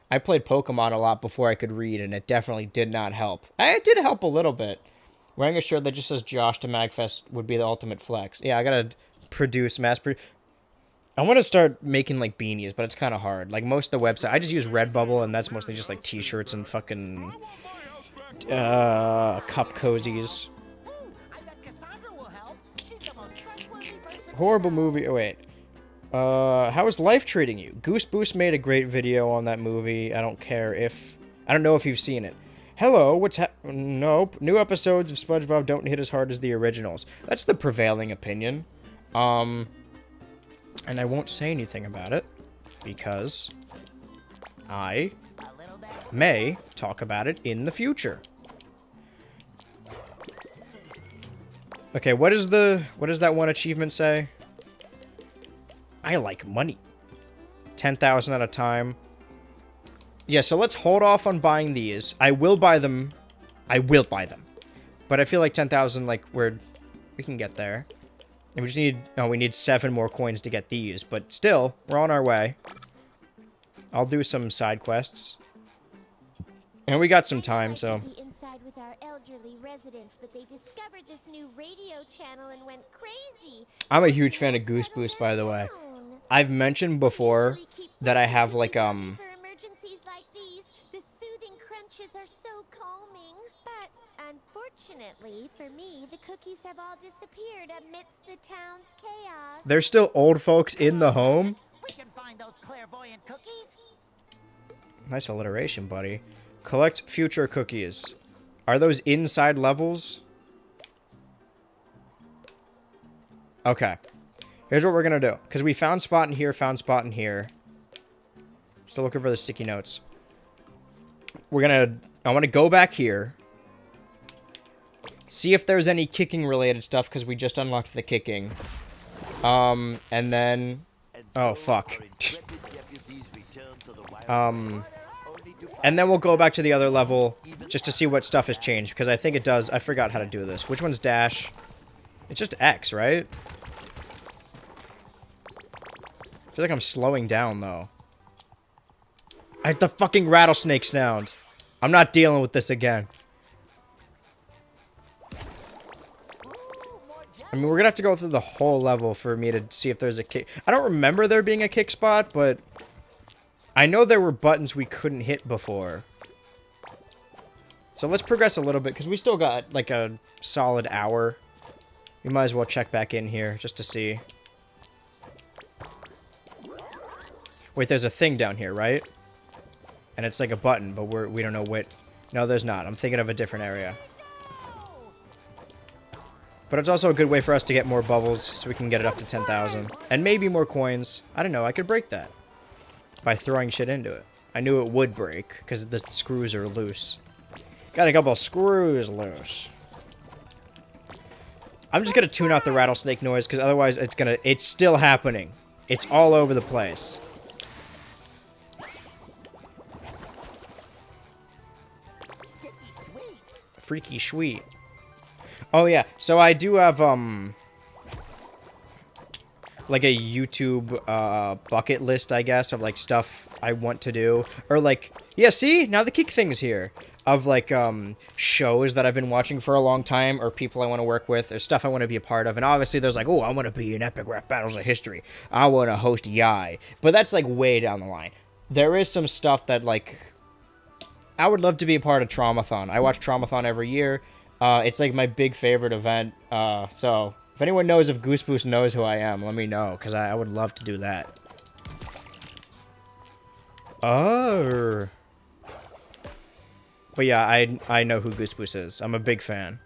I played Pokemon a lot before I could read, and it definitely did not help. It did help a little bit. Wearing a shirt that just says Josh to MagFest would be the ultimate flex. Yeah, I gotta I want to start making, like, beanies, but it's kind of hard. Like, most of the website, I just use Redbubble, and that's mostly just, like, t-shirts and fucking, cup cozies. Horrible movie. Oh, wait. How is life treating you? Goose Boost made a great video on that movie. I don't know if you've seen it. Hello, nope. New episodes of SpongeBob don't hit as hard as the originals. That's the prevailing opinion. And I won't say anything about it because I may talk about it in the future. Okay, what does that one achievement say? I like money. 10,000 at a time. Yeah, so let's hold off on buying these. I will buy them. But I feel like 10,000, like, we can get there. And we just need... Oh, we need 7 more coins to get these. But still, we're on our way. I'll do some side quests. And we got some time, so... Inside with our elderly residents, but they discovered this new radio channel and went crazy. I'm a huge fan of Goose Boost, by the way. I've mentioned before that I have, like, are so calming, but unfortunately for me, the cookies have all disappeared amidst the town's chaos. There's still old folks in the home. We can find those clairvoyant cookies. Nice alliteration, buddy. Collect future cookies. Are those inside levels? Okay. Here's what we're gonna do. Because we found spot in here, found spot in here. Still looking for the sticky notes. I want to go back here. See if there's any kicking related stuff, because we just unlocked the kicking. And then... And Oh, fuck. And then we'll go back to the other level just to see what stuff has changed, because I think it does. I forgot how to do this. Which one's dash? It's just X, right? I feel like I'm slowing down, though. I had the fucking rattlesnake sound. I'm not dealing with this again. I mean, we're gonna have to go through the whole level for me to see if there's a kick. I don't remember there being a kick spot, but I know there were buttons we couldn't hit before. So let's progress a little bit, because we still got, like, a solid hour. We might as well check back in here, just to see. Wait, there's a thing down here, right? And it's like a button, but we don't know what... No, there's not. I'm thinking of a different area. But it's also a good way for us to get more bubbles, so we can get it up to 10,000. And maybe more coins. I don't know, I could break that. By throwing shit into it. I knew it would break, because the screws are loose. Got a couple screws loose. I'm just gonna tune out the rattlesnake noise, because otherwise it's still happening. It's all over the place. Freaky sweet. Oh yeah, so I do have like a YouTube bucket list, I guess, of like stuff I want to do. Or like, yeah, see? Now the kick thing's here. Of like shows that I've been watching for a long time, or people I want to work with, or stuff I want to be a part of. And obviously there's like, oh, I want to be in Epic Rap Battles of History. I want to host Yai. But that's like way down the line. There is some stuff that like I would love to be a part of Traumathon. I watch Traumathon every year. It's like my big favorite event. So if anyone knows if Goose Boost knows who I am, let me know, because I would love to do that. Oh. But yeah, I know who Goose Boost is. I'm a big fan.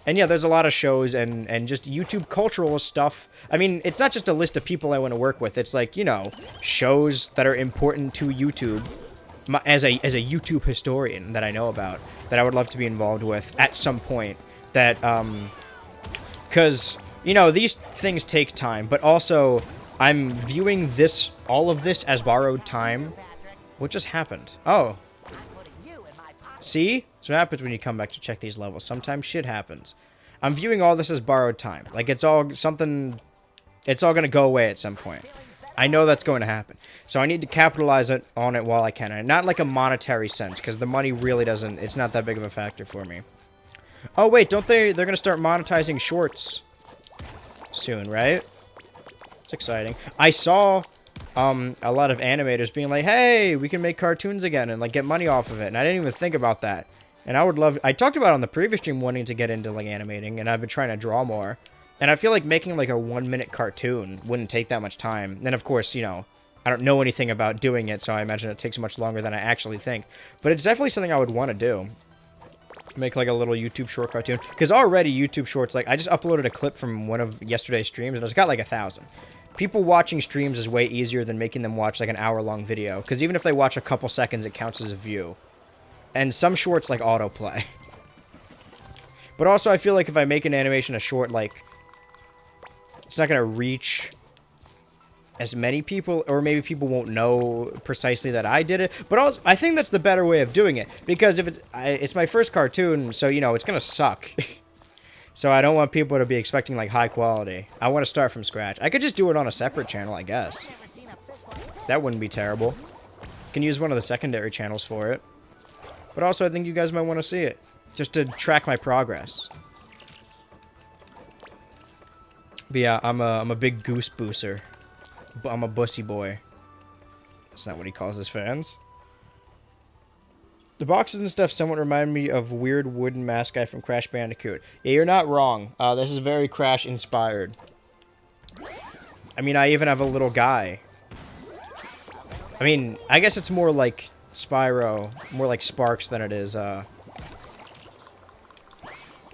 And yeah, there's a lot of shows and just YouTube cultural stuff. I mean, it's not just a list of people I want to work with. It's like, you know, shows that are important to YouTube. As a YouTube historian that I know about, that I would love to be involved with at some point. That, because, you know, these things take time, but also I'm viewing all of this as borrowed time. What just happened? Oh. See? That's what happens when you come back to check these levels. Sometimes shit happens. I'm viewing all this as borrowed time. Like, it's all something... It's all gonna go away at some point. I know that's going to happen. So I need to capitalize on it while I can. And not like a monetary sense, because the money really doesn't... It's not that big of a factor for me. Oh, wait, don't they... They're gonna start monetizing shorts soon, right? It's exciting. I saw... a lot of animators being like, hey, we can make cartoons again and like get money off of it. And I didn't even think about that. And I would love... I talked about on the previous stream wanting to get into like animating, and I've been trying to draw more. And I feel like making like a 1-minute cartoon wouldn't take that much time. And of course, you know, I don't know anything about doing it, so I imagine it takes much longer than I actually think. But it's definitely something I would want to do. Make like a little YouTube short cartoon. Because already YouTube shorts, like I just uploaded a clip from one of yesterday's streams and it's got like 1,000. People watching streams is way easier than making them watch like an hour-long video. Because even if they watch a couple seconds, it counts as a view. And some shorts like autoplay. But also I feel like if I make an animation a short, like... It's not going to reach as many people, or maybe people won't know precisely that I did it. But also, I think that's the better way of doing it. Because if it's my first cartoon, so, you know, it's going to suck. So I don't want people to be expecting, like, high quality. I want to start from scratch. I could just do it on a separate channel, I guess. That wouldn't be terrible. Can use one of the secondary channels for it. But also, I think you guys might want to see it. Just to track my progress. But yeah, I'm a big goose booster. I'm a bussy boy. That's not what he calls his fans. The boxes and stuff somewhat remind me of weird wooden mask guy from Crash Bandicoot. Yeah, you're not wrong. This is very Crash inspired. I mean, I even have a little guy. I mean, I guess it's more like Spyro, more like Sparks than it is,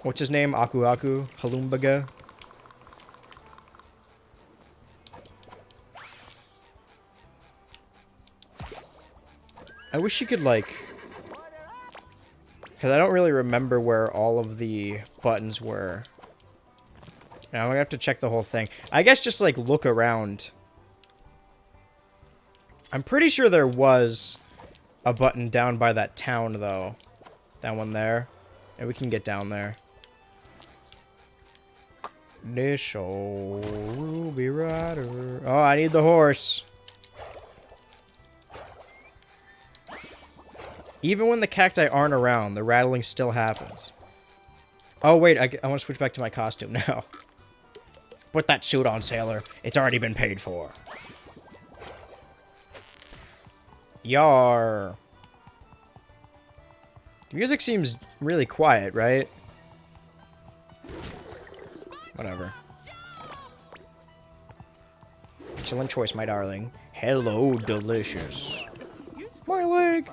what's his name? Aku Aku? Halumbaga? I wish you could, like... Because I don't really remember where all of the buttons were. Now I'm gonna have to check the whole thing. I guess just, like, look around. I'm pretty sure there was a button down by that town, though. That one there. And we can get down there. This old Ruby Rider. Oh, I need the horse. Even when the cacti aren't around, the rattling still happens. Oh, wait, I want to switch back to my costume now. Put that suit on, sailor. It's already been paid for. Yar. The music seems really quiet, right? Whatever. Excellent choice, my darling. Hello, delicious. My leg.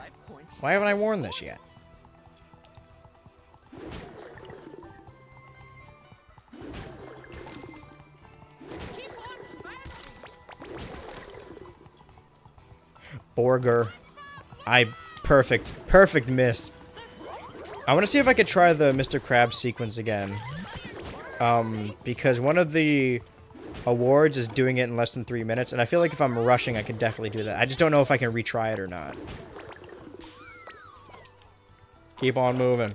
Why haven't I worn this yet? Borger. Perfect miss. I want to see if I could try the Mr. Krabs sequence again. Because one of the awards is doing it in less than 3 minutes, and I feel like if I'm rushing, I could definitely do that. I just don't know if I can retry it or not. Keep on moving.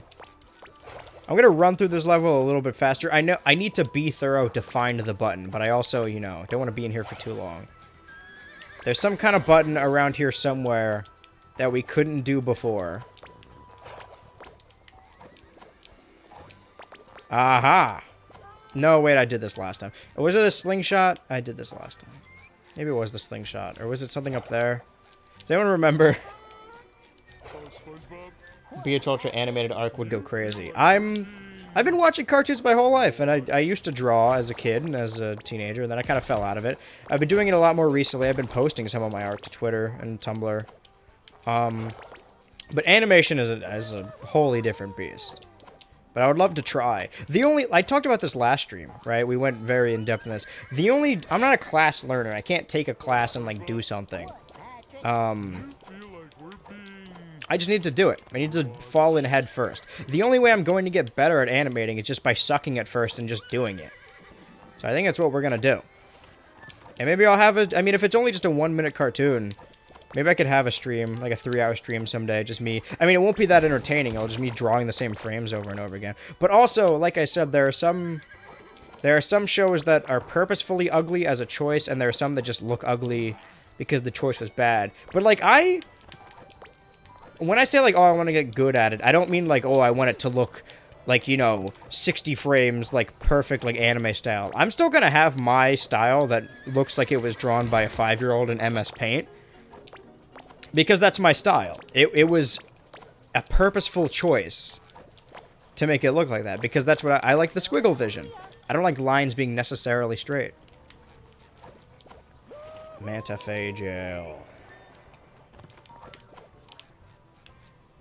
I'm gonna run through this level a little bit faster. I know I need to be thorough to find the button, but I also, you know, don't want to be in here for too long. There's some kind of button around here somewhere that we couldn't do before. Aha! No, wait, I did this last time. Was it a slingshot? I did this last time. Maybe it was the slingshot. Or was it something up there? Does anyone remember? BH Ultra animated arc would go crazy. I've been watching cartoons my whole life, and I used to draw as a kid and as a teenager, and then I kind of fell out of it. I've been doing it a lot more recently. I've been posting some of my art to Twitter and Tumblr. But animation is a wholly different beast. But I would love to try. I talked about this last stream, right? We went very in-depth in this. I'm not a class learner. I can't take a class and, like, do something. I just need to do it. I need to fall in head first. The only way I'm going to get better at animating is just by sucking at first and just doing it. So I think that's what we're going to do. And maybe I'll have I mean, if it's only just a 1-minute cartoon, maybe I could have a stream, like a 3-hour stream someday, just me. I mean, it won't be that entertaining. It'll just be drawing the same frames over and over again. But also, like I said, there are some shows that are purposefully ugly as a choice, and there are some that just look ugly because the choice was bad. But, like, when I say, like, oh, I want to get good at it, I don't mean, like, oh, I want it to look like, you know, 60 frames, like, perfect, like, anime style. I'm still gonna have my style that looks like it was drawn by a 5-year-old in MS Paint. Because that's my style. It was a purposeful choice to make it look like that. Because that's what I like the squiggle vision. I don't like lines being necessarily straight. Mantaphageal.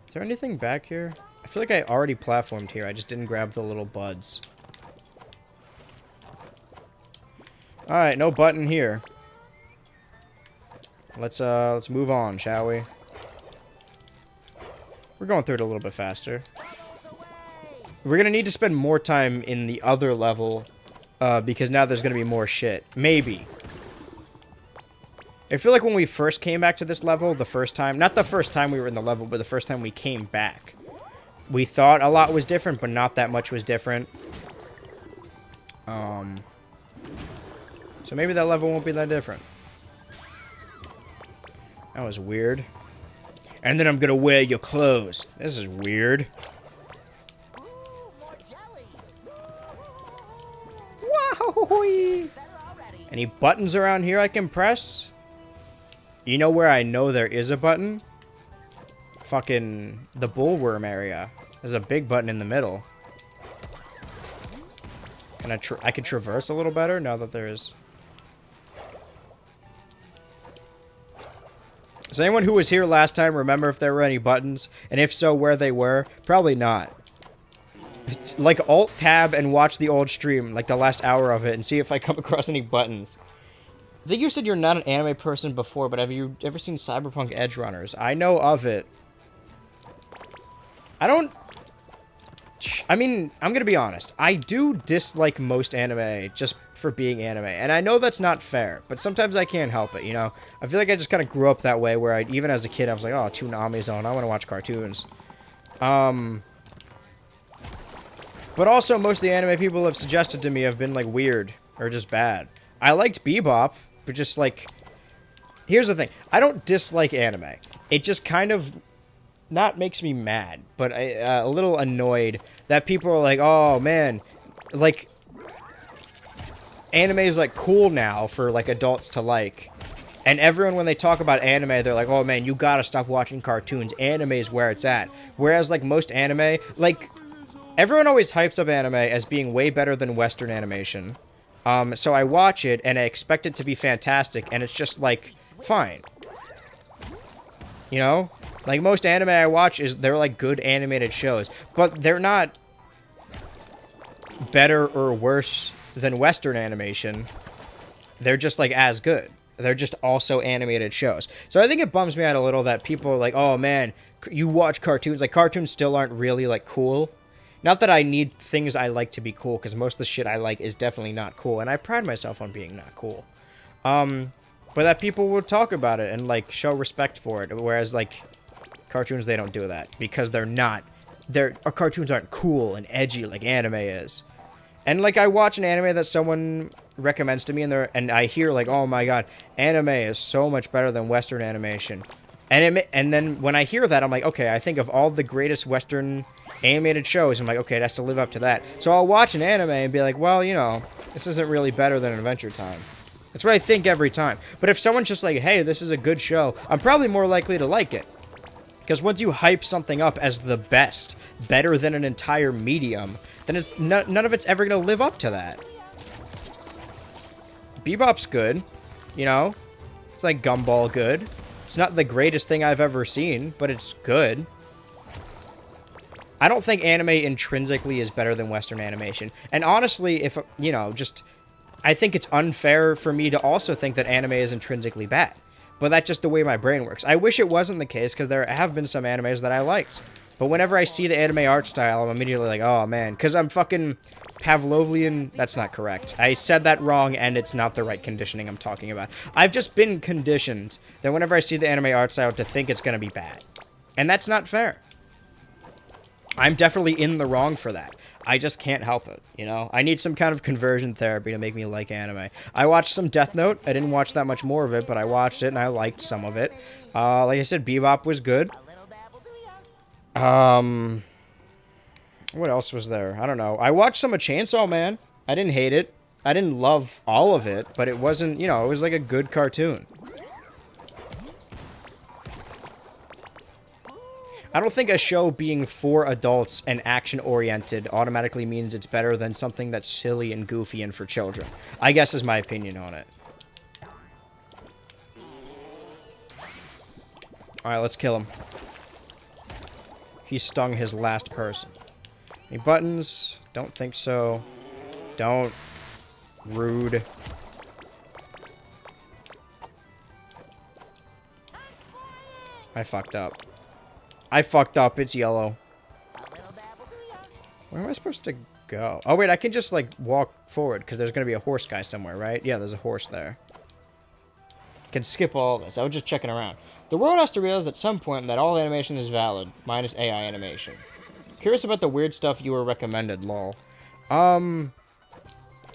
Is there anything back here? I feel like I already platformed here. I just didn't grab the little buds. Alright, no button here. Let's move on, shall we? We're going through it a little bit faster. We're gonna need to spend more time in the other level, because now there's gonna be more shit. Maybe. I feel like when we first came back to this level, the first time, not the first time we were in the level, but the first time we came back, we thought a lot was different, but not that much was different. So maybe that level won't be that different. That was weird. And then I'm gonna wear your clothes. This is weird. Ooh, more jelly. Wow! Any buttons around here I can press? You know where I know there is a button? Fucking the bullworm area. There's a big button in the middle. Can I can traverse a little better now that there is. Does anyone who was here last time remember if there were any buttons? And if so, where they were? Probably not. Like, Alt-Tab and watch the old stream, like the last hour of it, and see if I come across any buttons. I think you said you're not an anime person before, but have you ever seen Cyberpunk Edge Runners? I know of it. I don't I mean, I'm gonna be honest. I do dislike most anime just for being anime. And I know that's not fair, but sometimes I can't help it, you know? I feel like I just kind of grew up that way where even as a kid, I was like, oh, Toonami's on. I want to watch cartoons. But also, most of the anime people have suggested to me have been, like, weird or just bad. I liked Bebop, but just, like... Here's the thing. I don't dislike anime. It just kind of... not makes me mad, but a little annoyed that people are like, oh, man, like... Anime is, like, cool now for, like, adults to like. And everyone, when they talk about anime, they're like, oh, man, you gotta stop watching cartoons. Anime is where it's at. Whereas, like, most anime... like... Everyone always hypes up anime as being way better than Western animation. So I watch it, and I expect it to be fantastic, and it's just, like, fine. You know? Like, most anime I watch, they're, like, good animated shows. But they're not better or worse than Western animation. They're just, like, as good. They're just also animated shows. So I think it bums me out a little that people are like, oh, man, you watch cartoons. Like, cartoons still aren't really, like, cool. Not that I need things I like to be cool, because most of the shit I like is definitely not cool, and I pride myself on being not cool. But that people will talk about it and, like, show respect for it, whereas, like, cartoons, they don't do that, because our cartoons aren't cool and edgy like anime is. And, like, I watch an anime that someone recommends to me, and I hear, like, oh my god, anime is so much better than Western animation. And then when I hear that, I'm like, okay, I think of all the greatest Western animated shows, I'm like, okay, it has to live up to that. So I'll watch an anime and be like, well, you know, this isn't really better than Adventure Time. That's what I think every time. But if someone's just like, hey, this is a good show, I'm probably more likely to like it. Because once you hype something up as the best, better than an entire medium, then it's none of it's ever going to live up to that. Bebop's good, you know? It's like Gumball good. It's not the greatest thing I've ever seen, but it's good. I don't think anime intrinsically is better than Western animation. And honestly, if, you know, just... I think it's unfair for me to also think that anime is intrinsically bad. But that's just the way my brain works. I wish it wasn't the case, because there have been some animes that I liked. But whenever I see the anime art style, I'm immediately like, oh, man. Because I'm fucking Pavlovian. That's not correct. I said that wrong, and it's not the right conditioning I'm talking about. I've just been conditioned that whenever I see the anime art style to think it's going to be bad. And that's not fair. I'm definitely in the wrong for that. I just can't help it, you know? I need some kind of conversion therapy to make me like anime. I watched some Death Note. I didn't watch that much more of it, but I watched it, and I liked some of it. Like I said, Bebop was good. What else was there? I don't know. I watched some of Chainsaw Man. I didn't hate it. I didn't love all of it, but it wasn't, you know, it was like a good cartoon. I don't think a show being for adults and action-oriented automatically means it's better than something that's silly and goofy and for children. I guess is my opinion on it. Alright, let's kill him. He stung his last person. Any buttons? Don't think so. Don't. Rude. I fucked up. I fucked up. It's yellow. Where am I supposed to go? Oh, wait. I can just, like, walk forward because there's going to be a horse guy somewhere, right? Yeah, there's a horse there. I can skip all this. I was just checking around. The world has to realize at some point that all animation is valid, minus AI animation. Curious about the weird stuff you were recommended, lol.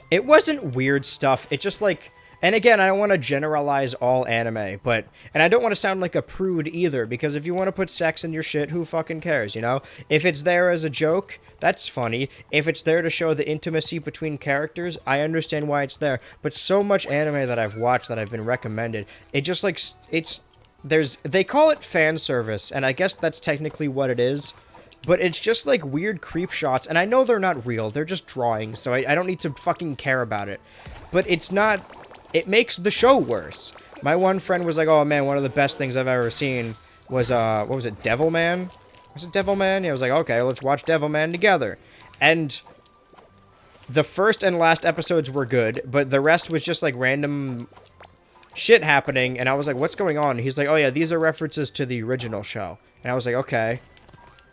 It wasn't weird stuff. It just, like... And again, I don't want to generalize all anime, but... And I don't want to sound like a prude either, because if you want to put sex in your shit, who fucking cares, you know? If it's there as a joke, that's funny. If it's there to show the intimacy between characters, I understand why it's there. But so much anime that I've watched that I've been recommended, it just, like, it's... They call it fan service, and I guess that's technically what it is. But it's just, like, weird creep shots, and I know they're not real, they're just drawings, so I don't need to fucking care about it. But it's not... It makes the show worse. My one friend was like, oh man, one of the best things I've ever seen was, what was it, Devilman? Was it Devilman? Yeah, I was like, okay, let's watch Devilman together. And the first and last episodes were good, but the rest was just, like, random shit happening, and I was like, what's going on? And he's like, oh yeah, these are references to the original show. And I was like, okay.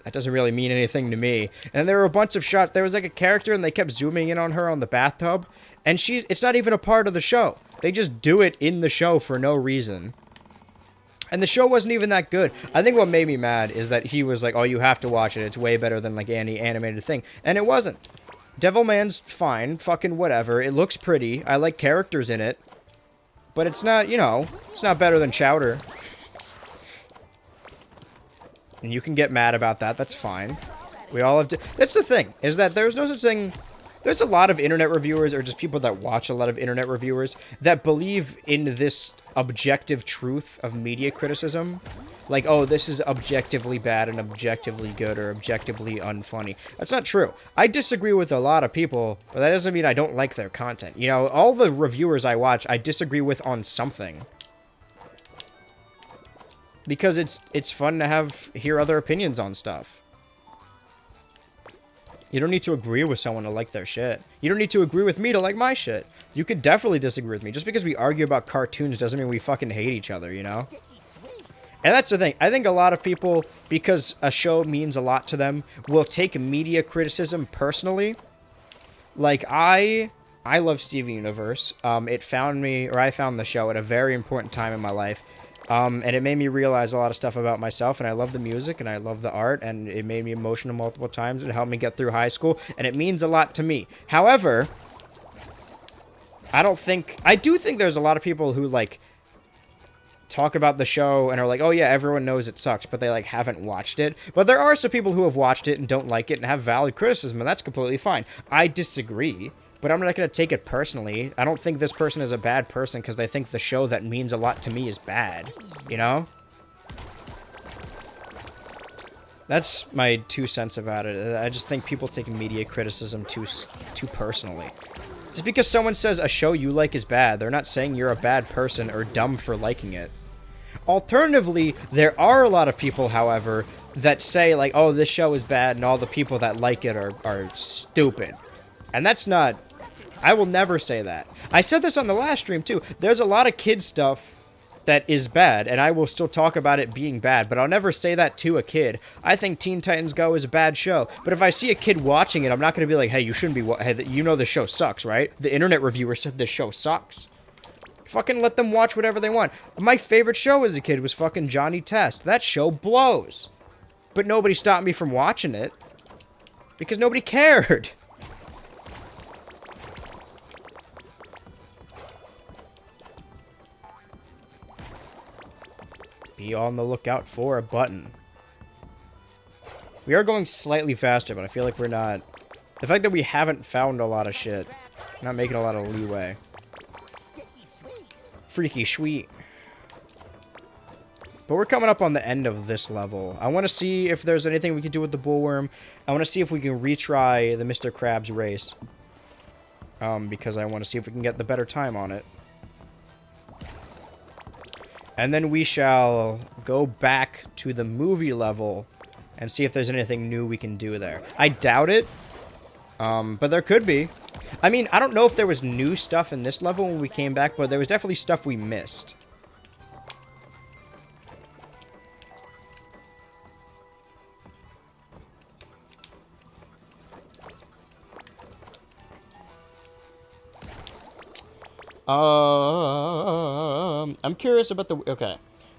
That doesn't really mean anything to me. And there were a bunch of shots. There was like a character and they kept zooming in on her on the bathtub. And it's not even a part of the show. They just do it in the show for no reason. And the show wasn't even that good. I think what made me mad is that he was like, oh, you have to watch it. It's way better than like any animated thing. And it wasn't. Devilman's fine. Fucking whatever. It looks pretty. I like characters in it. But it's not, you know, it's not better than Chowder. And you can get mad about that. That's fine. We all have to... That's the thing, is that there's no such thing... There's a lot of internet reviewers, or just people that watch a lot of internet reviewers, that believe in this objective truth of media criticism. Like, oh, this is objectively bad and objectively good, or objectively unfunny. That's not true. I disagree with a lot of people, but that doesn't mean I don't like their content. You know, all the reviewers I watch, I disagree with on something. Because it's fun to hear other opinions on stuff. You don't need to agree with someone to like their shit. You don't need to agree with me to like my shit. You could definitely disagree with me. Just because we argue about cartoons doesn't mean we fucking hate each other, you know? And that's the thing. I think a lot of people, because a show means a lot to them, will take media criticism personally. Like, I love Steven Universe. I found the show at a very important time in my life. And it made me realize a lot of stuff about myself, and I love the music, and I love the art, and it made me emotional multiple times, and it helped me get through high school, and it means a lot to me. However, I do think there's a lot of people who, like, talk about the show and are like, oh yeah, everyone knows it sucks, but they, like, haven't watched it. But there are some people who have watched it and don't like it and have valid criticism, and that's completely fine. I disagree. But I'm not going to take it personally. I don't think this person is a bad person because they think the show that means a lot to me is bad. You know? That's my 2 cents about it. I just think people take media criticism too personally. Just because someone says a show you like is bad, they're not saying you're a bad person or dumb for liking it. Alternatively, there are a lot of people, however, that say, like, oh, this show is bad and all the people that like it are stupid. And that's not... I will never say that. I said this on the last stream, too. There's a lot of kid stuff that is bad, and I will still talk about it being bad, but I'll never say that to a kid. I think Teen Titans Go is a bad show, but if I see a kid watching it, I'm not going to be like, hey, you shouldn't be... Hey, you know the show sucks, right? The internet reviewer said this show sucks. Fucking let them watch whatever they want. My favorite show as a kid was fucking Johnny Test. That show blows. But nobody stopped me from watching it. Because nobody cared. Be on the lookout for a button. We are going slightly faster, but I feel like we're not... The fact that we haven't found a lot of shit. Not making a lot of leeway. Freaky sweet. But we're coming up on the end of this level. I want to see if there's anything we can do with the bullworm. I want to see if we can retry the Mr. Krabs race. Because I want to see if we can get the better time on it. And then we shall go back to the movie level and see if there's anything new we can do there. I doubt it, but there could be. I mean, I don't know if there was new stuff in this level when we came back, but there was definitely stuff we missed. I'm curious about the... Okay.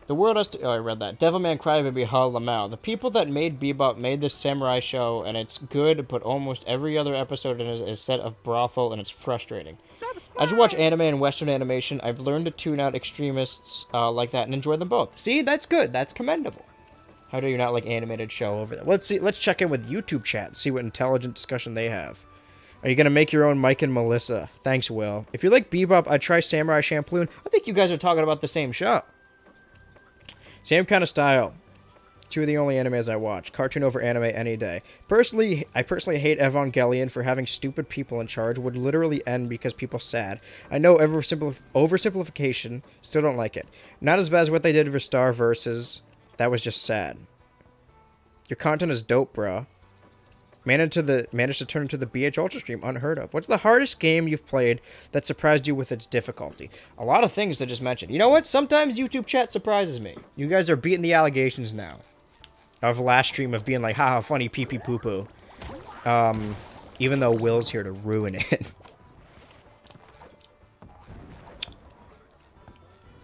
The world has to... Oh, I read that. Devilman Crybaby Ha Lamau. The people that made Bebop made this samurai show, and it's good, but almost every other episode is a set of brothel, and it's frustrating. As you watch anime and Western animation, I've learned to tune out extremists like that and enjoy them both. See? That's good. That's commendable. How do you not like animated show over there? Let's see. Let's check in with YouTube chat and see what intelligent discussion they have. Are you going to make your own Mike and Melissa? Thanks, Will. If you like Bebop, I'd try Samurai Champloo. I think you guys are talking about the same show. Same kind of style. Two of the only animes I watch. Cartoon over anime any day. I personally hate Evangelion for having stupid people in charge. Would literally end because people sad. I know oversimplification. Still don't like it. Not as bad as what they did for Star Versus. That was just sad. Your content is dope, bro. Managed to turn into the BH Ultra stream. Unheard of. What's the hardest game you've played that surprised you with its difficulty? A lot of things to just mention. You know what? Sometimes YouTube chat surprises me. You guys are beating the allegations now. of last stream of being like, haha, funny pee pee poo poo. Even though Will's here to ruin it.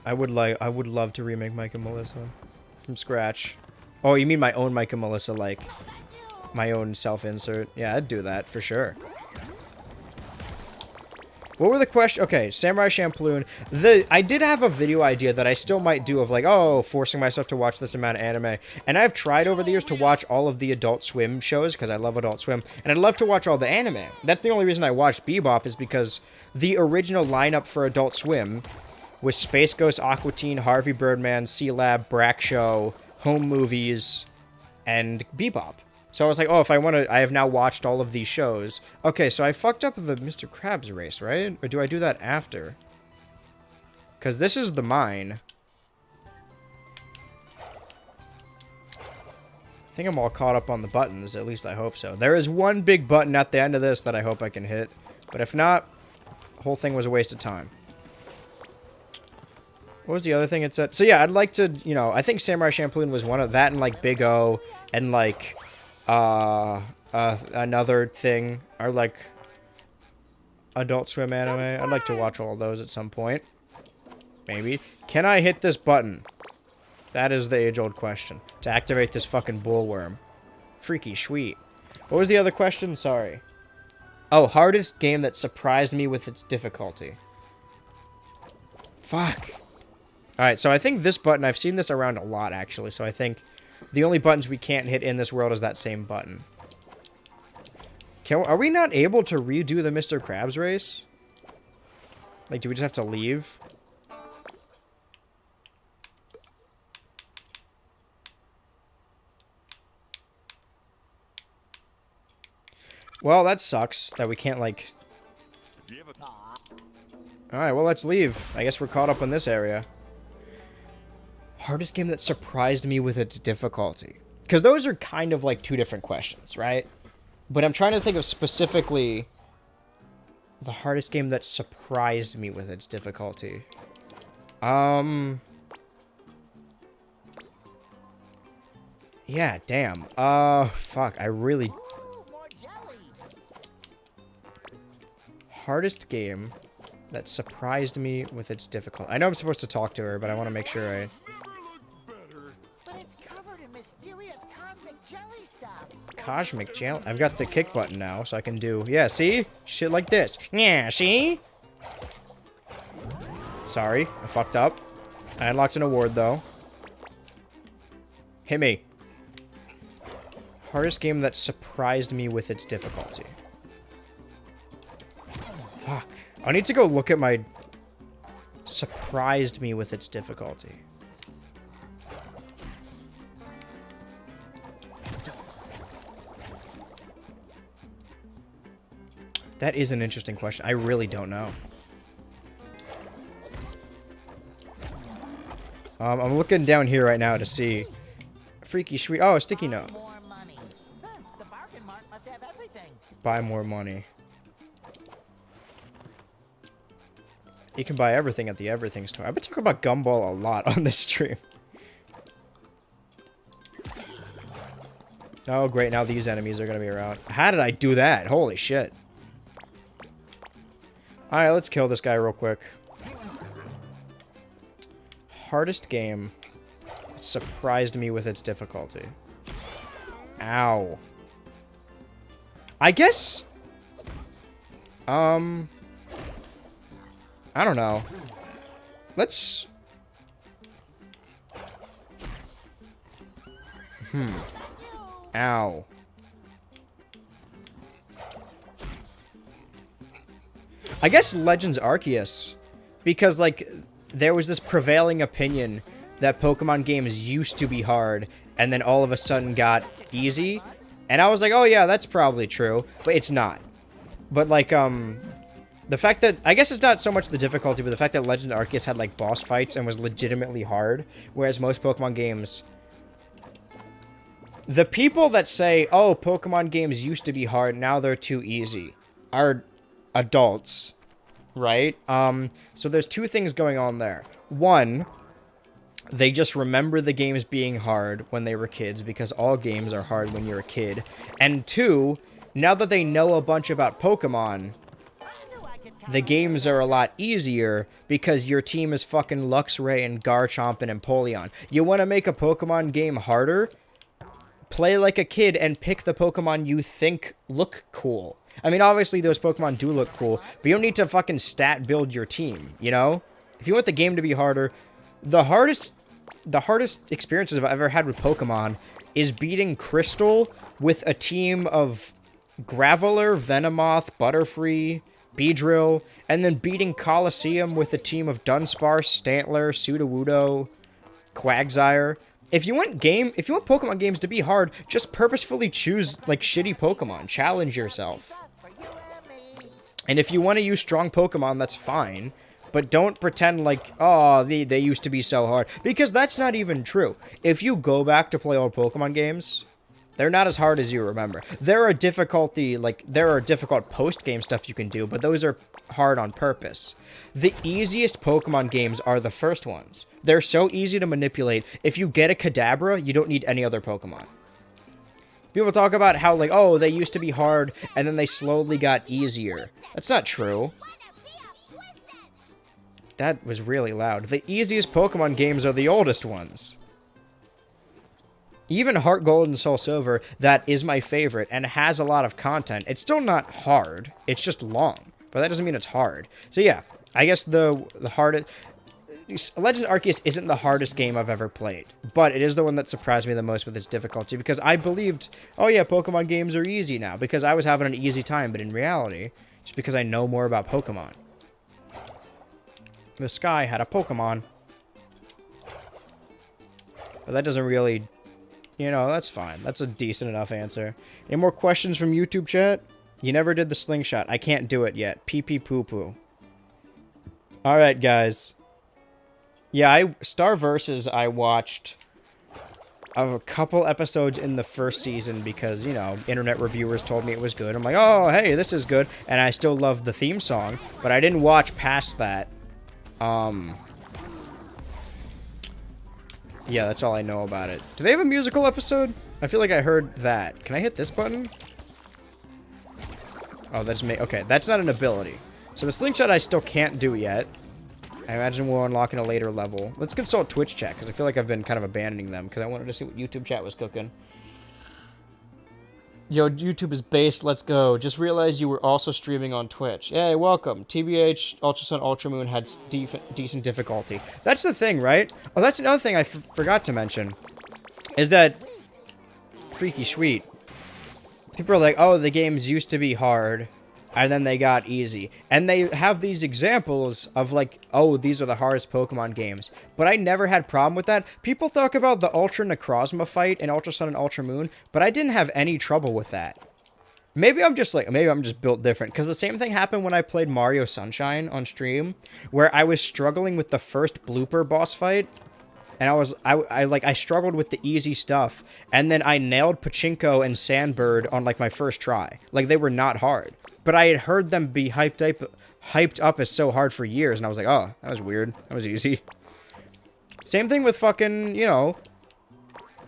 I would love to remake Mike and Melissa from scratch. Oh, you mean my own Mike and Melissa, like my own self-insert? Yeah, I'd do that for sure. What were the questions? Okay, Samurai Champloo. I did have a video idea that I still might do of like, oh, forcing myself to watch this amount of anime. And I've tried over the years to watch all of the Adult Swim shows because I love Adult Swim. And I'd love to watch all the anime. That's the only reason I watched Bebop is because the original lineup for Adult Swim was Space Ghost, Aqua Teen, Harvey Birdman, C-Lab, Brack Show, Home Movies, and Bebop. So I was like, oh, if I want to... I have now watched all of these shows. Okay, so I fucked up the Mr. Krabs race, right? Or do I do that after? Because this is the mine. I think I'm all caught up on the buttons. At least I hope so. There is one big button at the end of this that I hope I can hit. But if not, the whole thing was a waste of time. What was the other thing it said? So yeah, I'd like to, you know, I think Samurai Champloo was one of that, and like Big O, and like another thing, or like Adult Swim anime. I'd like to watch all of those at some point. Maybe. Can I hit this button? That is the age-old question. To activate this fucking bullworm. Freaky sweet. What was the other question? Sorry. Oh, hardest game that surprised me with its difficulty. Fuck. Alright, so I think this button, I've seen this around a lot, actually, so I think the only buttons we can't hit in this world is that same button. Are we not able to redo the Mr. Krabs race? Like, do we just have to leave? Well, that sucks, that we can't, like... Alright, well, let's leave. I guess we're caught up in this area. Hardest game that surprised me with its difficulty. Because those are kind of like two different questions, right? But I'm trying to think of specifically the hardest game that surprised me with its difficulty. Yeah, damn. Fuck, I really... Hardest game that surprised me with its difficulty. I know I'm supposed to talk to her, but I want to make sure I... Cosmic jelly. I've got the kick button now, so I can do... Yeah, see? Shit like this. Yeah, see? Sorry, I fucked up. I unlocked an award, though. Hit me. Hardest game that surprised me with its difficulty. Fuck. I need to go look at my... Surprised me with its difficulty. That is an interesting question. I really don't know. I'm looking down here right now to see. Freaky sweet. Oh, a sticky note. Buy more money. You can buy everything at the everything store. I've been talking about Gumball a lot on this stream. Oh, great. Now these enemies are going to be around. How did I do that? Holy shit. Alright, let's kill this guy real quick. Hardest game. It surprised me with its difficulty. Ow. I guess... I don't know. Let's... Ow. I guess Legends Arceus, because, like, there was this prevailing opinion that Pokemon games used to be hard, and then all of a sudden got easy, and I was like, oh yeah, that's probably true, but it's not. But, like, the fact that, I guess it's not so much the difficulty, but the fact that Legends Arceus had, like, boss fights and was legitimately hard, whereas most Pokemon games... The people that say, oh, Pokemon games used to be hard, now they're too easy, are... adults, right? So there's two things going on there. One, They just remember the games being hard when they were kids, because all games are hard when you're a kid. And 2, now that they know a bunch about Pokemon, the games are a lot easier because your team is fucking Luxray and Garchomp and Empoleon. You want to make a Pokemon game harder? Play like a kid and pick the Pokemon you think look cool. I mean, obviously those Pokemon do look cool, but you don't need to fucking stat build your team, you know? If you want the game to be harder, the hardest experiences I've ever had with Pokemon is beating Crystal with a team of Graveler, Venomoth, Butterfree, Beedrill, and then beating Coliseum with a team of Dunsparce, Stantler, Sudowoodo, Quagsire. If you want Pokemon games to be hard, just purposefully choose, like, shitty Pokemon. Challenge yourself. And if you want to use strong Pokemon, that's fine. But don't pretend like, oh, they used to be so hard. Because that's not even true. If you go back to play old Pokemon games, they're not as hard as you remember. There are difficult post-game stuff you can do, but those are hard on purpose. The easiest Pokemon games are the first ones. They're so easy to manipulate. If you get a Kadabra, you don't need any other Pokemon. People talk about how, like, oh, they used to be hard, and then they slowly got easier. That's not true. That was really loud. The easiest Pokemon games are the oldest ones. Even Heart Gold and Soul Silver, that is my favorite, and has a lot of content. It's still not hard. It's just long. But that doesn't mean it's hard. So yeah, I guess the hardest... Legend Arceus isn't the hardest game I've ever played. But it is the one that surprised me the most with its difficulty. Because I believed, oh yeah, Pokemon games are easy now. Because I was having an easy time. But in reality, it's because I know more about Pokemon. The sky had a Pokemon. But that doesn't really... You know, that's fine. That's a decent enough answer. Any more questions from YouTube chat? You never did the slingshot. I can't do it yet. Pee pee poo poo. Alright, guys. Yeah, Star Versus, I watched a couple episodes in the first season because, you know, internet reviewers told me it was good. I'm like, oh, hey, this is good. And I still love the theme song, but I didn't watch past that. Yeah, that's all I know about it. Do they have a musical episode? I feel like I heard that. Can I hit this button? Oh, that's me. Okay, that's not an ability. So the slingshot I still can't do yet. I imagine we'll unlock in a later level. Let's consult Twitch chat, because I feel like I've been kind of abandoning them, because I wanted to see what YouTube chat was cooking. Yo, YouTube is based, let's go. Just realized you were also streaming on Twitch. Hey, welcome. TBH, Ultra Sun, Ultra Moon had decent difficulty. That's the thing, right? Oh, that's another thing I forgot to mention. Is that... Freaky sweet. People are like, oh, the games used to be hard. And then they got easy. And they have these examples of like, oh, these are the hardest Pokemon games. But I never had problem with that. People talk about the Ultra Necrozma fight in Ultra Sun and Ultra Moon, but I didn't have any trouble with that. Maybe I'm just built different. Because the same thing happened when I played Mario Sunshine on stream, where I was struggling with the first blooper boss fight. And I struggled with the easy stuff. And then I nailed Pachinko and Sandbird on like my first try. Like they were not hard. But I had heard them be hyped up as so hard for years, and I was like, oh, that was weird. That was easy. Same thing with fucking, you know,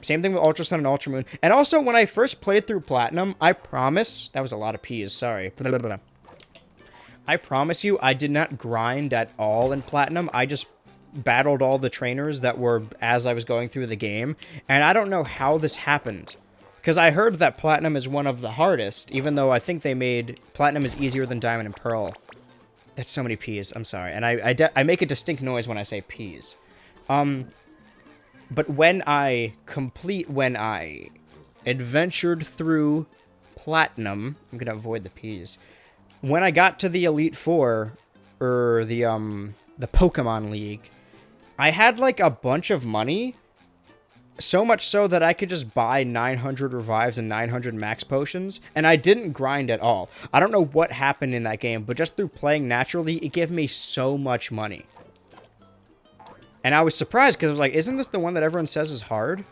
same thing with Ultra Sun and Ultra Moon. And also, when I first played through Platinum, I promise, that was a lot of P's, sorry. I promise you, I did not grind at all in Platinum. I just battled all the trainers that were as I was going through the game, and I don't know how this happened. Because I heard that Platinum is one of the hardest, even though I think they made Platinum is easier than Diamond and Pearl. That's so many P's, I'm sorry. And I make a distinct noise when I say P's. But when I adventured through Platinum, I'm going to avoid the P's. When I got to the Elite Four, or the Pokemon League, I had like a bunch of money. So much so that I could just buy 900 revives and 900 max potions, and I didn't grind at all. I don't know what happened in that game, but just through playing naturally, it gave me so much money. And I was surprised, because I was like, isn't this the one that everyone says is hard?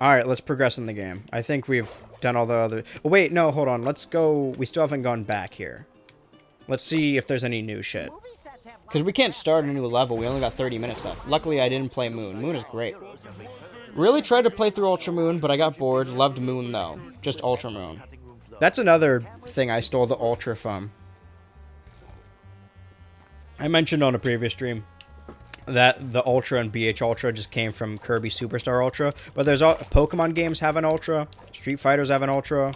Alright, let's progress in the game. I think we've done all the other... Oh, wait, no, hold on. Let's go... We still haven't gone back here. Let's see if there's any new shit. Movie sets have Because we can't start a new level. We only got 30 minutes left. Luckily, I didn't play Moon. Moon is great. Really tried to play through Ultra Moon, but I got bored. Loved Moon, though. Just Ultra Moon. That's another thing I stole the Ultra from. I mentioned on a previous stream that the Ultra and BH Ultra just came from Kirby Superstar Ultra. But there's Pokemon games have an Ultra. Street Fighters have an Ultra.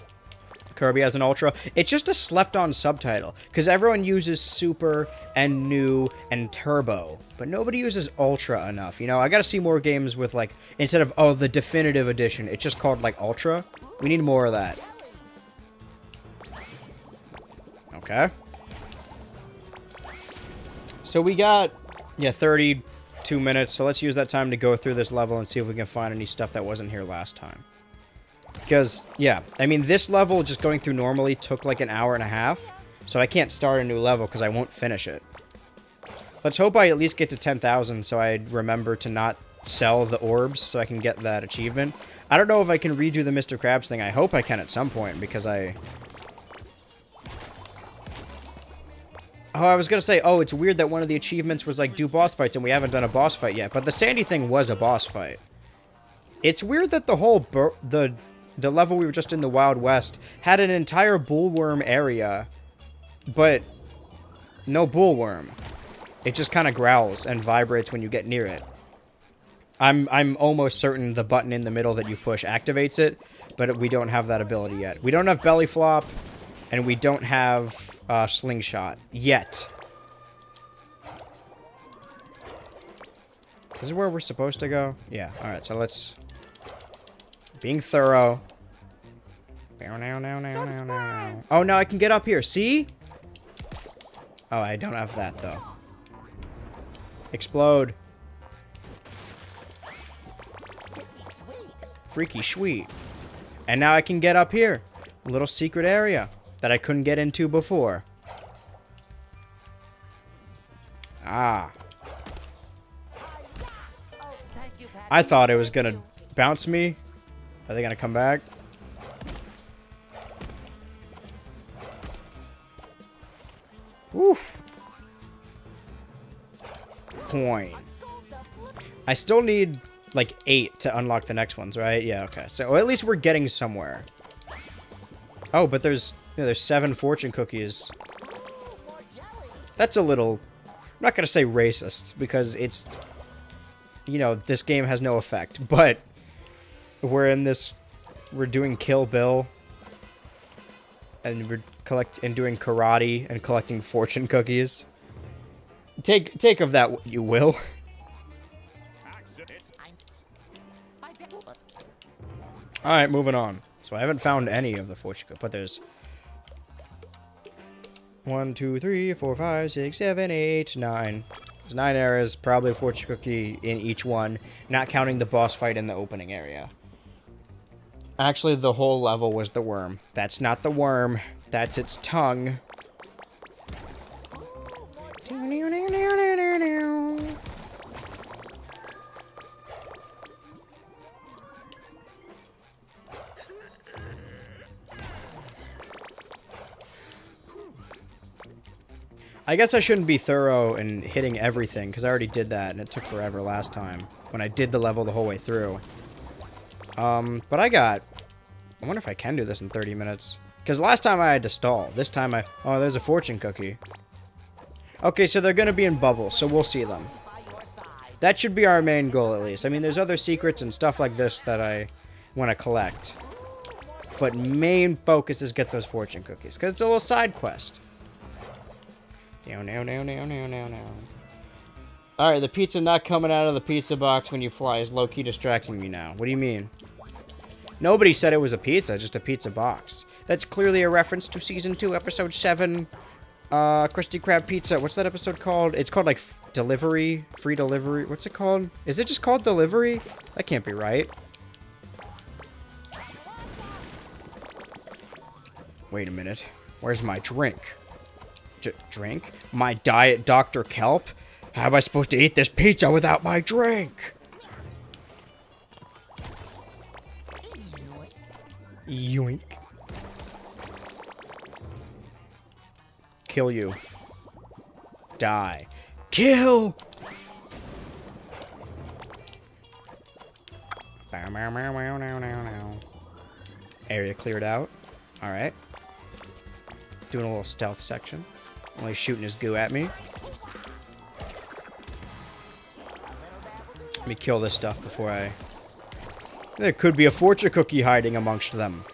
Kirby has an Ultra. It's just a slept-on subtitle. Because everyone uses Super and New and Turbo. But nobody uses Ultra enough. You know, I gotta see more games with, like, instead of, oh, the definitive edition, it's just called, like, Ultra. We need more of that. Okay. So we got, yeah, 32 minutes. So let's use that time to go through this level and see if we can find any stuff that wasn't here last time. Because, yeah, I mean, this level just going through normally took like an hour and a half. So I can't start a new level because I won't finish it. Let's hope I at least get to 10,000 so I remember to not sell the orbs so I can get that achievement. I don't know if I can redo the Mr. Krabs thing. I hope I can at some point because I... Oh, I was going to say, oh, it's weird that one of the achievements was like do boss fights and we haven't done a boss fight yet. But the Sandy thing was a boss fight. It's weird that the whole... The level we were just in the Wild West had an entire bullworm area, but no bullworm. It just kind of growls and vibrates when you get near it. I'm almost certain the button in the middle that you push activates it, but we don't have that ability yet. We don't have belly flop, and we don't have slingshot yet. This is where we're supposed to go? Yeah, alright, so let's... Being thorough. Oh, no, I can get up here. See? Oh, I don't have that, though. Explode. Freaky sweet. And now I can get up here. A little secret area that I couldn't get into before. Ah. I thought it was gonna bounce me. Are they gonna come back? Oof. Coin. I still need like 8 to unlock the next ones, right? Yeah, okay. So at least we're getting somewhere. Oh, but there's 7 fortune cookies. That's a little... I'm not gonna say racist because it's... You know, this game has no effect, but... We're doing Kill Bill, and we're doing karate and collecting fortune cookies. Take of that what you will. All right, moving on. So I haven't found any of the fortune cookies, but there's 1, 2, 3, 4, 5, 6, 7, 8, 9. There's 9 areas, probably a fortune cookie in each one, not counting the boss fight in the opening area. Actually, the whole level was the worm. That's not the worm. That's its tongue. I guess I shouldn't be thorough in hitting everything, because I already did that, and it took forever last time, when I did the level the whole way through. But I wonder if I can do this in 30 minutes. Because last time I had to stall. This time oh, there's a fortune cookie. Okay, so they're going to be in bubbles, so we'll see them. That should be our main goal, at least. I mean, there's other secrets and stuff like this that I want to collect. But main focus is get those fortune cookies, because it's a little side quest. Alright, the pizza not coming out of the pizza box when you fly is low-key distracting me now. What do you mean? Nobody said it was a pizza, just a pizza box. That's clearly a reference to Season 2, Episode 7, Krusty Krab Pizza. What's that episode called? It's called, like, Delivery? Free Delivery? What's it called? Is it just called Delivery? That can't be right. Wait a minute. Where's my drink? Drink? My Diet Dr. Kelp? How am I supposed to eat this pizza without my drink? Yoink. Kill you. Die. Kill! Area cleared out. Alright. Doing a little stealth section. Only shooting his goo at me. Let me kill this stuff before I... There could be a fortune cookie hiding amongst them.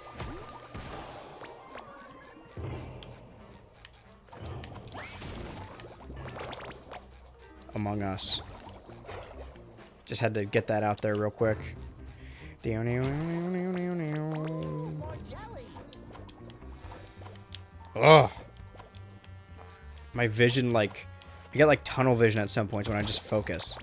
Among Us. Just had to get that out there real quick. Ugh. My vision, like... I get, like, tunnel vision at some points when I just focus.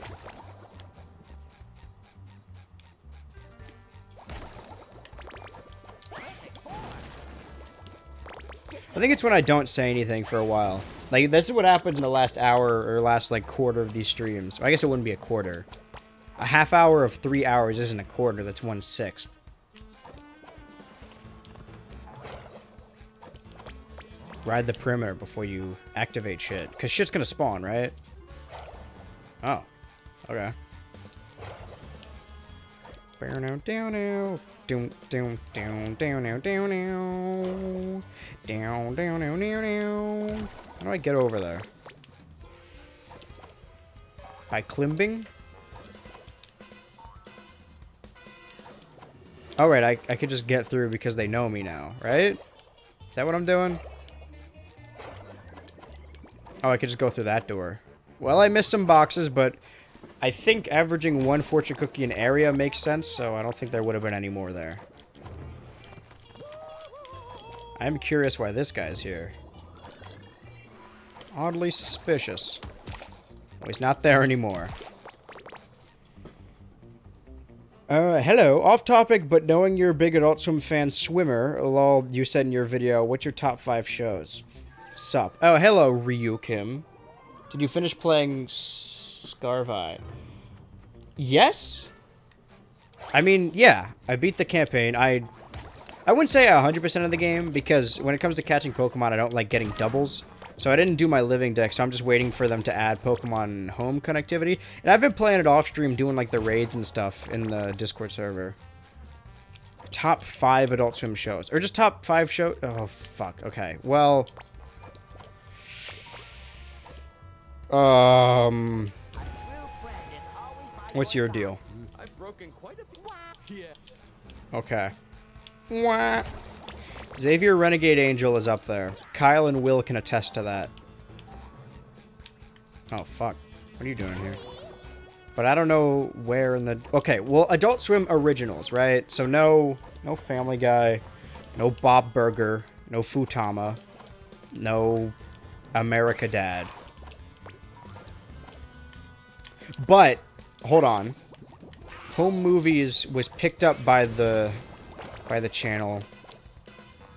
I think it's when I don't say anything for a while. Like, this is what happens in the last hour or last, like, quarter of these streams. I guess it wouldn't be a quarter. A half hour of 3 hours isn't a quarter, that's 1/6. Ride the perimeter before you activate shit. Because shit's gonna spawn, right? Oh. Okay. Down, down, down, down, down, down, down, down, down, down, down. How do I get over there? By climbing? Alright, I could just get through because they know me now, right? Is that what I'm doing? Oh, I could just go through that door. Well, I missed some boxes, but I think averaging 1 fortune cookie an area makes sense, so I don't think there would have been any more there. I'm curious why this guy's here. Oddly suspicious. Oh, he's not there anymore. Hello. Off topic, but knowing you're a big Adult Swim fan swimmer, lol, you said in your video, what's your top 5 shows? Sup. Oh, hello, Ryu Kim. Did you finish playing Scarvi? Yes? I mean, yeah. I beat the campaign. I wouldn't say 100% of the game, because when it comes to catching Pokemon, I don't like getting doubles. So I didn't do my living deck, so I'm just waiting for them to add Pokemon home connectivity. And I've been playing it off stream, doing like the raids and stuff in the Discord server. Top 5 Adult Swim shows. Or just top 5 shows. Oh, fuck. Okay. Well... What's your deal? I've broken quite a few. Yeah. Okay. Wah. Xavier Renegade Angel is up there. Kyle and Will can attest to that. Oh, fuck. What are you doing here? But I don't know where in the... Okay, well, Adult Swim originals, right? So no Family Guy, no Bob Burger, no Futama, no America Dad. But, hold on. Home Movies was picked up by the channel,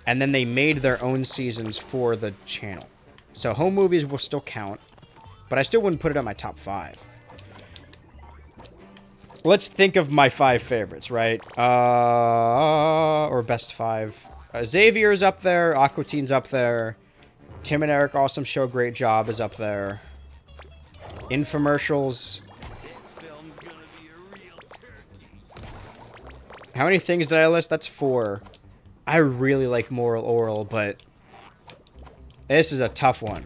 and then they made their own seasons for the channel. So Home Movies will still count, but I still wouldn't put it on my top 5. Let's think of my 5 favorites, right? Or best 5. Xavier's up there, Aqua Teen's up there, Tim and Eric Awesome Show Great Job is up there. Infomercials. How many things did I list? That's 4. I really like Moral Oral, but this is a tough one.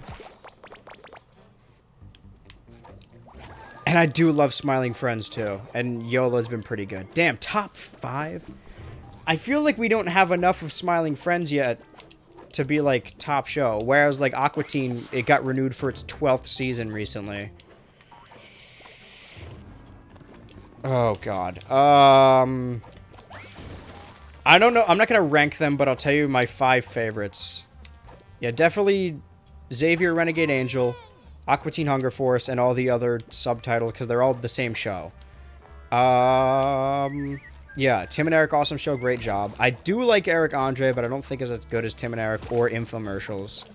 And I do love Smiling Friends, too. And YOLO's been pretty good. Damn, top 5? I feel like we don't have enough of Smiling Friends yet to be, like, top show. Whereas, like, Aqua Teen, it got renewed for its 12th season recently. Oh, God. I don't know. I'm not going to rank them, but I'll tell you my 5 favorites. Yeah, definitely Xavier Renegade Angel, Aqua Teen Hunger Force, and all the other subtitles, because they're all the same show. Yeah, Tim and Eric Awesome Show, Great Job. I do like Eric Andre, but I don't think it's as good as Tim and Eric or Infomercials.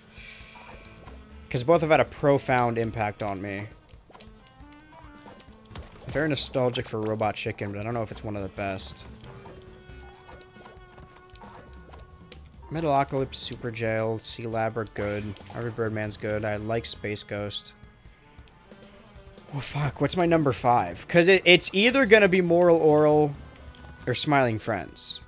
Because both have had a profound impact on me. Very nostalgic for Robot Chicken, but I don't know if it's one of the best. Metalocalypse, Super Jail, Sea Lab are good. Harvey Birdman's good. I like Space Ghost. Oh, fuck. What's my number 5? Because it's either going to be Moral Oral or Smiling Friends.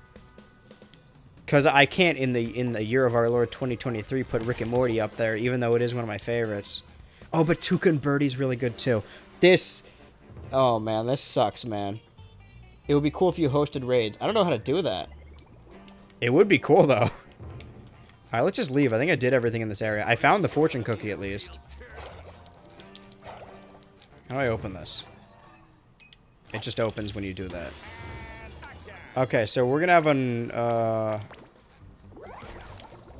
Because I can't, in the year of our Lord 2023, put Rick and Morty up there, even though it is one of my favorites. Oh, but Toucan Birdie's really good, too. This... Oh, man. This sucks, man. It would be cool if you hosted raids. I don't know how to do that. It would be cool, though. Alright, let's just leave. I think I did everything in this area. I found the fortune cookie, at least. How do I open this? It just opens when you do that. Okay, so we're gonna have an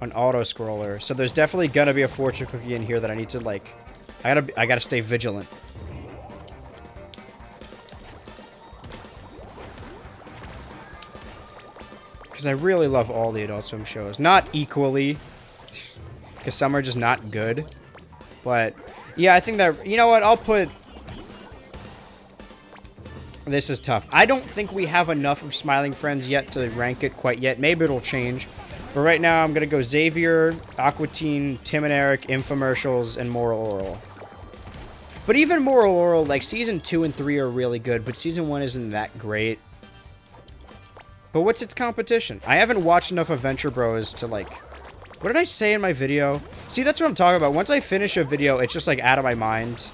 auto-scroller. So there's definitely gonna be a fortune cookie in here that I need to, like... I gotta stay vigilant. Because I really love all the Adult Swim shows. Not equally, because some are just not good. But, yeah, I think that... You know what? I'll put... This is tough. I don't think we have enough of Smiling Friends yet to rank it quite yet. Maybe it'll change. But right now, I'm going to go Xavier, Aqua Teen, Tim and Eric, Infomercials, and Moral Oral. But even Moral Oral, like, Season 2 and 3 are really good, but Season 1 isn't that great. But what's its competition? I haven't watched enough Adventure Bros to, like... What did I say in my video? See, that's what I'm talking about. Once I finish a video, it's just, like, out of my mind.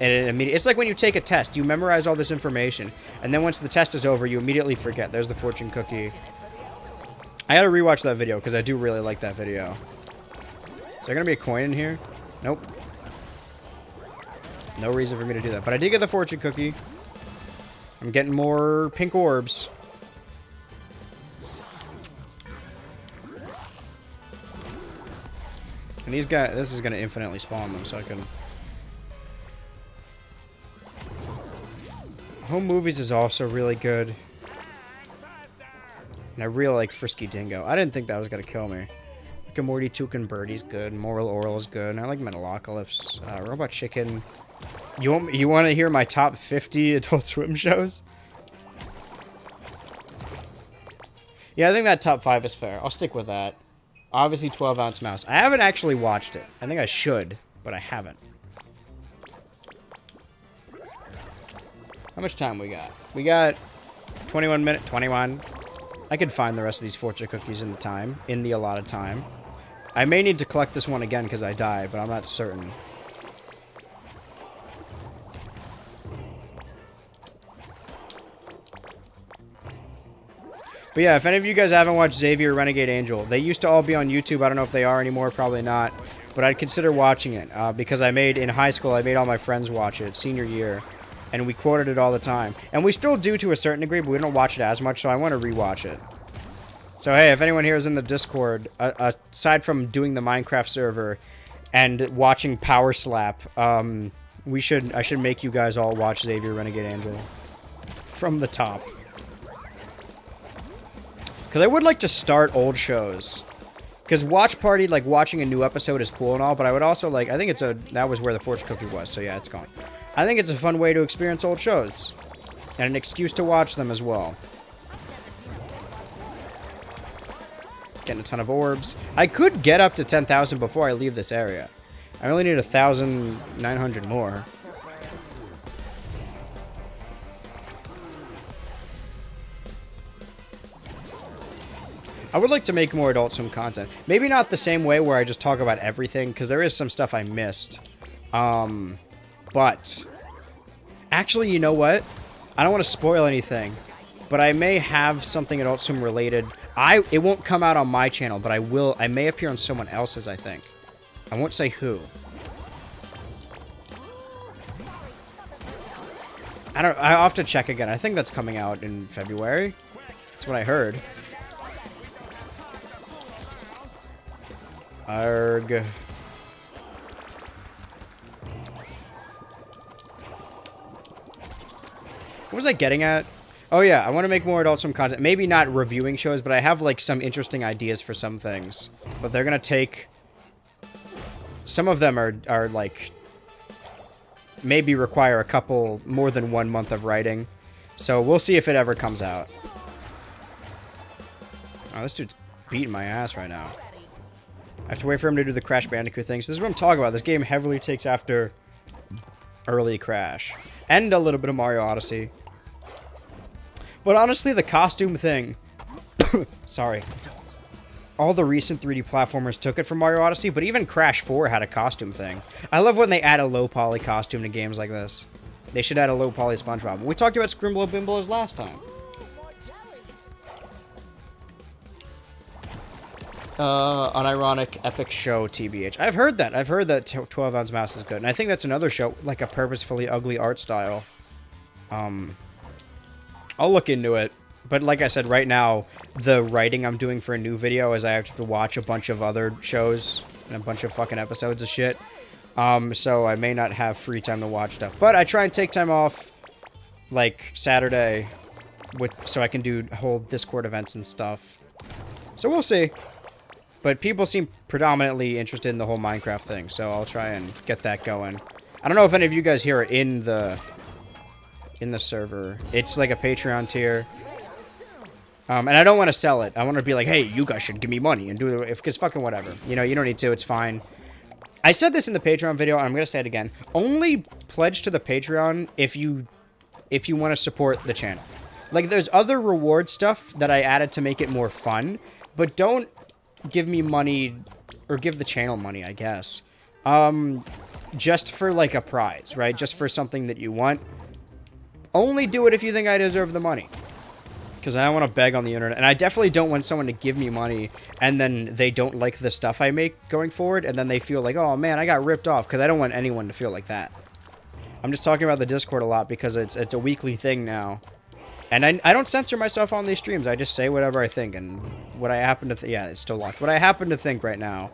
And it's like when you take a test. You memorize all this information. And then once the test is over, you immediately forget. There's the fortune cookie. I gotta rewatch that video, because I do really like that video. Is there gonna be a coin in here? Nope. No reason for me to do that. But I did get the fortune cookie. I'm getting more pink orbs. And these guys, this is going to infinitely spawn them, so I can... Home Movies is also really good. And I really like Frisky Dingo. I didn't think that was going to kill me. Rick and Morty, Toucan Birdie's good. Moral Oral is good. And I like Metalocalypse. Robot Chicken. You want to hear my top 50 Adult Swim shows? Yeah, I think that top 5 is fair. I'll stick with that. Obviously, 12-ounce mouse. I haven't actually watched it. I think I should, but I haven't. How much time we got? We got 21 minutes. 21. I could find the rest of these fortune cookies in the time. In the allotted time. I may need to collect this one again because I died, but I'm not certain. But yeah, if any of you guys haven't watched Xavier Renegade Angel, they used to all be on YouTube. I don't know if they are anymore, probably not. But I'd consider watching it, because in high school, I made all my friends watch it, senior year. And we quoted it all the time. And we still do to a certain degree, but we don't watch it as much, so I want to rewatch it. So hey, if anyone here is in the Discord, aside from doing the Minecraft server and watching Power Slap, I should make you guys all watch Xavier Renegade Angel. From the top. Because I would like to start old shows. Because Watch Party, like, watching a new episode is cool and all, but I would also, like, I think that was where the fortune cookie was, so yeah, it's gone. I think it's a fun way to experience old shows. And an excuse to watch them as well. Getting a ton of orbs. I could get up to 10,000 before I leave this area. I only need 1,900 more. I would like to make more Adult Swim content. Maybe not the same way where I just talk about everything, because there is some stuff I missed. But actually, you know what? I don't want to spoil anything, but I may have something Adult Swim related. It won't come out on my channel, but I may appear on someone else's, I think. I won't say who. I'll have to check again. I think that's coming out in February. That's what I heard. Arg. What was I getting at? Oh yeah, I want to make more Adult Swim content. Maybe not reviewing shows, but I have like some interesting ideas for some things. But they're gonna take... Some of them are like... Maybe require more than 1 month of writing. So we'll see if it ever comes out. Oh, this dude's beating my ass right now. I have to wait for him to do the Crash Bandicoot thing. So this is what I'm talking about. This game heavily takes after early Crash. And a little bit of Mario Odyssey. But honestly, the costume thing... Sorry. All the recent 3D platformers took it from Mario Odyssey, but even Crash 4 had a costume thing. I love when they add a low-poly costume to games like this. They should add a low-poly SpongeBob. We talked about Scrimblow Bimblos last time. Unironic epic show, TBH. I've heard that. I've heard that 12 Ounce Mouse is good. And I think that's another show, like a purposefully ugly art style. I'll look into it. But like I said, right now, the writing I'm doing for a new video is I have to watch a bunch of other shows and a bunch of fucking episodes of shit. So I may not have free time to watch stuff. But I try and take time off, like, Saturday, so I can do whole Discord events and stuff. So we'll see. But people seem predominantly interested in the whole Minecraft thing, so I'll try and get that going. I don't know if any of you guys here are in the server. It's like a Patreon tier. And I don't want to sell it. I want to be like, hey, you guys should give me money and do it, because fucking whatever. You know, you don't need to. It's fine. I said this in the Patreon video, and I'm going to say it again. Only pledge to the Patreon if you want to support the channel. Like, there's other reward stuff that I added to make it more fun, but don't give me money, or give the channel money, I guess. Just for, like, a prize, right? Just for something that you want. Only do it if you think I deserve the money. Because I don't want to beg on the internet. And I definitely don't want someone to give me money and then they don't like the stuff I make going forward. And then they feel like, oh man, I got ripped off. Because I don't want anyone to feel like that. I'm just talking about the Discord a lot because it's a weekly thing now. And I don't censor myself on these streams. I just say whatever I think. And what I happen to yeah, it's still locked. What I happen to think right now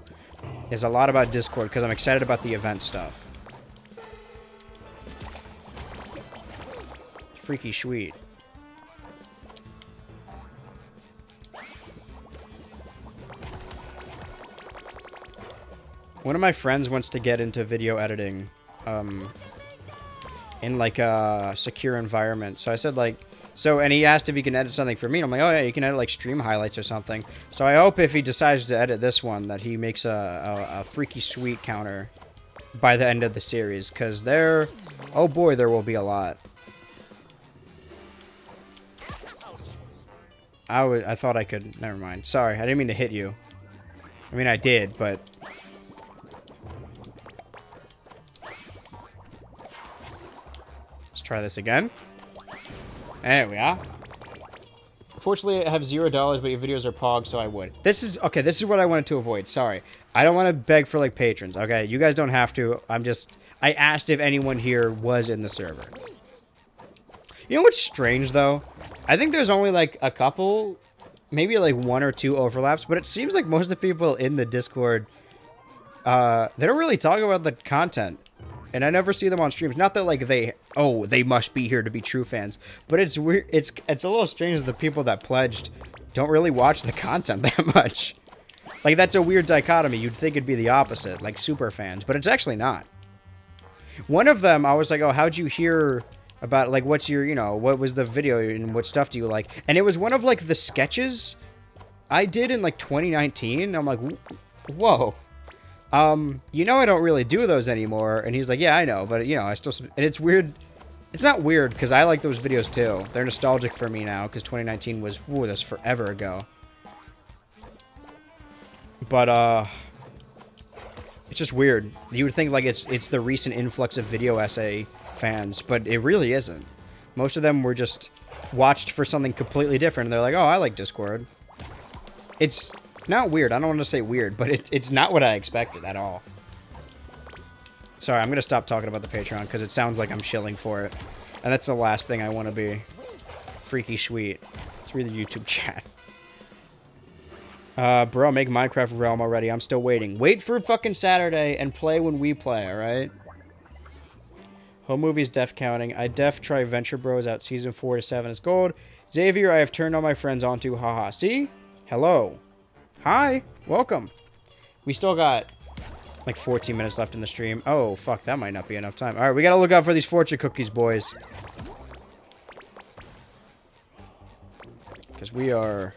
is a lot about Discord because I'm excited about the event stuff. Freaky sweet. One of my friends wants to get into video editing in like a secure environment. So I said like, and he asked if he can edit something for me. I'm like, oh yeah, you can edit like stream highlights or something. So I hope if he decides to edit this one that he makes a freaky sweet counter by the end of the series. Because there, oh boy, there will be a lot. I thought I could, never mind. Sorry, I didn't mean to hit you. I mean, I did, but... Let's try this again. There we are. Fortunately, I have $0, but your videos are pog, so I would. This is what I wanted to avoid. Sorry. I don't want to beg for, like, patrons, okay? You guys don't have to. I asked if anyone here was in the server. You know what's strange, though? I think there's only, like, a couple, maybe, like, 1 or 2 overlaps, but it seems like most of the people in the Discord, they don't really talk about the content. And I never see them on streams. Not that, like, they must be here to be true fans. But it's weird. It's a little strange that the people that pledged don't really watch the content that much. Like, that's a weird dichotomy. You'd think it'd be the opposite, like, super fans. But it's actually not. One of them, I was like, oh, how'd you hear... about, like, what's your, you know, what was the video and what stuff do you like? And it was one of, like, the sketches I did in, like, 2019. I'm like, whoa. You know I don't really do those anymore. And he's like, yeah, I know. But, you know, I still... And it's weird. It's not weird, because I like those videos, too. They're nostalgic for me now, because 2019 was... Whoa, that's forever ago. But, it's just weird. You would think, like, it's the recent influx of video essay... fans, but it really isn't. Most of them were just watched for something completely different, and they're like, oh, I like Discord. It's not weird. I don't want to say weird, but it's not what I expected at all. Sorry, I'm going to stop talking about the Patreon, because it sounds like I'm shilling for it. And that's the last thing I want to be. Freaky sweet. Let's read the YouTube chat. Bro, make Minecraft Realm already. I'm still waiting. Wait for fucking Saturday and play when we play, alright? Home movies def counting. I def try Venture Bros out season 4 to 7 is gold. Xavier, I have turned all my friends onto. Haha. See? Hello. Hi. Welcome. We still got like 14 minutes left in the stream. Oh, fuck. That might not be enough time. Alright, we gotta look out for these fortune cookies, boys. Because we are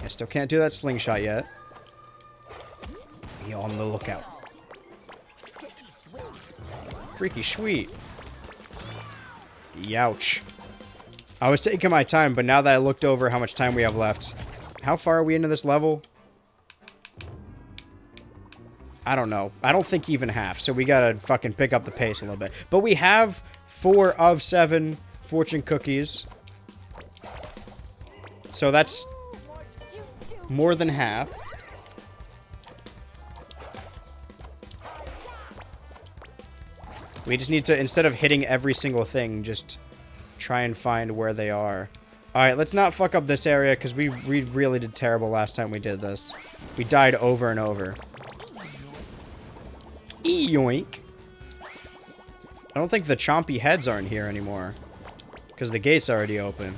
I still can't do that slingshot yet. Be on the lookout. Freaky sweet. Youch. I was taking my time, but now that I looked over how much time we have left. How far are we into this level? I don't know. I don't think even half, so we gotta fucking pick up the pace a little bit. But we have 4 of 7 fortune cookies. So that's more than half. We just need to, instead of hitting every single thing, just try and find where they are. Alright, let's not fuck up this area, because we really did terrible last time we did this. We died over and over. Yoink. I don't think the chompy heads aren't here anymore. Because the gate's already open.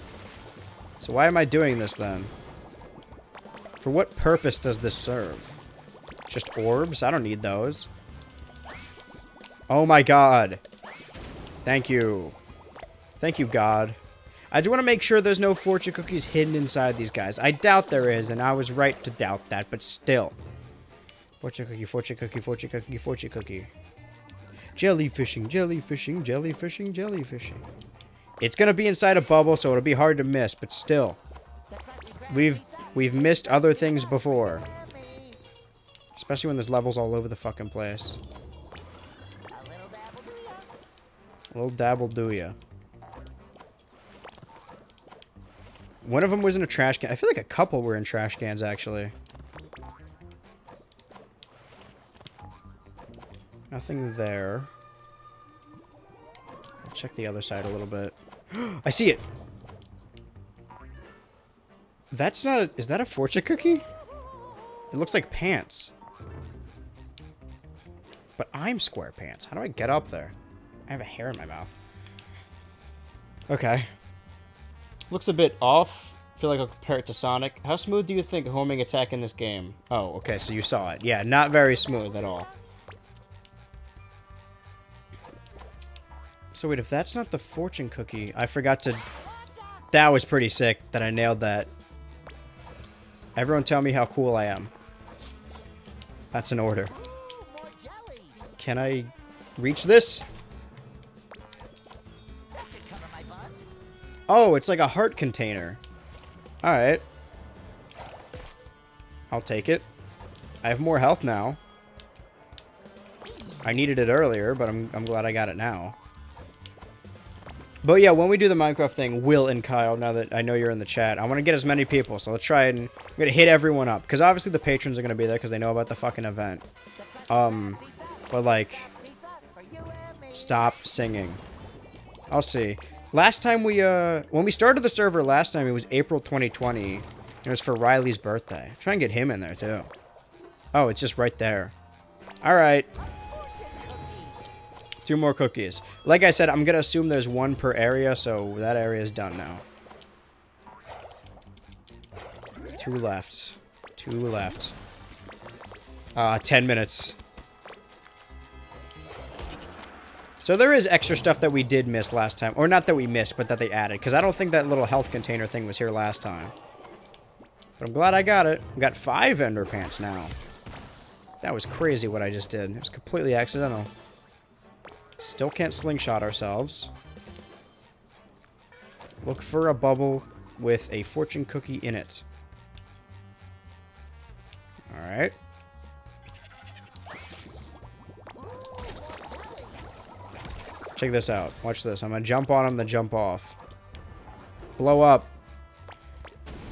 So why am I doing this then? For what purpose does this serve? Just orbs? I don't need those. Oh my god. Thank you. Thank you, God. I just want to make sure there's no fortune cookies hidden inside these guys. I doubt there is, and I was right to doubt that, but still. Fortune cookie, fortune cookie, fortune cookie, fortune cookie. Jellyfishing, jellyfishing, jellyfishing, jellyfishing. It's gonna be inside a bubble, so it'll be hard to miss, but still. We've missed other things before. Especially when there's levels all over the fucking place. A little dabble do ya. One of them was in a trash can. I feel like a couple were in trash cans, actually. Nothing there. I'll check the other side a little bit. I see it! That's not a... Is that a fortune cookie? It looks like pants. But I'm SquarePants. How do I get up there? I have a hair in my mouth. Okay. Looks a bit off. I feel like I'll compare it to Sonic. How smooth do you think homing attack in this game? Oh, okay, so you saw it. Yeah, not very smooth at all. So wait, if that's not the fortune cookie, I forgot to... That was pretty sick that I nailed that. Everyone tell me how cool I am. That's an order. Can I reach this? Oh, it's like a heart container. Alright. I'll take it. I have more health now. I needed it earlier, but I'm glad I got it now. But yeah, when we do the Minecraft thing, Will and Kyle, now that I know you're in the chat, I want to get as many people, so let's try and... I'm going to hit everyone up. Because obviously the patrons are going to be there because they know about the fucking event. But like... Stop singing. I'll see. Last time we, when we started the server last time, it was April 2020. It was for Riley's birthday. Try and get him in there, too. Oh, it's just right there. Alright. 2 more cookies. Like I said, I'm gonna assume there's 1 per area, so that area is done now. 2 left. 2 left. 10 minutes. So there is extra stuff that we did miss last time. Or not that we missed, but that they added. Because I don't think that little health container thing was here last time. But I'm glad I got it. We got 5 ender pants now. That was crazy what I just did. It was completely accidental. Still can't slingshot ourselves. Look for a bubble with a fortune cookie in it. Alright. Check this out. Watch this. I'm gonna jump on him, then jump off. Blow up.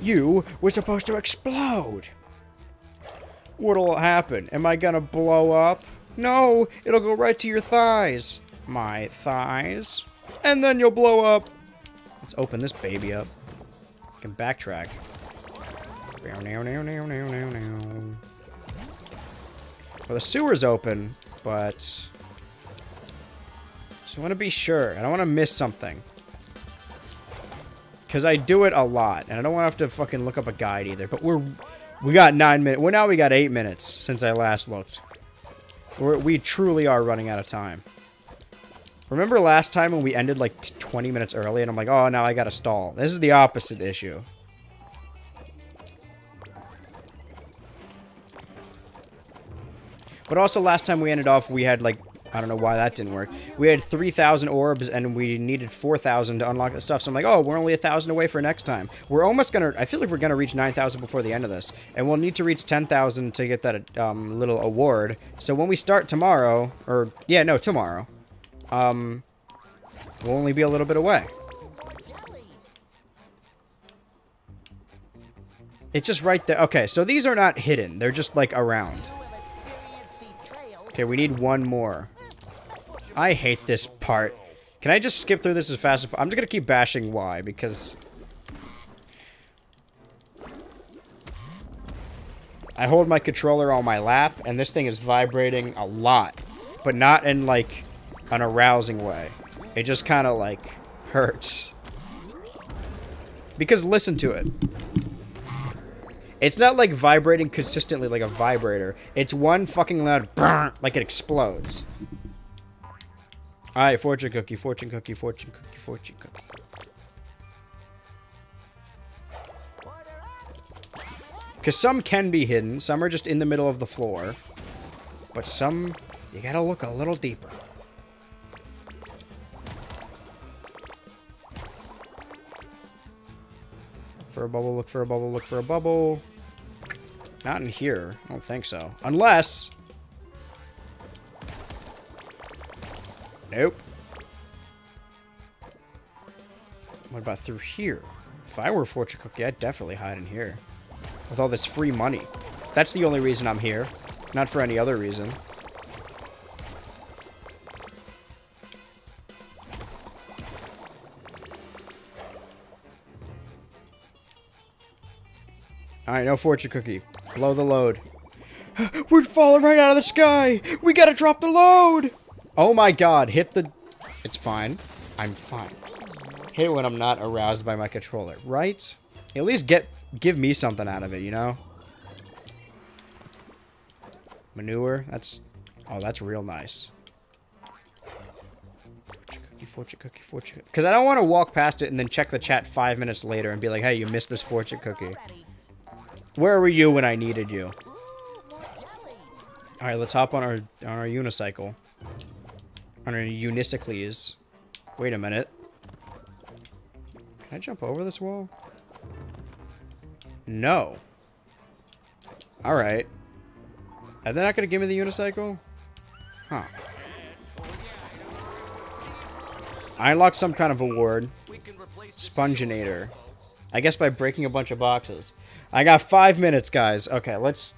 You were supposed to explode. What'll happen? Am I gonna blow up? No, it'll go right to your thighs. My thighs. And then you'll blow up. Let's open this baby up. I can backtrack. Well, the sewer's open, but... So I want to be sure. I don't want to miss something. Because I do it a lot. And I don't want to have to fucking look up a guide either. But we got 9 minutes. Well, now we got 8 minutes since I last looked. We truly are running out of time. Remember last time when we ended like 20 minutes early and I'm like, oh, now I gotta stall. This is the opposite issue. But also last time we ended off, we had like, I don't know why that didn't work. We had 3,000 orbs and we needed 4,000 to unlock the stuff. So I'm like, oh, we're only 1,000 away for next time. We're almost gonna, I feel like we're gonna reach 9,000 before the end of this. And we'll need to reach 10,000 to get that little award. So when we start tomorrow, or, yeah, no, tomorrow, we'll only be a little bit away. It's just right there. Okay, so these are not hidden. They're just, like, around. Okay, we need one more. I hate this part. Can I just skip through this as fast as... I'm just gonna keep bashing Y, because... I hold my controller on my lap, and this thing is vibrating a lot. But not in, like, an arousing way. It just kind of, like, hurts. Because listen to it. It's not like vibrating consistently like a vibrator. It's one fucking loud brrr, like it explodes. Alright, fortune cookie, fortune cookie, fortune cookie, fortune cookie. Because some can be hidden. Some are just in the middle of the floor. But some, you gotta look a little deeper. For a bubble, look for a bubble, look for a bubble. Not in here. I don't think so. Unless... Nope. What about through here? If I were a fortune cookie, I'd definitely hide in here. With all this free money. That's the only reason I'm here. Not for any other reason. Alright, no fortune cookie. Blow the load. We're falling right out of the sky! We gotta drop the load! Oh my god, hit the... It's fine. I'm fine. Hit it when I'm not aroused by my controller, right? At least give me something out of it, you know? Manure, that's... Oh, that's real nice. Fortune cookie, fortune cookie, fortune cookie. Because I don't want to walk past it and then check the chat 5 minutes later and be like, hey, you missed this fortune cookie. Where were you when I needed you? Alright, let's hop on our unicycle. On our unicycles. Wait a minute. Can I jump over this wall? No. Alright. Are they not gonna give me the unicycle? Huh. I unlocked some kind of award. Sponginator. I guess by breaking a bunch of boxes. I got 5 minutes, guys. Okay, let's...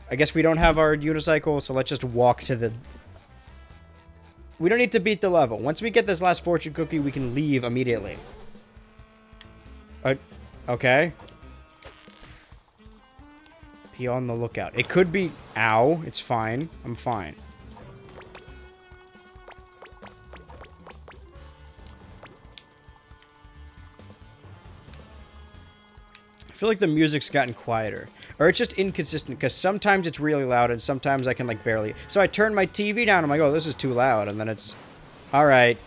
I guess we don't have our unicycle, so let's just walk to the... We don't need to beat the level. Once we get this last fortune cookie, we can leave immediately. Okay. Be on the lookout. It could be... Ow. It's fine. I'm fine. I feel like the music's gotten quieter. Or it's just inconsistent, because sometimes it's really loud, and sometimes I can, like, barely... So I turn my TV down, I'm like, oh, this is too loud, and then it's... Alright.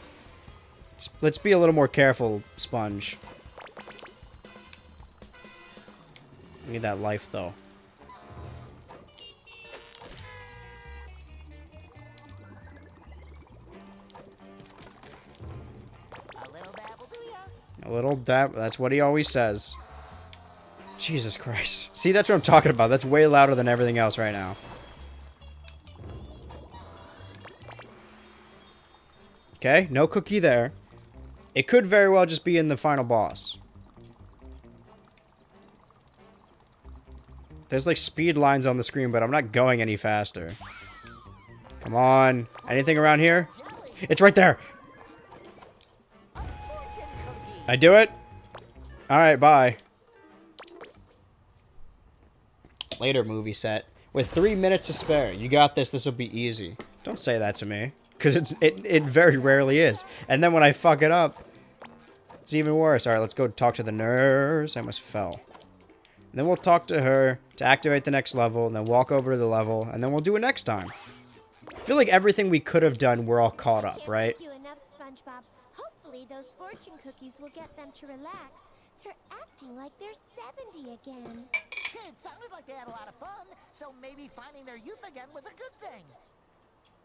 Let's be a little more careful, Sponge. I need that life, though. A little dab will do ya. A little dab, that's what he always says. Jesus Christ. See, that's what I'm talking about. That's way louder than everything else right now. Okay, no cookie there. It could very well just be in the final boss. There's like speed lines on the screen, but I'm not going any faster. Come on. Anything around here? It's right there. I do it? Alright, bye. Later, movie set. With 3 minutes to spare. You got this. This will be easy. Don't say that to me. Because it very rarely is. And then when I fuck it up, it's even worse. Alright, let's go talk to the nurse. I almost fell. And then we'll talk to her to activate the next level. And then walk over to the level. And then we'll do it next time. I feel like everything we could have done, we're all caught up, right? Thank you enough, SpongeBob. Hopefully those fortune cookies will get them to relax. They're acting like they're 70 again. It sounded like they had a lot of fun, so maybe finding their youth again was a good thing.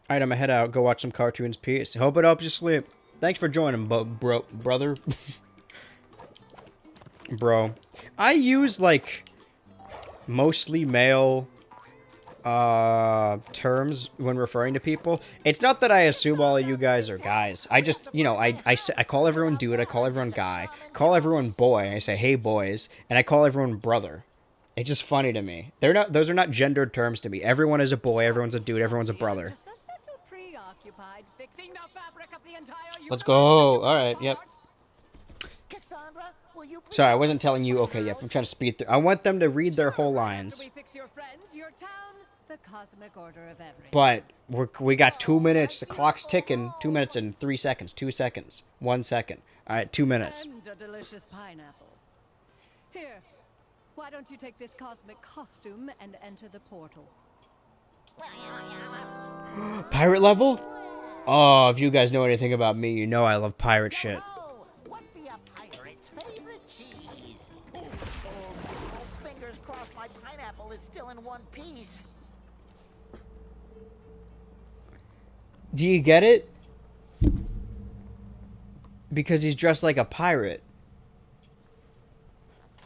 Alright, I'm gonna head out. Go watch some cartoons. Peace. Hope it helps you sleep. Thanks for joining, brother. Bro. I use, like, mostly male terms when referring to people. It's not that I assume all of you guys are guys. I just, you know, I call everyone dude, I call everyone guy, call everyone boy, I say hey boys, and I call everyone brother. It's just funny to me. Those are not gendered terms to me. Everyone is a boy, everyone's a dude, everyone's a brother. Just a little preoccupied fixing the fabric of the entire Let's universe go. that you Alright, put yep. apart. Cassandra, will you please Sorry, I wasn't telling you. Okay, yep, I'm trying to speed through. I want them to read their whole lines. After we fix your friends, your town, the cosmic order of everything. But we got 2 minutes. The clock's ticking. 2 minutes and 3 seconds. 2 seconds. 1 second. All right, 2 minutes. And a delicious pineapple. Here, why don't you take this cosmic costume and enter the portal? Pirate level? Oh, if you guys know anything about me, you know I love pirate shit. Oh, what be a pirate's favorite cheese? Fingers crossed my pineapple is still in one piece. Do you get it? Because he's dressed like a pirate.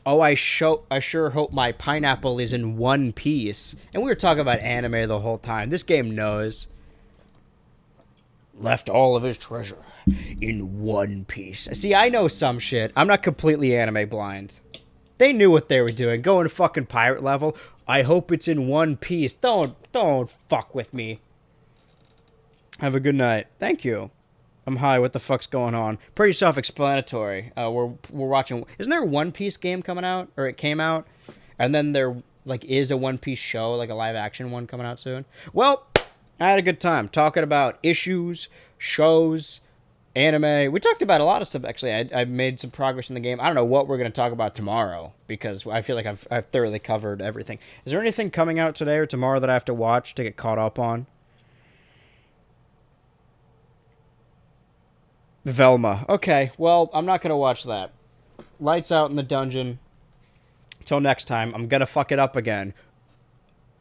Oh, I sure hope my pineapple is in one piece. And we were talking about anime the whole time. This game knows. Left all of his treasure in one piece. See, I know some shit. I'm not completely anime blind. They knew what they were doing. Going to fucking pirate level. I hope it's in one piece. Don't fuck with me. Have a good night. Thank you. I'm high. What the fuck's going on? Pretty self-explanatory. We're watching. Isn't there a One Piece game coming out, or it came out, and then there like is a One Piece show, like a live-action one coming out soon? Well, I had a good time talking about issues, shows, anime. We talked about a lot of stuff actually. I made some progress in the game. I don't know what we're gonna talk about tomorrow because I feel like I've thoroughly covered everything. Is there anything coming out today or tomorrow that I have to watch to get caught up on? Velma. Okay, well, I'm not going to watch that. Lights out in the dungeon. Till next time. I'm going to fuck it up again.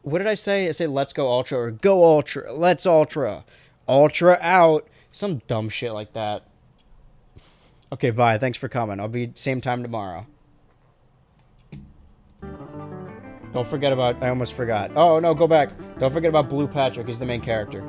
What did I say? I say let's go Ultra or go Ultra. Let's Ultra. Ultra out. Some dumb shit like that. Okay, bye. Thanks for coming. I'll be same time tomorrow. Don't forget about... I almost forgot. Oh, no, go back. Don't forget about Blue Patrick. He's the main character.